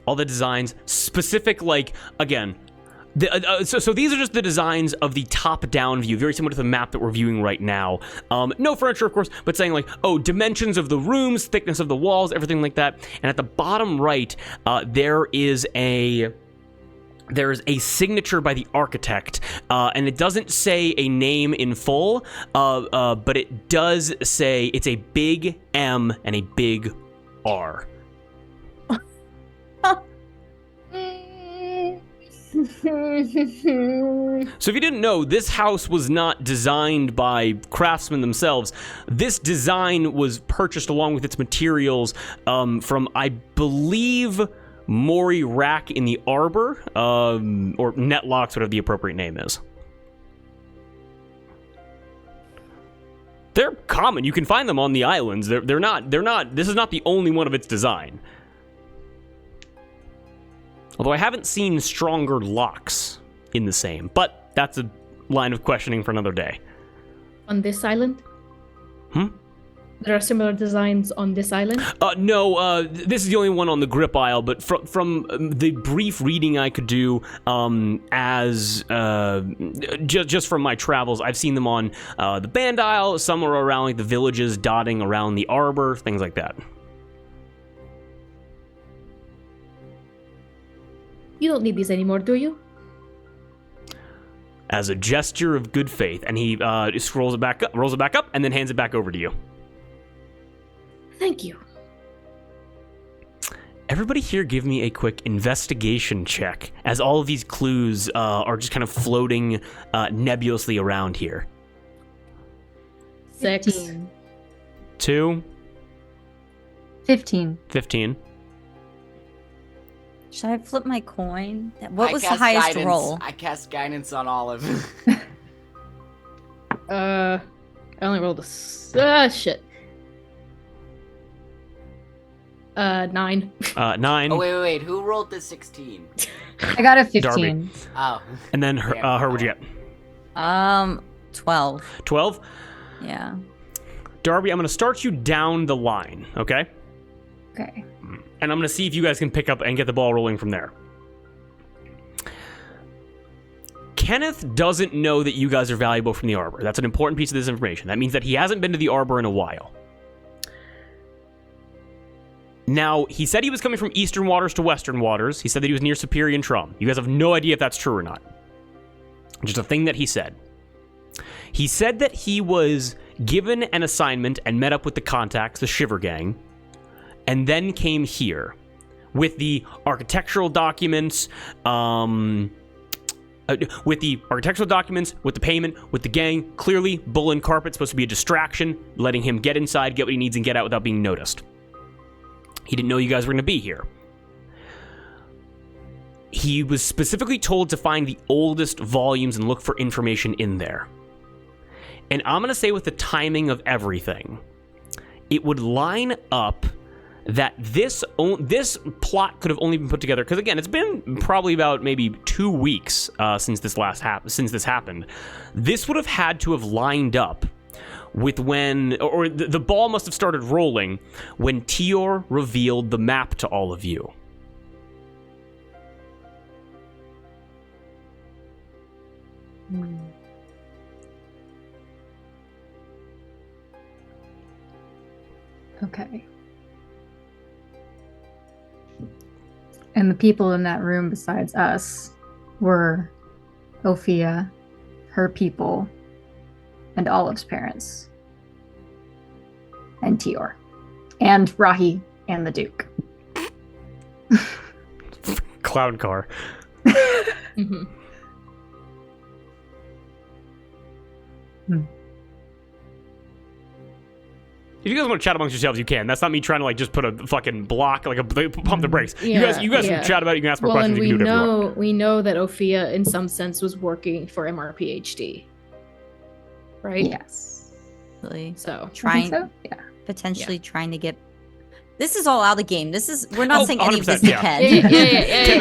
Speaker 1: all the designs, specific, like, again, so these are just the designs of the top-down view, very similar to the map that we're viewing right now. No furniture, of course, but saying, like, oh, dimensions of the rooms, thickness of the walls, everything like that. And at the bottom right, there is a signature by the architect, and it doesn't say a name in full, but it does say it's a big M and a big R. So if you didn't know, this house was not designed by craftsmen themselves. This design was purchased along with its materials from, I believe, Mori Rack in the Arbor, or Netlocks, whatever the appropriate name is. They're common. You can find them on the islands. They're not. This is not the only one of its design. Although I haven't seen stronger locks in the same, but that's a line of questioning for another day.
Speaker 2: On this island? There are similar designs on this island?
Speaker 1: No, this is the only one on the Grip Isle, but from the brief reading I could do, just from my travels, I've seen them on the Band Isle, somewhere around like the villages dotting around the Arbor, things like that.
Speaker 2: You don't need these anymore, do you?
Speaker 1: As a gesture of good faith, and he rolls it back up, and then hands it back over to you.
Speaker 2: Thank you.
Speaker 1: Everybody here give me a quick investigation check, as all of these clues are just kind of floating nebulously around here.
Speaker 2: 6.
Speaker 5: 15.
Speaker 1: 2.
Speaker 5: 15.
Speaker 1: 15.
Speaker 3: Should I flip my coin? What was the
Speaker 4: cast
Speaker 3: highest
Speaker 4: guidance.
Speaker 3: roll?
Speaker 4: I cast guidance on Olive.
Speaker 2: I only rolled a... shit. 9.
Speaker 1: 9.
Speaker 4: Oh, wait. Who rolled the 16?
Speaker 5: I got a 15.
Speaker 1: Darby.
Speaker 4: Oh.
Speaker 1: And then her, what'd you get?
Speaker 3: 12.
Speaker 1: 12?
Speaker 3: Yeah.
Speaker 1: Darby, I'm going to start you down the line, okay?
Speaker 5: Okay.
Speaker 1: And I'm going to see if you guys can pick up and get the ball rolling from there. Kenneth doesn't know that you guys are valuable from the Arbor. That's an important piece of this information. That means that he hasn't been to the Arbor in a while. Now, he said he was coming from Eastern Waters to Western Waters. He said that he was near Superior and Trum. You guys have no idea if that's true or not. Just a thing that he said. He said that he was given an assignment and met up with the contacts, the Shiver Gang, and then came here with the architectural documents, with the payment, with the gang. Clearly, Bull and Carpet's supposed to be a distraction, letting him get inside, get what he needs, and get out without being noticed. He didn't know you guys were going to be here. He was specifically told to find the oldest volumes and look for information in there. And I'm going to say with the timing of everything, it would line up that this plot could have only been put together because, again, it's been probably about maybe 2 weeks since this happened. This would have had to have lined up with when, or the ball must have started rolling when Tior revealed the map to all of you.
Speaker 5: Okay. And the people in that room besides us were Ophia, her people, and Olive's parents. And Tior. And Rahi and the Duke.
Speaker 1: Clown car.
Speaker 2: Mm-hmm.
Speaker 1: If you guys want to chat amongst yourselves, you can. That's not me trying to like just put a fucking block, like pump the brakes. You guys can chat about it. You can ask more questions.
Speaker 2: And
Speaker 1: You can do whatever you want.
Speaker 2: we know that Ophia, in some sense, was working for MRPHD, right?
Speaker 5: Yes.
Speaker 3: Really.
Speaker 2: So
Speaker 3: Trying,
Speaker 5: So? Yeah.
Speaker 3: potentially trying to get. This is all out of game. We're not saying any of this
Speaker 1: 100%,
Speaker 3: to
Speaker 1: yeah.
Speaker 3: Ken.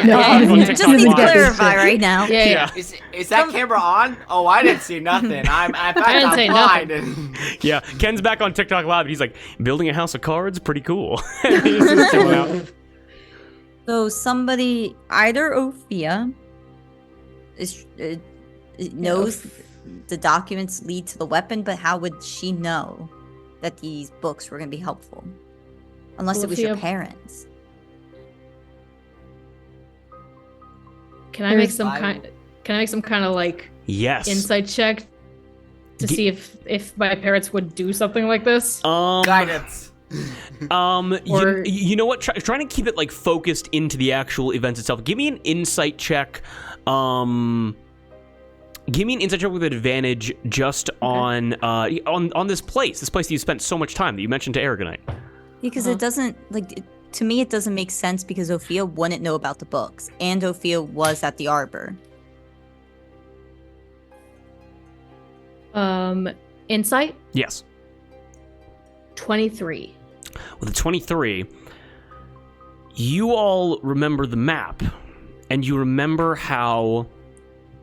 Speaker 2: Yeah.
Speaker 3: Just need to clarify right now.
Speaker 2: Yeah.
Speaker 4: Is that camera on? Oh, I didn't see nothing. I
Speaker 2: didn't say
Speaker 4: blind.
Speaker 1: Yeah, Ken's back on TikTok Live. He's like, building a house of cards? Pretty cool. He's just chilling out.
Speaker 3: So somebody, either Ophia, knows the documents lead to the weapon, but how would she know that these books were going to be helpful? Unless it was your
Speaker 2: Ophia-
Speaker 3: parents.
Speaker 2: Can I make some kind of like
Speaker 1: Yes.
Speaker 2: insight check to see if my parents would do something like this?
Speaker 4: Guidance.
Speaker 2: Or-
Speaker 1: you know what? Trying to keep it like focused into the actual events itself. Give me an insight check. Give me an insight check with an advantage just on this place. This place that you spent so much time that you mentioned to Aragonite.
Speaker 3: Because it doesn't, like, to me, it doesn't make sense because Ophia wouldn't know about the books. And Ophia was at the Arbor.
Speaker 2: Insight
Speaker 1: Yes.
Speaker 2: 23.
Speaker 1: With a 23, you all remember the map, and you remember how,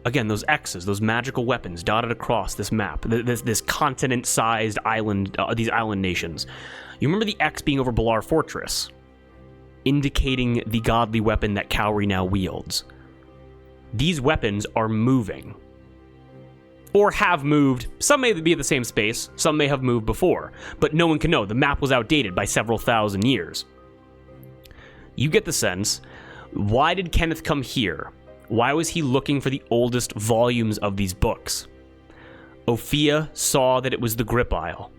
Speaker 1: again, those X's, those magical weapons dotted across this map, this continent-sized island, these island nations. You remember the X being over Balar Fortress, indicating the godly weapon that Cowrie now wields. These weapons are moving. Or have moved. Some may be at the same space, some may have moved before, but no one can know. The map was outdated by several thousand years. You get the sense, why did Kenneth come here? Why was he looking for the oldest volumes of these books? Ophia saw that it was the Grip Isle.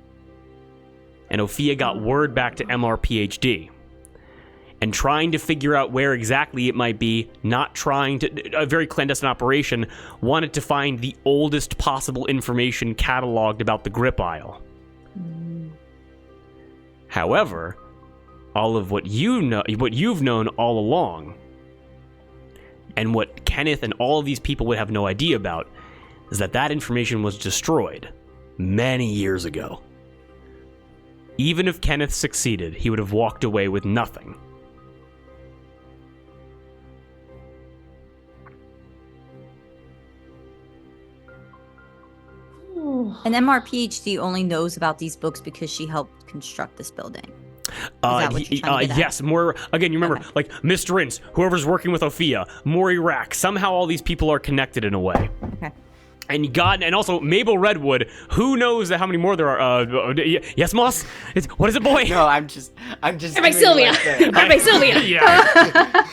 Speaker 1: And Ophia got word back to MRPHD. And trying to figure out where exactly it might be, not trying to, a very clandestine operation, wanted to find the oldest possible information cataloged about the Grip Isle. However, all of what you've known all along, and what Kenneth and all of these people would have no idea about, is that information was destroyed many years ago. Even if Kenneth succeeded, he would have walked away with nothing.
Speaker 3: And MRPHD only knows about these books because she helped construct this building. Is that what you're trying to get at?
Speaker 1: Yes, more again. You remember, like Mr. Ince, whoever's working with Ophia, Maury Rack. Somehow, all these people are connected in a way.
Speaker 3: Okay.
Speaker 1: And also Mabel Redwood. Who knows how many more there are? Yes, Moss. What is it, boy?
Speaker 4: No, I'm just.
Speaker 2: By
Speaker 4: doing
Speaker 2: Sylvia.
Speaker 4: like
Speaker 2: By Sylvia.
Speaker 1: Yeah.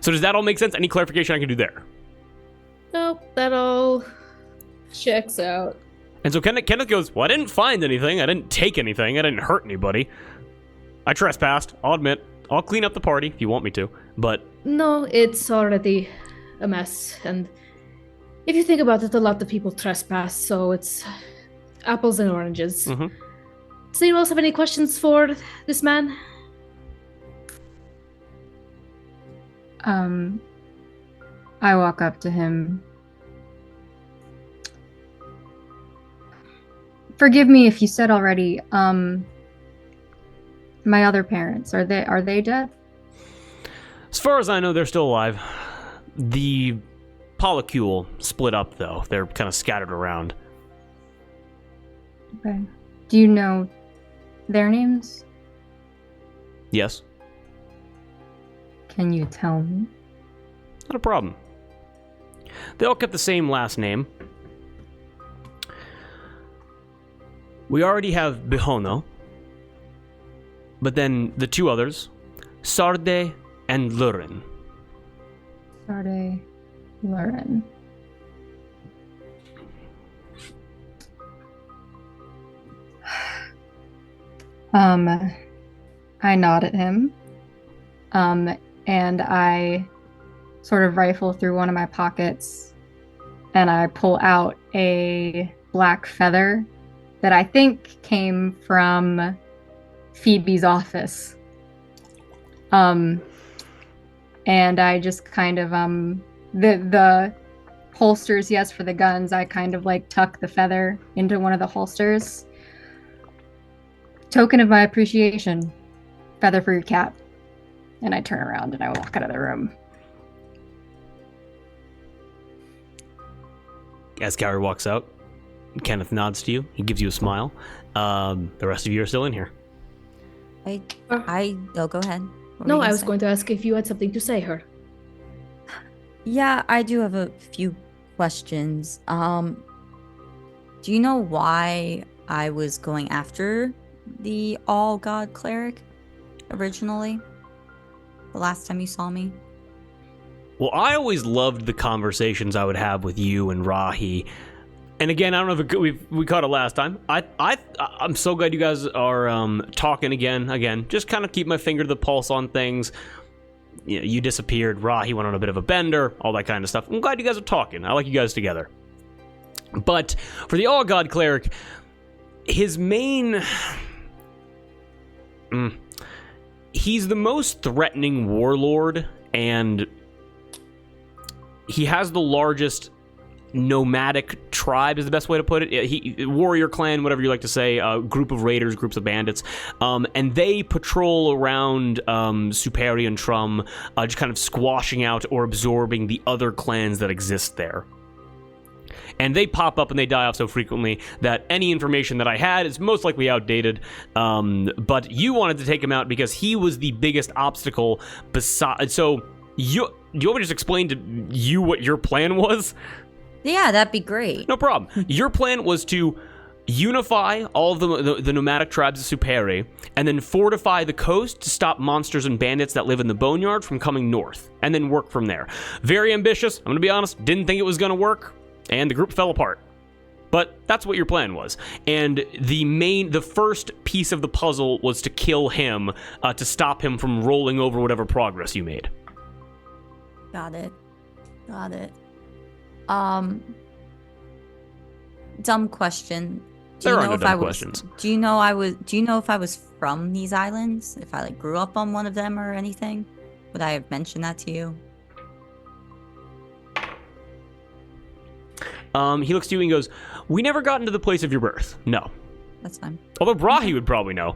Speaker 1: So does that all make sense? Any clarification I can do there?
Speaker 2: Nope, that all checks out.
Speaker 1: And so Kenneth goes, well, I didn't find anything. I didn't take anything. I didn't hurt anybody. I trespassed. I'll admit. I'll clean up the party if you want me to. But
Speaker 2: No, it's already a mess. And if you think about it, a lot of people trespass, so it's apples and oranges.
Speaker 1: Mhm.
Speaker 2: Does anyone else have any questions for this man?
Speaker 5: I walk up to him. Forgive me if you said already, my other parents, are they dead?
Speaker 1: as far as I know, they're still alive. The polycule split up, though. They're kind of scattered around.
Speaker 5: Okay. Do you know their names?
Speaker 1: Yes?
Speaker 5: Can you tell me?
Speaker 1: Not a problem. They all kept the same last name. We already have Bihono. But then the two others, Sarde and Lurin.
Speaker 5: Sarde, Lauren. I nod at him. And I sort of rifle through one of my pockets and I pull out a black feather that I think came from Phoebe's office. And I just kind of the holsters, yes, for the guns, I kind of like tuck the feather into one of the holsters. Token of my appreciation. Feather for your cap. And I turn around and I walk out of the room.
Speaker 1: As Gary walks out, Kenneth nods to you. He gives you a smile. The rest of you are still in here.
Speaker 3: Oh, go ahead. What
Speaker 2: No,
Speaker 3: were you
Speaker 2: I was
Speaker 3: say?
Speaker 2: going to ask if you had something to say, her.
Speaker 3: Yeah, I do have a few questions. Do you know why I was going after the all god cleric originally? The last time you saw me?
Speaker 1: Well, I always loved the conversations I would have with you and Rahi. And again, I don't know if we caught it last time. I'm so glad you guys are talking again. Again, just kind of keep my finger to the pulse on things. You know, you disappeared. Rahi went on a bit of a bender, all that kind of stuff. I'm glad you guys are talking. I like you guys together. But for the all god cleric, his main... he's the most threatening warlord, and he has the largest nomadic tribe, is the best way to put it. Warrior clan, whatever you like to say, group of raiders, groups of bandits, and they patrol around Superi and Trum, just kind of squashing out or absorbing the other clans that exist there. And they pop up and they die off so frequently that any information that I had is most likely outdated. But you wanted to take him out because he was the biggest obstacle. So, do you want me to just explain to you what your plan was?
Speaker 3: Yeah, that'd be great.
Speaker 1: No problem. Your plan was to unify all of the nomadic tribes of Superi, and then fortify the coast to stop monsters and bandits that live in the Boneyard from coming north, and then work from there. Very ambitious, I'm gonna be honest, didn't think it was gonna work, and the group fell apart. But that's what your plan was. And the first piece of the puzzle was to kill him, to stop him from rolling over whatever progress you made.
Speaker 3: Got it. Dumb question.
Speaker 1: There are no dumb questions.
Speaker 3: Do you know if I was from these islands? If I grew up on one of them or anything? Would I have mentioned that to you?
Speaker 1: He looks to you and goes, "We never got into the place of your birth. No."
Speaker 3: That's fine.
Speaker 1: Although Brahi would probably know.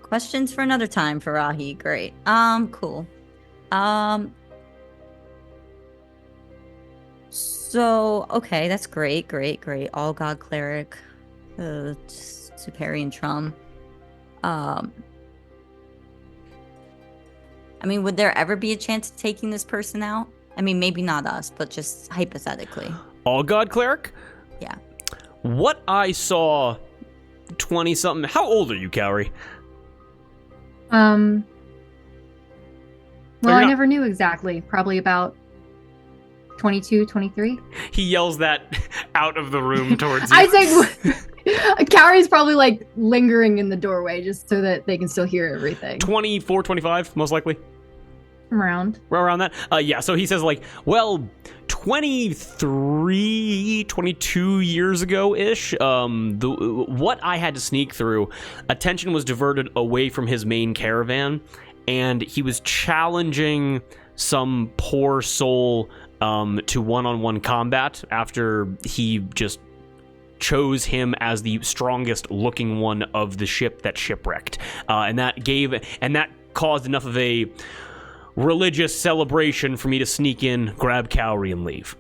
Speaker 3: Questions for another time for Rahi. Great. Cool. So, okay, that's great. All god cleric. Superior Trum. I mean, would there ever be a chance of taking this person out? I mean, maybe not us, but just hypothetically.
Speaker 1: All god cleric?
Speaker 3: Yeah.
Speaker 1: What I saw 20-something... How old are you, Cowrie?
Speaker 5: Well,
Speaker 1: You're
Speaker 5: I
Speaker 1: not-
Speaker 5: never knew exactly. Probably about 22, 23.
Speaker 1: He yells that out of the room towards you.
Speaker 5: I think Carrie's probably lingering in the doorway just so that they can still hear everything.
Speaker 1: 24, 25, most likely.
Speaker 5: Around.
Speaker 1: Right around that. Yeah, so he says 23, 22 years ago-ish, what I had to sneak through, attention was diverted away from his main caravan, and he was challenging some poor soul to one-on-one combat after he just chose him as the strongest looking one of the ship that shipwrecked. And that caused enough of a religious celebration for me to sneak in, grab Cowrie, and leave.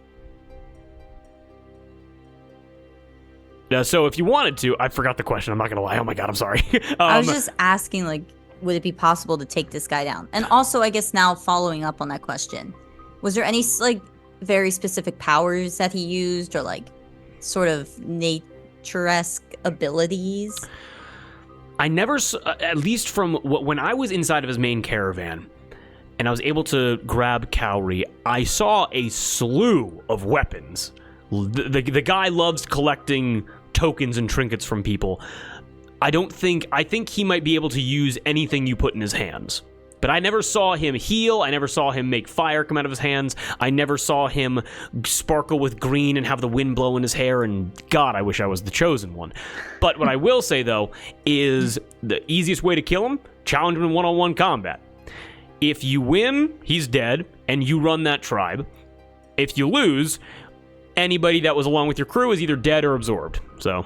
Speaker 1: So if you wanted to, I forgot the question, I'm not gonna lie, oh my god, I'm sorry.
Speaker 3: I was just asking, would it be possible to take this guy down? And also, I guess now following up on that question, was there any very specific powers that he used, or sort of nature-esque abilities?
Speaker 1: I never, at least from when I was inside of his main caravan, and I was able to grab Cowrie, I saw a slew of weapons. The guy loves collecting tokens and trinkets from people. I think he might be able to use anything you put in his hands. But I never saw him heal. I never saw him make fire come out of his hands. I never saw him sparkle with green and have the wind blow in his hair. And God, I wish I was the chosen one. But what I will say, though, is the easiest way to kill him, challenge him in one-on-one combat. If you win, he's dead, and you run that tribe. If you lose, anybody that was along with your crew is either dead or absorbed. So,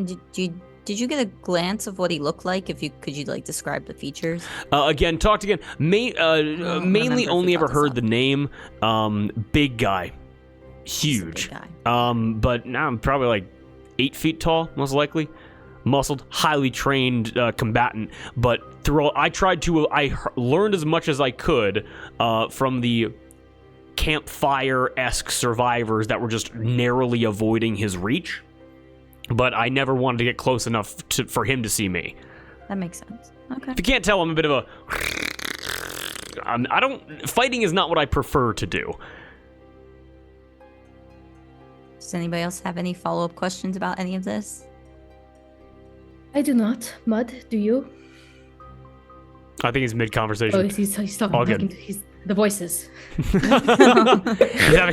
Speaker 3: Did you get a glance of what he looked like? Could you like describe the features?
Speaker 1: Again, talked again. Mainly only ever heard the name. Big guy, huge.
Speaker 3: Big guy.
Speaker 1: But now I'm probably like 8 feet tall, most likely. Muscled, highly trained combatant. But I learned as much as I could from the campfire-esque survivors that were just narrowly avoiding his reach. But I never wanted to get close enough for him to see me.
Speaker 3: That makes sense. Okay.
Speaker 1: If you can't tell, I'm a bit of a... Fighting is not what I prefer to do.
Speaker 3: Does anybody else have any follow-up questions about any of this?
Speaker 2: I do not. Mud, do you?
Speaker 1: I think he's mid-conversation.
Speaker 2: Oh, he's talking.
Speaker 1: All good.
Speaker 2: The voices.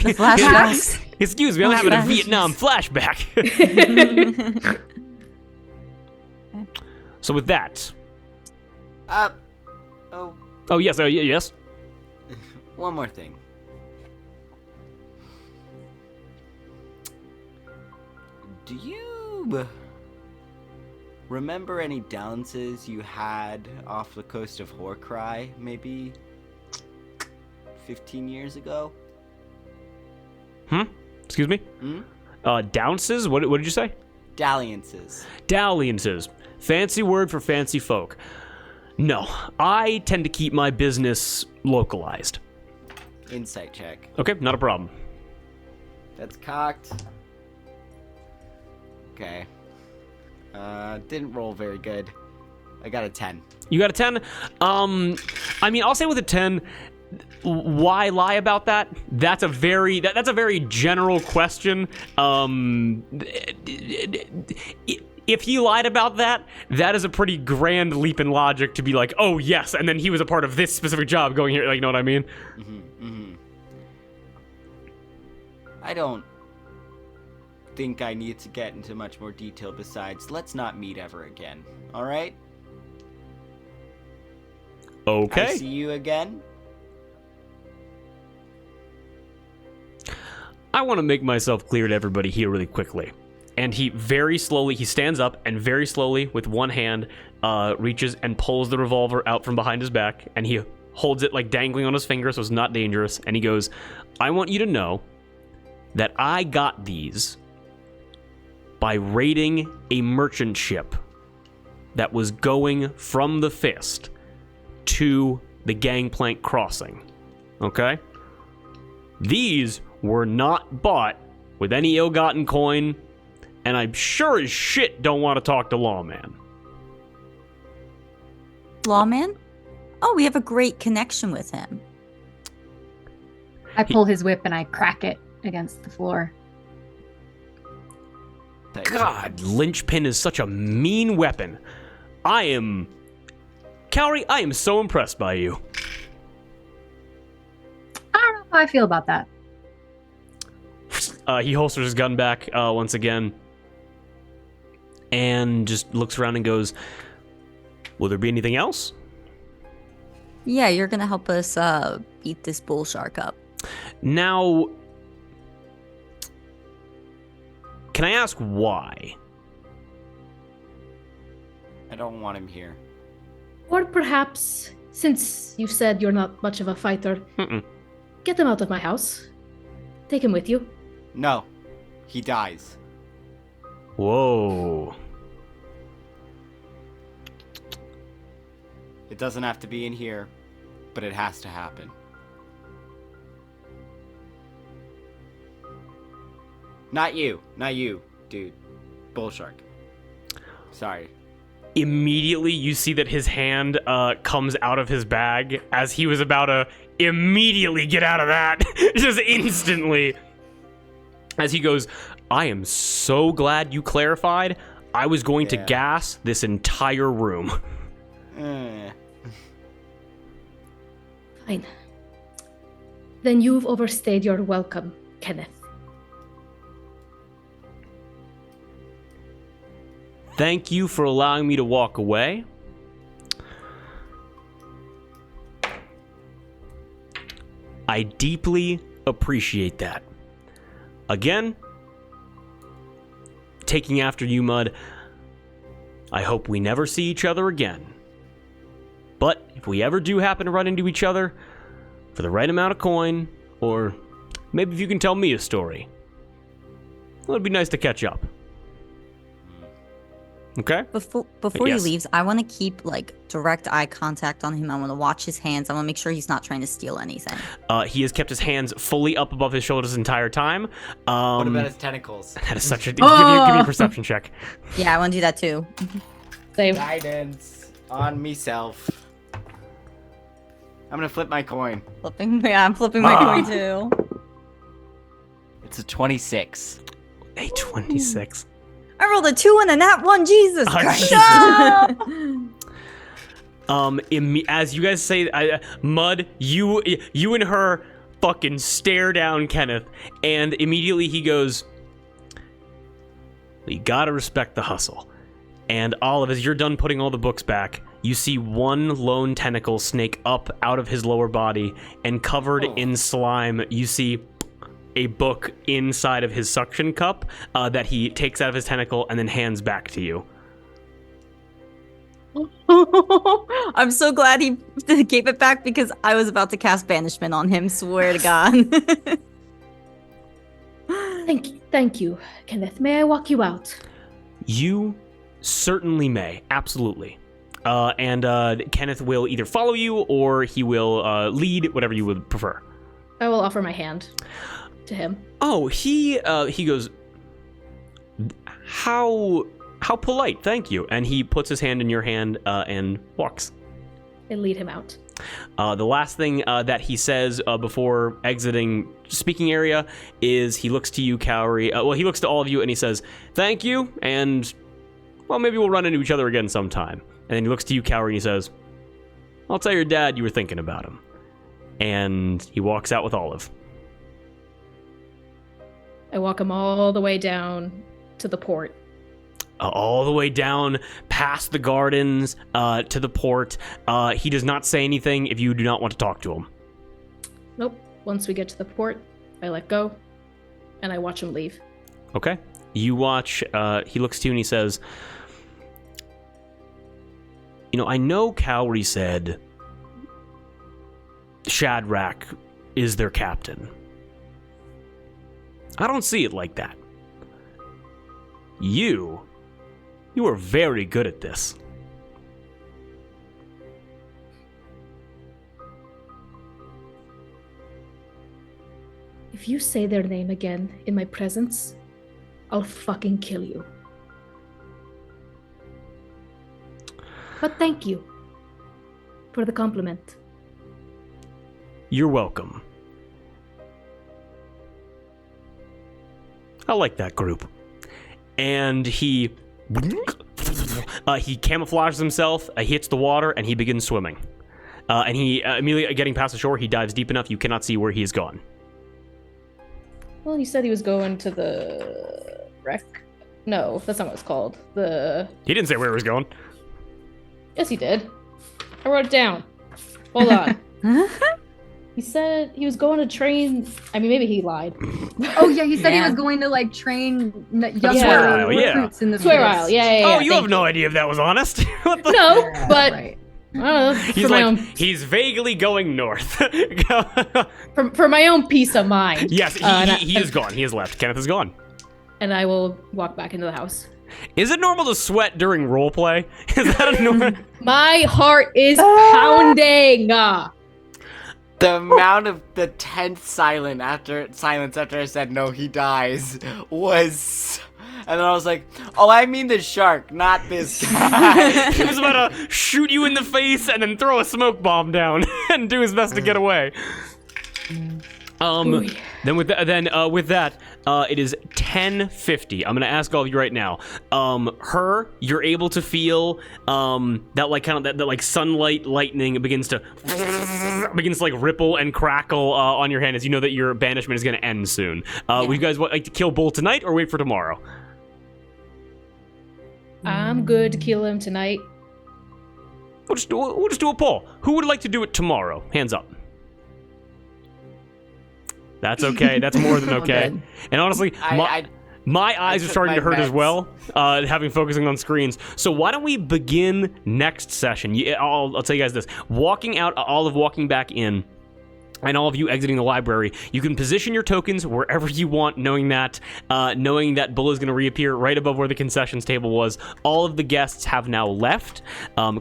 Speaker 3: Flashbacks.
Speaker 1: Excuse me, I'm having a Vietnam flashback. So with that... Oh, yes, yes.
Speaker 4: One more thing. Do you remember any dances you had off the coast of Horcry, maybe 15 years ago?
Speaker 1: Excuse me? Dounces? What did you say?
Speaker 4: Dalliances.
Speaker 1: Dalliances. Fancy word for fancy folk. No, I tend to keep my business localized.
Speaker 4: Insight check.
Speaker 1: Okay, not a problem.
Speaker 4: That's cocked. Okay. Didn't roll very good. I got a 10.
Speaker 1: You got a 10? I mean, I'll say with a 10, why lie about that? That's a very general question. If he lied about that, that is a pretty grand leap in logic to be like, oh yes, and then he was a part of this specific job going here, like, you know what I mean?
Speaker 4: I don't think I need to get into much more detail besides, let's not meet ever again, alright?
Speaker 1: Okay.
Speaker 4: I see you again.
Speaker 1: I want to make myself clear to everybody here really quickly. And he very slowly, he stands up and very slowly, with one hand, reaches and pulls the revolver out from behind his back, and he holds it like dangling on his finger so it's not dangerous, and he goes, I want you to know that I got these by raiding a merchant ship that was going from the Fist to the Gangplank Crossing. Okay? These were not bought with any ill-gotten coin, and I'm sure as shit don't want to talk to Lawman.
Speaker 3: Lawman? Oh, we have a great connection with him.
Speaker 5: I pull his whip and I crack it against the floor.
Speaker 1: God, linchpin is such a mean weapon. Cowrie, I am so impressed by you.
Speaker 5: I don't know how I feel about that.
Speaker 1: He holsters his gun back once again and just looks around and goes, will there be anything else?
Speaker 3: Yeah, you're gonna help us beat this bull shark up.
Speaker 1: Now, can I ask why?
Speaker 4: I don't want him here.
Speaker 2: Or perhaps, since you said you're not much of a fighter, get him out of my house. Take him with you.
Speaker 4: No. He dies.
Speaker 1: Whoa.
Speaker 4: It doesn't have to be in here, but it has to happen. Not you, dude. Bull shark. Sorry.
Speaker 1: Immediately, you see that his hand comes out of his bag as he was about to immediately get out of that. Just instantly. As he goes, I am so glad you clarified. I was going to gas this entire room.
Speaker 2: Fine. Then you've overstayed your welcome, Kenneth.
Speaker 1: Thank you for allowing me to walk away. I deeply appreciate that. Again, taking after you, Mud. I hope we never see each other again. But if we ever do happen to run into each other, for the right amount of coin, or maybe if you can tell me a story, well, it'd be nice to catch up. Okay?
Speaker 3: Before
Speaker 1: Yes.
Speaker 3: he leaves, I want to keep like direct eye contact on him. I want to watch his hands. I want to make sure he's not trying to steal anything.
Speaker 1: He has kept his hands fully up above his shoulders the entire time.
Speaker 4: What about his tentacles?
Speaker 1: That is such a... Give me a perception check.
Speaker 3: Yeah, I want to do that too.
Speaker 2: Same.
Speaker 4: Guidance on me-self. I'm gonna flip my coin.
Speaker 3: I'm flipping my coin too.
Speaker 4: It's a 26.
Speaker 1: A 26.
Speaker 3: I rolled a 2 and a nat 1. Jesus
Speaker 1: Oh,
Speaker 3: Christ.
Speaker 1: Jesus. As you guys say, Mud, you and her fucking stare down Kenneth, and immediately he goes, "You gotta respect the hustle." And Olive, as you're done putting all the books back, you see one lone tentacle snake up out of his lower body, and covered in slime, you see a book inside of his suction cup that he takes out of his tentacle and then hands back to you.
Speaker 3: I'm so glad he gave it back because I was about to cast banishment on him, swear to God.
Speaker 2: Thank you, Kenneth. May I walk you out?
Speaker 1: You certainly may, absolutely. And Kenneth will either follow you or he will lead, whatever you would prefer.
Speaker 2: I will offer my hand to him.
Speaker 1: Oh, he goes, how polite, thank you. And he puts his hand in your hand and walks.
Speaker 2: I lead him out.
Speaker 1: The last thing that he says before exiting speaking area is he looks to you, Cowrie. He looks to all of you and he says, "Thank you, and well, maybe we'll run into each other again sometime." And then he looks to you, Cowrie, and he says, "I'll tell your dad you were thinking about him." And he walks out with Olive.
Speaker 2: I walk him all the way down to the port.
Speaker 1: All the way down past the gardens to the port. He does not say anything if you do not want to talk to him.
Speaker 2: Nope. Once we get to the port, I let go, and I watch him leave.
Speaker 1: Okay. You watch, he looks to you and he says, I know Cowrie said Shadrach is their captain. I don't see it like that. You are very good at this.
Speaker 2: If you say their name again in my presence, I'll fucking kill you. But thank you for the compliment.
Speaker 1: You're welcome. I like that group. And he camouflages himself, hits the water, and he begins swimming. And he immediately getting past the shore, he dives deep enough you cannot see where he is gone.
Speaker 2: Well, he said he was going to the wreck. No, that's not what it's called.
Speaker 1: He didn't say where he was going.
Speaker 2: Yes, he did. I wrote it down. Hold on. He said he was going to train. I mean, maybe he lied.
Speaker 5: Oh yeah, he said he was going to like train young
Speaker 1: Swear Isle, yeah.
Speaker 5: recruits in the
Speaker 2: Swear
Speaker 5: forest.
Speaker 2: Isle, yeah.
Speaker 1: Oh, you have no idea if that was honest. What the?
Speaker 2: No,
Speaker 5: Yeah,
Speaker 2: but
Speaker 5: right.
Speaker 2: I don't know.
Speaker 1: He's like, he's vaguely going north.
Speaker 2: for my own peace of mind.
Speaker 1: Yes, he is gone. He has left. Kenneth is gone.
Speaker 2: And I will walk back into the house.
Speaker 1: Is it normal to sweat during roleplay? Is that a normal?
Speaker 2: My heart is pounding.
Speaker 4: The amount of the tense silence after I said no, he dies was, and then I was like, oh, I mean the shark, not this guy.
Speaker 1: He was about to shoot you in the face and then throw a smoke bomb down and do his best to get away.
Speaker 2: Ooh, yeah.
Speaker 1: Then with that, it is 10:50. I'm gonna ask all of you right now. You're able to feel that like kind of that like sunlight lightning begins to like ripple and crackle on your hand as you know that your banishment is gonna end soon. Would you guys like to kill Bull tonight or wait for tomorrow?
Speaker 2: I'm good to kill him tonight.
Speaker 1: We'll just do a poll. Who would like to do it tomorrow? Hands up. That's okay. That's more than okay. And honestly, my eyes are starting to hurt as well, focusing on screens. So why don't we begin next session? I'll tell you guys this. Walking out, all of walking back in, and all of you exiting the library, you can position your tokens wherever you want, knowing that Bull is going to reappear right above where the concessions table was. All of the guests have now left,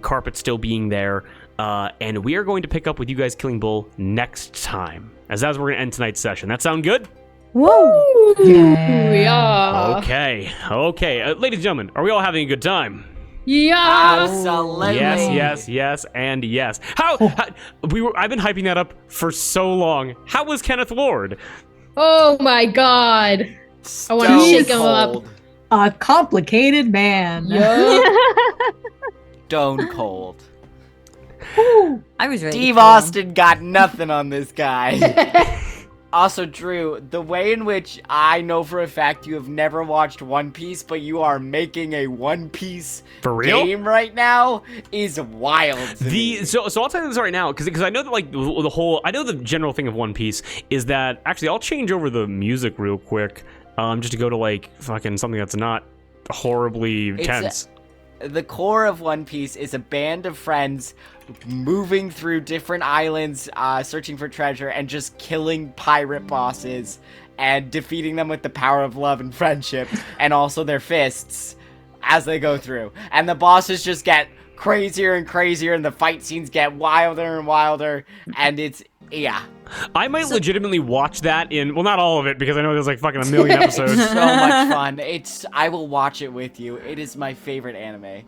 Speaker 1: Carpet still being there, and we are going to pick up with you guys killing Bull next time, as that's where we're going to end tonight's session. That sound good?
Speaker 3: Woo!
Speaker 2: Yeah.
Speaker 1: Okay. Ladies and gentlemen, are we all having a good time?
Speaker 2: Yeah.
Speaker 4: Absolutely.
Speaker 1: Yes, and yes. I've been hyping that up for so long. How was Kenneth Ward?
Speaker 2: Oh my god. I want to shake him up.
Speaker 6: A complicated man.
Speaker 2: Yeah.
Speaker 4: Stone cold.
Speaker 3: I was ready.
Speaker 4: Steve Austin got nothing on this guy. Also, Drew, the way in which I know for a fact you have never watched One Piece, but you are making a One Piece
Speaker 1: For real?
Speaker 4: game right now is wild to me.
Speaker 1: So I'll tell you this right now, because I know that like I know the general thing of One Piece is that actually I'll change over the music real quick, just to go to like fucking something that's not horribly tense.
Speaker 4: The core of One Piece is a band of friends moving through different islands, searching for treasure, and just killing pirate bosses and defeating them with the power of love and friendship, and also their fists as they go through. And the bosses just get crazier and crazier, and the fight scenes get wilder and wilder, and it's, yeah.
Speaker 1: I might legitimately watch that well, not all of it, because I know there's like fucking a million episodes.
Speaker 4: So much fun. I will watch it with you. It is my favorite anime.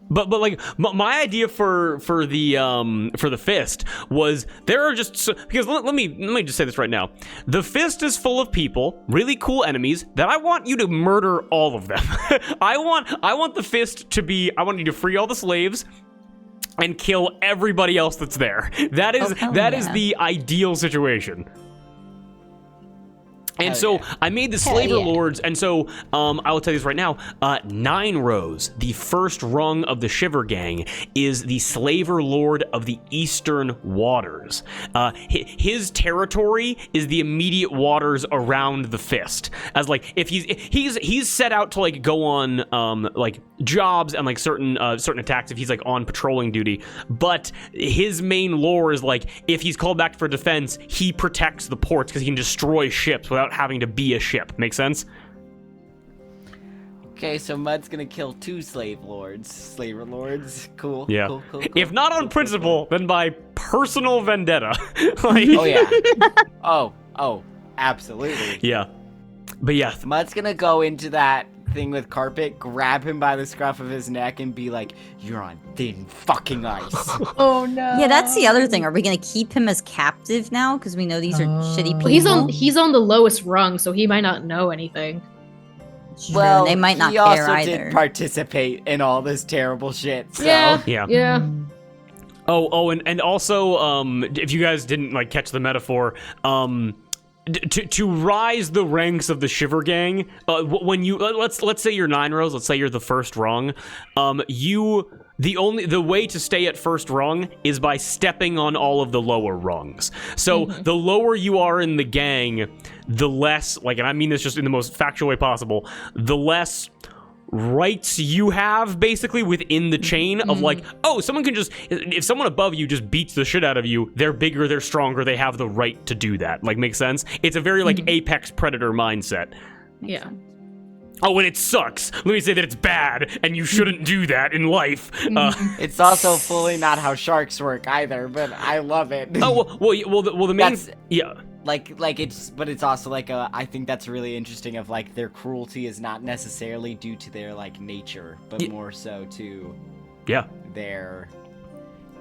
Speaker 1: But like my idea for the fist was there are just because let me just say this right now. The fist is full of people, really cool enemies that I want you to murder all of them. I want the fist to be. I want you to free all the slaves and kill everybody else that's there. That is the ideal situation. And so I made the Slaver Lords, and so I will tell you this right now, 9 Rose, the first rung of the Shiver Gang, is the Slaver Lord of the Eastern Waters. His territory is the immediate waters around the Fist. As like, if he's set out to like go on like jobs and like certain attacks if he's like on patrolling duty, but his main lore is like, if he's called back for defense, he protects the ports because he can destroy ships without having to be a ship. Make sense?
Speaker 4: Okay, so Mud's gonna kill 2 slaver lords. Cool.
Speaker 1: Yeah.
Speaker 4: Cool.
Speaker 1: If not on principle, then by personal vendetta. Like,
Speaker 4: Oh yeah. Oh, absolutely.
Speaker 1: yeah. But yeah.
Speaker 4: Mud's gonna go into that thing with Carpet, grab him by the scruff of his neck, and be like, "You're on thin fucking ice."
Speaker 6: Oh no.
Speaker 3: Yeah, that's the other thing. Are we gonna keep him as captive now? Because we know these are shitty people.
Speaker 2: Well, he's on the lowest rung, so he might not know anything.
Speaker 3: True,
Speaker 4: Well,
Speaker 3: they might not
Speaker 4: he
Speaker 3: care
Speaker 4: also
Speaker 3: either.
Speaker 4: did participate in all this terrible shit. So.
Speaker 1: Yeah. Oh, and also, if you guys didn't like catch the metaphor, to rise the ranks of the Shiver Gang, when you let's say you're 9 Rose, let's say you're the first rung, the way to stay at first rung is by stepping on all of the lower rungs. So the lower you are in the gang, the less, like, and I mean this just in the most factual way possible, the less rights you have basically within the chain of like, oh, someone can just, if someone above you just beats the shit out of you, they're bigger, they're stronger, they have the right to do that. Like, makes sense? It's a very like apex predator mindset.
Speaker 2: Yeah.
Speaker 1: Oh, and it sucks. Let me say that it's bad, and you shouldn't do that in life.
Speaker 4: It's also fully not how sharks work either, but I love it.
Speaker 1: Oh, well, the main,
Speaker 4: That's-
Speaker 1: yeah.
Speaker 4: Like it's also like I think that's really interesting of like their cruelty is not necessarily due to their like nature, but more so to
Speaker 1: Yeah.
Speaker 4: their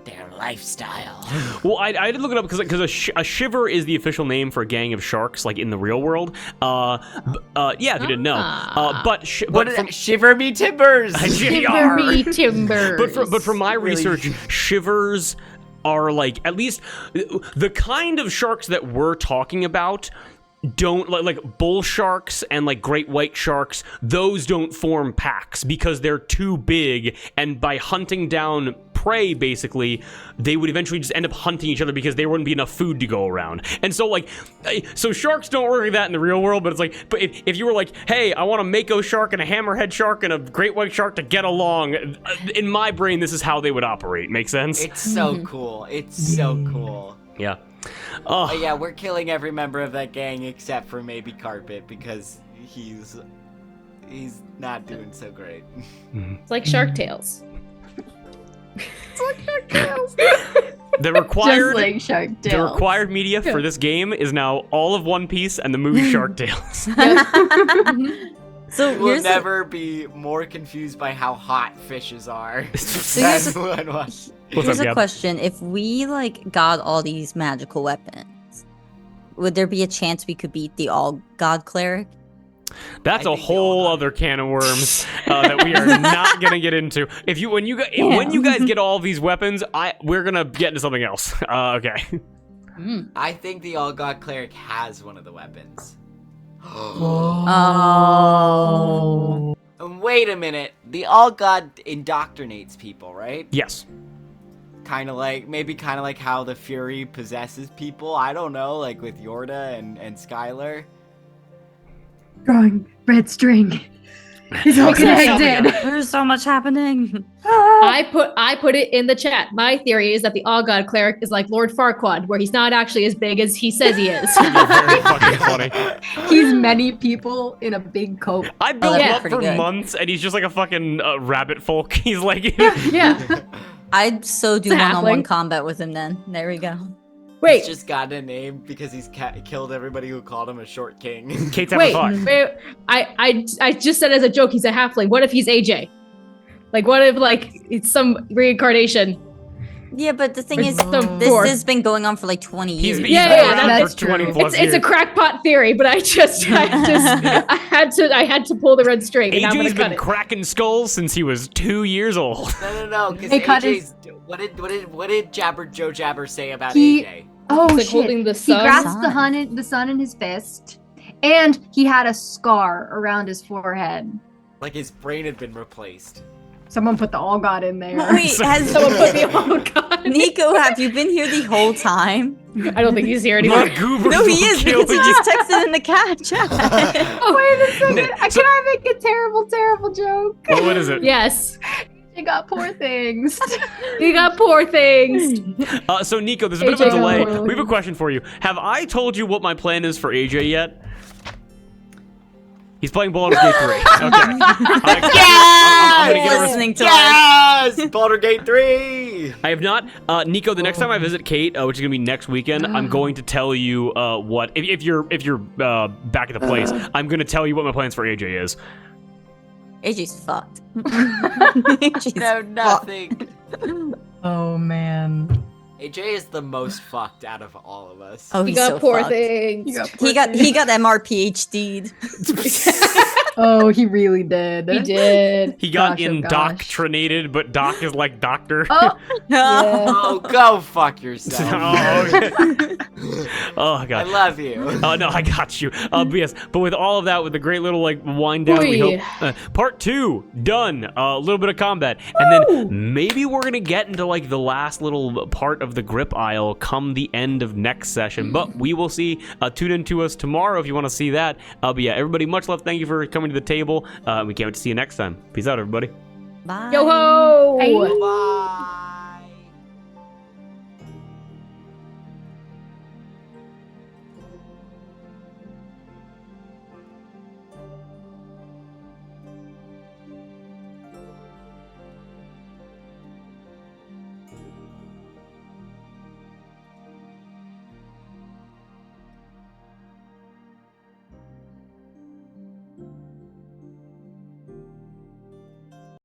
Speaker 4: their lifestyle.
Speaker 1: Well, I had to look it up because a shiver is the official name for a gang of sharks, like in the real world. Yeah, if you didn't know. But
Speaker 4: Shiver me timbers.
Speaker 2: Shiver me timbers.
Speaker 1: But from my research, shivers are like, at least the kind of sharks that we're talking about don't like bull sharks and like great white sharks. Those don't form packs because they're too big, and by hunting down prey, basically, they would eventually just end up hunting each other because there wouldn't be enough food to go around. And so like, so sharks don't work like that in the real world, but it's like, but if you were like, hey, I want a mako shark and a hammerhead shark and a great white shark to get along, in my brain, this is how they would operate. Make sense?
Speaker 4: It's so cool. It's so cool.
Speaker 1: Yeah.
Speaker 4: But yeah, we're killing every member of that gang except for maybe Carpet because he's not doing so great.
Speaker 2: It's like Shark Tales.
Speaker 1: The required,
Speaker 5: Just like Shark
Speaker 1: the
Speaker 5: Tales.
Speaker 1: required media for this game is now all of One Piece and the movie Shark Tales.
Speaker 3: So
Speaker 4: We'll
Speaker 3: here's
Speaker 4: never be more confused by how hot fishes are.
Speaker 3: here's
Speaker 4: than one was.
Speaker 3: here's
Speaker 1: up,
Speaker 3: a
Speaker 1: Gab?
Speaker 3: question. If we like got all these magical weapons, would there be a chance we could beat the all god cleric?
Speaker 1: That's
Speaker 4: I
Speaker 1: a
Speaker 4: think they
Speaker 1: whole
Speaker 4: all
Speaker 1: other can of worms that we are not gonna get into. When you guys get all these weapons, we're gonna get into something else. Okay.
Speaker 4: I think the All God Cleric has one of the weapons.
Speaker 3: Oh.
Speaker 4: Wait a minute. The All God indoctrinates people, right?
Speaker 1: Yes.
Speaker 4: Kind of like how the Fury possesses people. I don't know, like with Yorda and Skylar.
Speaker 5: Drawing red string. He's all connected.
Speaker 3: There's so much happening.
Speaker 2: I put it in the chat. My theory is that the All God Cleric is like Lord Farquaad, where he's not actually as big as he says he is.
Speaker 1: Very fucking funny.
Speaker 5: He's many people in a big coat.
Speaker 1: I built
Speaker 3: that's
Speaker 1: him up
Speaker 3: pretty
Speaker 1: for
Speaker 3: good.
Speaker 1: months, and he's just like a fucking rabbit folk. He's like,
Speaker 2: Yeah.
Speaker 3: I'd so do
Speaker 2: It's a
Speaker 3: one-on-one
Speaker 2: halfling.
Speaker 3: combat with him then. There we go.
Speaker 2: Wait.
Speaker 4: He's just got a name because he's killed everybody who called him a short king.
Speaker 1: Kate's having
Speaker 2: Wait,
Speaker 1: fun.
Speaker 2: wait, I just said as a joke he's a halfling. What if he's AJ? Like, what if like it's some reincarnation?
Speaker 3: Yeah, but the thing
Speaker 2: Or
Speaker 3: is,
Speaker 2: some
Speaker 3: this
Speaker 2: dwarf.
Speaker 3: has been going on for like 20 years.
Speaker 1: He's
Speaker 2: Yeah,
Speaker 1: been
Speaker 2: yeah,
Speaker 1: around
Speaker 2: that's
Speaker 1: for 20
Speaker 5: true.
Speaker 1: plus
Speaker 2: It's
Speaker 1: years.
Speaker 2: a crackpot theory, but I had to pull the red string. And I'm
Speaker 1: AJ's
Speaker 2: gonna cut
Speaker 1: been
Speaker 2: it.
Speaker 1: cracking skulls since he was 2 years old.
Speaker 4: No, because
Speaker 5: They cut
Speaker 4: AJ's. What did Joe Jabber say about
Speaker 5: He-
Speaker 4: AJ?
Speaker 5: Oh
Speaker 2: It's like
Speaker 5: shit!
Speaker 2: holding the
Speaker 5: He
Speaker 2: sun.
Speaker 5: grasped the sun in his fist, and he had a scar around his forehead.
Speaker 4: Like his brain had been replaced.
Speaker 5: Someone put the all god in there.
Speaker 3: Wait, has
Speaker 2: Someone put me on. Oh God.
Speaker 3: Nico, have you been here the whole time?
Speaker 2: I don't think he's here anymore.
Speaker 1: My goobers
Speaker 3: No, he
Speaker 1: will
Speaker 3: is
Speaker 1: kill
Speaker 3: because he
Speaker 1: you.
Speaker 3: just texted in the chat.
Speaker 5: Oh, wait a second! Can I make a terrible joke?
Speaker 1: What is it?
Speaker 2: Yes.
Speaker 5: They got poor things.
Speaker 2: You got poor things.
Speaker 1: So, Nico, there's a bit of a
Speaker 2: AJ
Speaker 1: delay.
Speaker 2: got
Speaker 1: We have a question for you. Have I told you what my plan is for AJ yet? He's playing Baldur's Gate 3. Okay. I'm gonna get a
Speaker 3: Listening to us.
Speaker 4: Yes! Baldur's Gate 3!
Speaker 1: I have not. Nico, the next time I visit Kate, which is gonna be next weekend, I'm going to tell you what. If you're back at the place, I'm gonna tell you what my plans for AJ is.
Speaker 3: AJ's fucked. AJ's
Speaker 4: No,
Speaker 3: fucked.
Speaker 4: nothing.
Speaker 6: Oh man.
Speaker 4: AJ is the most fucked out of all of us.
Speaker 3: Oh,
Speaker 2: You
Speaker 3: he's
Speaker 2: got
Speaker 3: so
Speaker 2: poor
Speaker 3: fucked.
Speaker 2: things.
Speaker 3: He got MR PhD'd.
Speaker 5: Oh, he really did.
Speaker 2: He did.
Speaker 1: He got
Speaker 5: Gosh, oh gosh.
Speaker 1: indoctrinated, but Doc is like doctor.
Speaker 5: Oh,
Speaker 2: Yeah.
Speaker 4: Oh, go fuck yourself.
Speaker 1: Oh
Speaker 4: I
Speaker 1: god.
Speaker 4: love you.
Speaker 1: Oh no, I got you. But yes, but with all of that, with the great little like wind down, we
Speaker 2: Oy.
Speaker 1: hope part 2 done. A little bit of combat, and then maybe we're gonna get into like the last little part of the grip aisle come the end of next session. But we will see. Tune in to us tomorrow if you want to see that. But yeah, everybody, much love. Thank you for coming to the table. We can't wait to see you next time. Peace out, everybody.
Speaker 3: Bye.
Speaker 2: Yo ho!
Speaker 5: Bye.
Speaker 4: Bye.